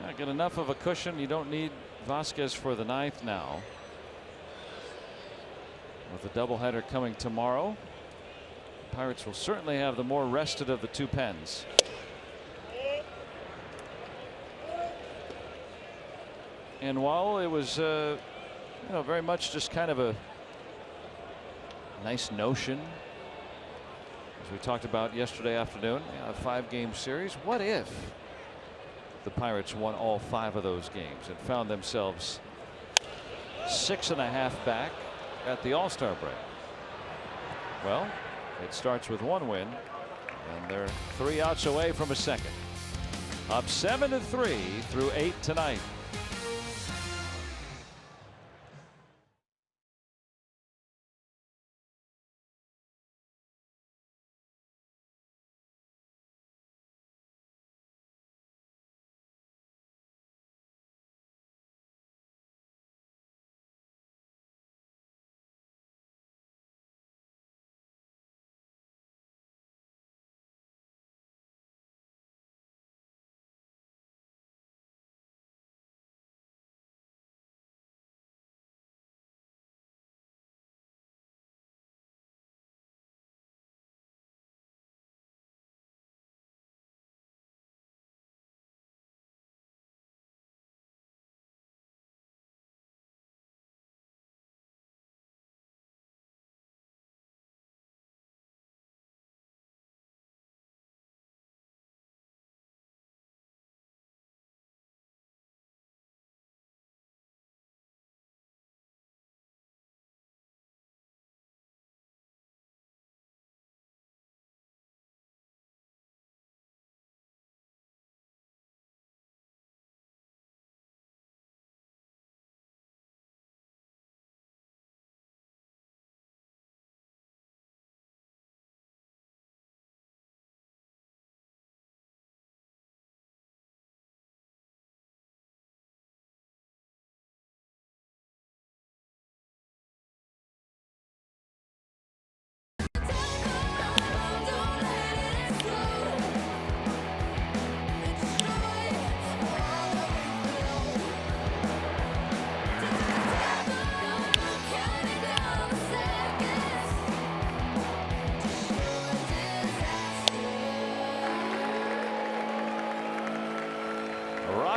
Not get enough of a cushion. You don't need Vasquez for the 9th now. With the doubleheader coming tomorrow, the Pirates will certainly have the more rested of the 2 pens. And while it was very much just kind of a nice notion, as we talked about yesterday afternoon, a 5-game series, what if the Pirates won all 5 of those games and found themselves 6.5 back at the All-Star break? Well, it starts with 1 win, and they're 3 outs away from a second. Up 7-3 through 8 tonight.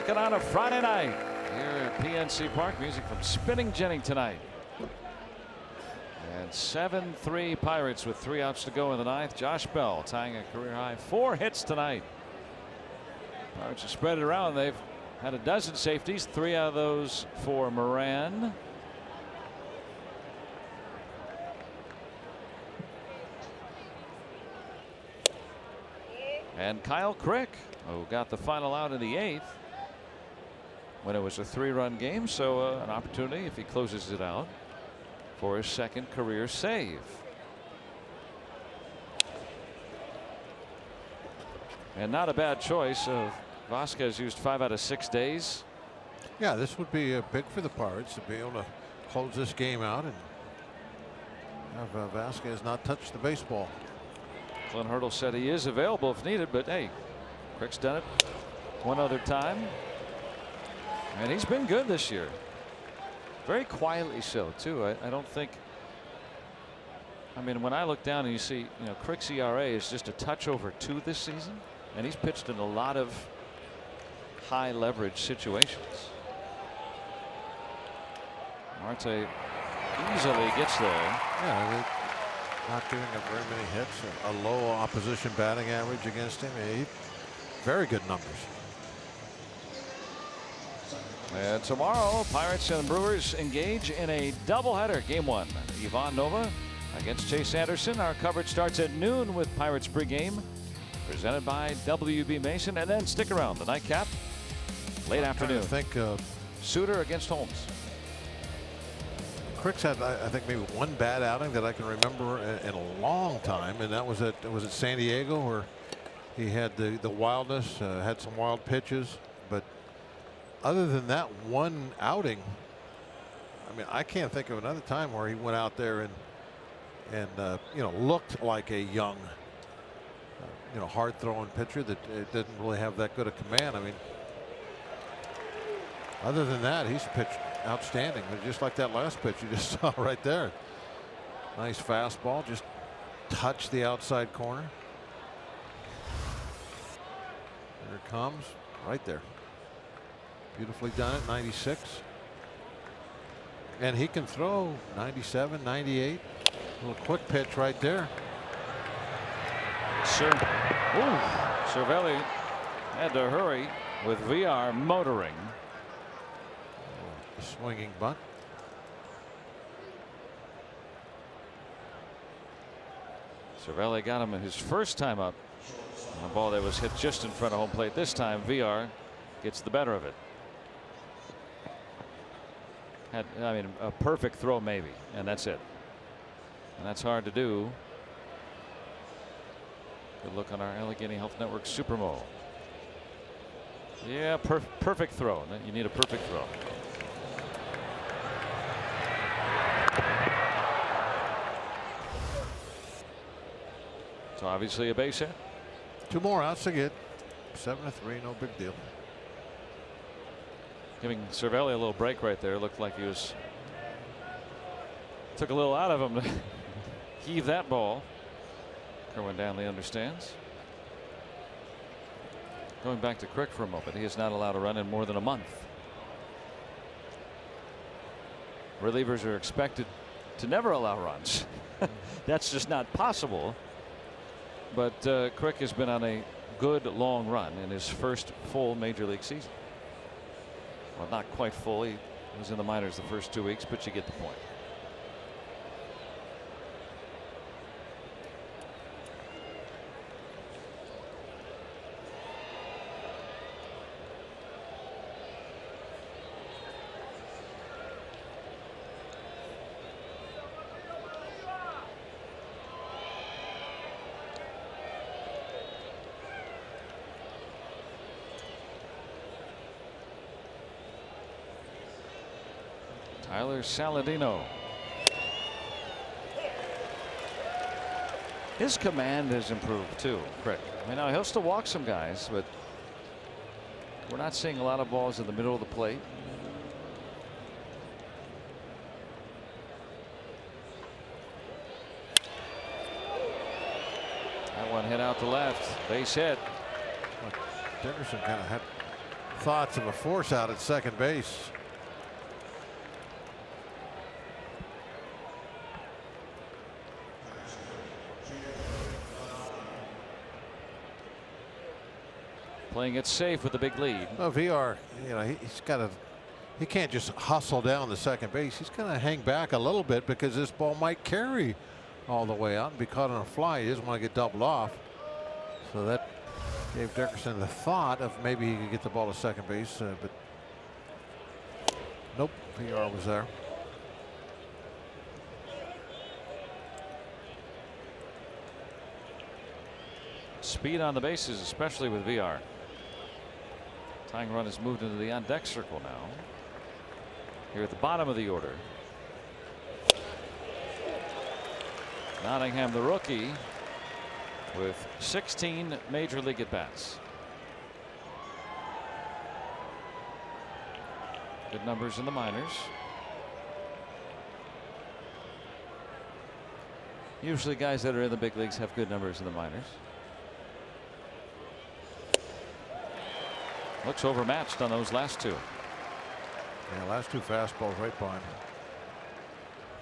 rocking on a Friday night here at PNC Park. Music from Spinning Jenny tonight. And 7-3 Pirates with 3 outs to go in the ninth. Josh Bell tying a career high 4 hits tonight. Pirates have spread it around. They've had a dozen safeties, 3 out of those for Moran. And Kyle Crick, who got the final out in the 8th when it was a 3-run game. So an opportunity if he closes it out for his 2nd career save. And not a bad choice. Vasquez used 5 out of 6 days. Yeah, this would be big for the Pirates to be able to close this game out and have Vasquez not touch the baseball. Clint Hurdle said he is available if needed, but hey, Crick's done it one other time. And he's been good this year. Very quietly so, too. I don't think. I mean, when I look down and you see, Crick's ERA is just a touch over 2 this season, and he's pitched in a lot of high leverage situations. Marte easily gets there. Yeah, they're not giving up very many hits. A low opposition batting average against him. Very good numbers. And tomorrow, Pirates and Brewers engage in a doubleheader. Game 1. Ivan Nova against Chase Anderson. Our coverage starts at noon with Pirates pregame, presented by WB Mason, and then stick around. The nightcap late afternoon. I think Suter against Holmes. Crick's had, I think, maybe one bad outing that I can remember in a long time, and that was at San Diego, where he had the wildness, had some wild pitches, but other than that one outing, I mean, I can't think of another time where he went out there and looked like a young, hard throwing pitcher that didn't really have that good a command. I mean, other than that, he's pitched outstanding. But just like that last pitch you just saw right there. Nice fastball, just touched the outside corner. There it comes, right there. Beautifully done at 96. And he can throw 97, 98. A little quick pitch right there. Cervelli had to hurry with VR motoring. A swinging bunt. Cervelli got him in his first time up on a ball that was hit just in front of home plate. This time VR gets the better of it. Had, a perfect throw maybe, and that's it. And that's hard to do. Good look on our Allegheny Health Network Supermo. Yeah, perfect throw. You need a perfect throw. So obviously a base hit. 2 more outs to get. 7-3, no big deal. Giving Cervelli a little break right there. Looked like he took a little out of him to heave that ball. Kerwin Danley understands. Going back to Crick for a moment, he is not allowed to run in more than a month. Relievers are expected to never allow runs. That's just not possible. But Crick has been on a good long run in his first full major league season. Well, not quite full. He was in the minors the first 2 weeks, but you get the point. Tyler Saladino. His command has improved too, Crick. Now he'll still walk some guys, but we're not seeing a lot of balls in the middle of the plate. That one hit out to left. Base hit. Dickerson kind of had thoughts of a force out at second base. Playing it safe with the big lead. Well, VR, you know, he's got to. He can't just hustle down the second base. He's going to hang back a little bit because this ball might carry all the way out and be caught on a fly. He doesn't want to get doubled off. So that gave Dickerson the thought of maybe he could get the ball to second base, but nope, VR was there. Speed on the bases, especially with VR. Tying run has moved into the on deck circle now. Here at the bottom of the order. Nottingham, the rookie, with 16 major league at bats. Good numbers in the minors. Usually guys that are in the big leagues have good numbers in the minors. Looks overmatched on those last two. Yeah, last two fastballs right by him.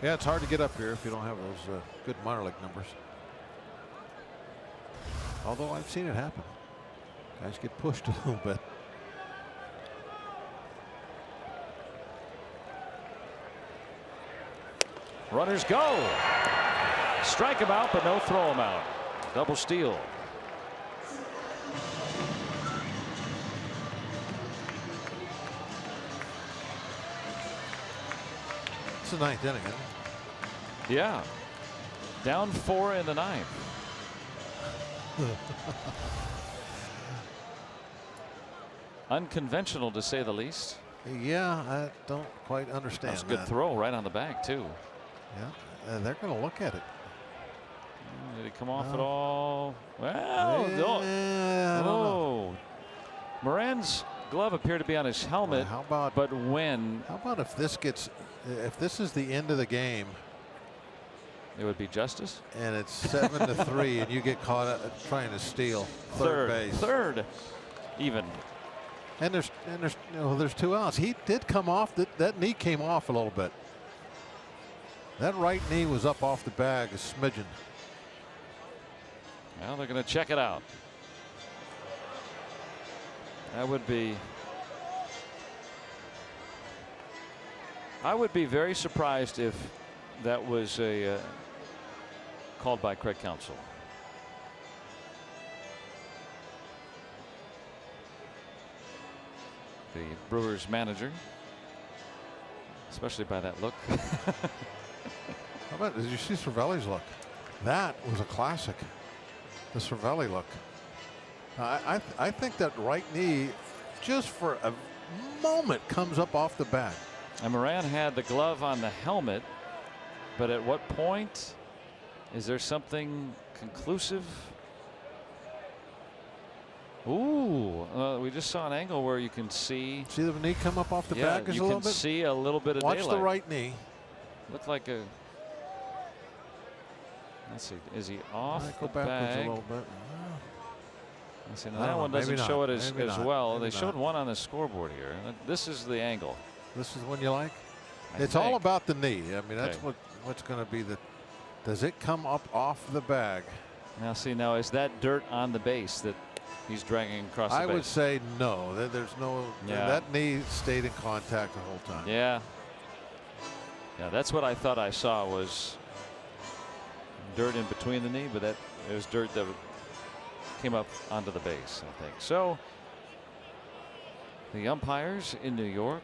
Yeah, it's hard to get up here if you don't have those good minor league numbers. Although I've seen it happen. Guys get pushed a little bit. Runners go. Strike him out, but no throw him out. Double steal. It's the ninth inning, isn't it? Yeah. Down 4 in the ninth. Unconventional, to say the least. Yeah, I don't quite understand. That's a good throw right on the bag, too. Yeah, and they're going to look at it. Did he come off at all? Well, I don't know. Moran's glove appeared to be on his helmet. How about? But when? How about if this gets? If this is the end of the game, it would be justice. And it's 7-3, and you get caught trying to steal third base. Third, even. And there's 2 outs. He did come off. That knee came off a little bit. That right knee was up off the bag a smidgen. Well, they're going to check it out. That would be. I would be very surprised if that was a called by Craig Counsell. The Brewers manager, especially by that look. How about, did you see Cervelli's look? That was a classic. The Cervelli look. I think that right knee, just for a moment, comes up off the bag. And Moran had the glove on the helmet, but at what point is there something conclusive? Ooh, we just saw an angle where you can see. See the knee come up off the bag just a little bit? You can see a little bit of daylight. Watch the right knee. Looked like a. Let's see. Is he off go the backwards bag? A little bit. Let's see. Now that one doesn't show it as well. Maybe they showed one on the scoreboard here. This is the angle. This is the one you like? It's all about the knee. I mean, that's what's going to be the. Does it come up off the bag? Now see, now is that dirt on the base that he's dragging across the base? I would say no. There's no. Yeah. That knee stayed in contact the whole time. Yeah. Yeah, that's what I thought I saw was dirt in between the knee, but it was dirt that came up onto the base, I think. So the umpires in New York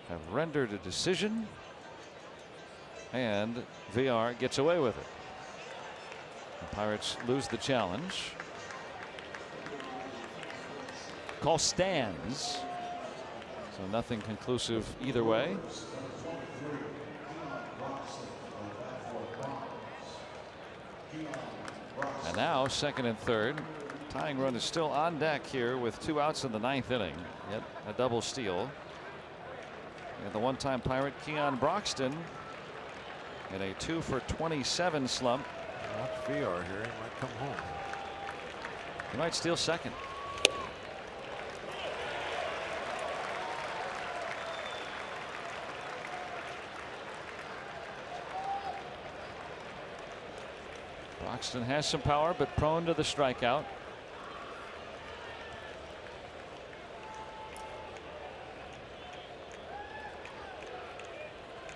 have rendered a decision, and VR gets away with it. The Pirates lose the challenge. Call stands, so nothing conclusive either way. And now second and third. Tying run is still on deck here with 2 outs in the 9th inning. Yet a double steal. And the one-time Pirate Keon Broxton in a 2 for 27 slump. Watch VR here. He might come home. He might steal second. Broxton has some power, but prone to the strikeout.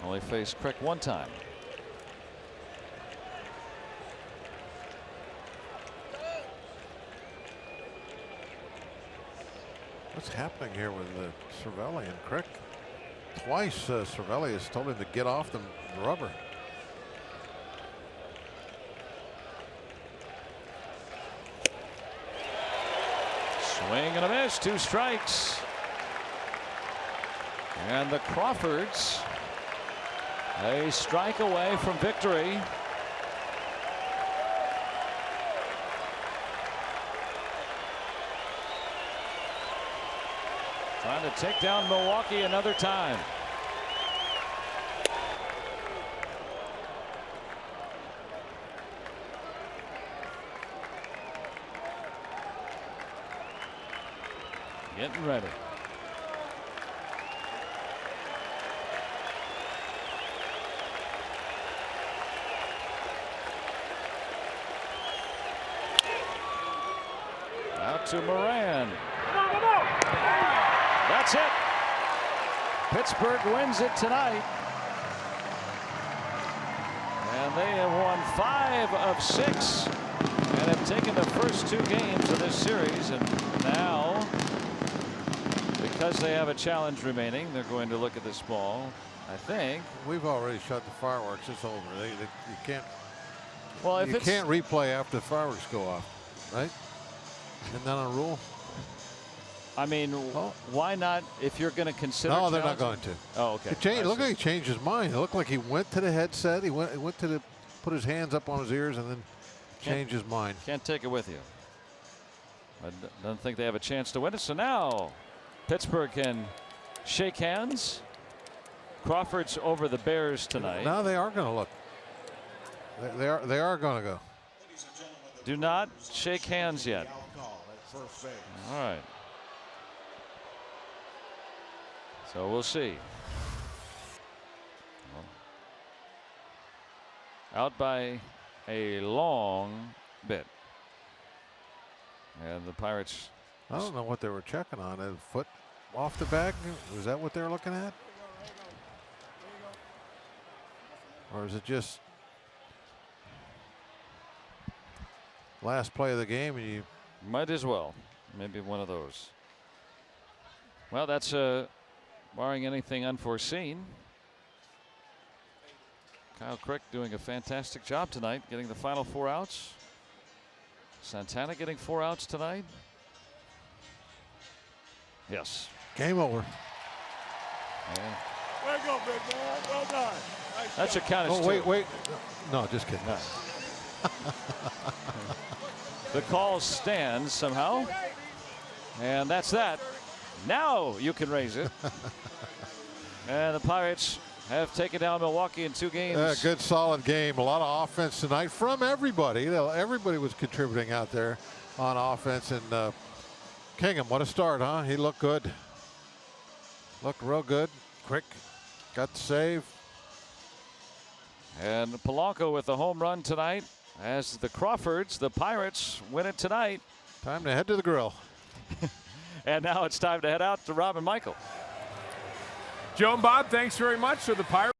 Only faced Crick one time. What's happening here with Cervelli and Crick? Twice Cervelli has told him to get off the rubber. Swing and a miss, 2 strikes. And the Crawfords a strike away from victory. Trying to take down Milwaukee another time. Getting ready. Out to Moran. That's it. Pittsburgh wins it tonight. And they have won 5 of 6 and have taken the first 2 games of this series. And now, because they have a challenge remaining, they're going to look at this ball. I think we've already shut the fireworks. It's over. You can't. Well, if you can't replay after the fireworks go off, right? Isn't that a rule? I mean, why not? If you're going to consider. No, they're not going to. Oh, okay. Look like he changed his mind. It looked like he went to the headset. He went to put his hands up on his ears and then changed his mind. Can't take it with you. I don't think they have a chance to win it. So now Pittsburgh can shake hands. Crawford's over the Bears tonight. Now they are going to look. They are going to go. Do not shake hands yet. All right. So we'll see. Out by a long bit. And the Pirates. I don't know what they were checking on. A foot off the bag? Was that what they were looking at? Or is it just last play of the game and you might as well? Maybe one of those. Well, that's barring anything unforeseen. Kyle Crick doing a fantastic job tonight, getting the final 4 outs. Santana getting 4 outs tonight. Yes. Game over. Yeah. Way to go, big man. Well done. Nice that should count as 2. Wait. No, just kidding. No. The call stands somehow. And that's that. Now you can raise it. And the Pirates have taken down Milwaukee in 2 games. Good solid game. A lot of offense tonight from everybody. Everybody was contributing out there on offense. And Hingham, what a start, huh? He looked good. Looked real good. Quick. Got the save. And Polanco with the home run tonight. As the Crawfords, the Pirates, win it tonight. Time to head to the grill. And now it's time to head out to Rob and Michael. Joe and Bob, thanks very much. So the Pirates.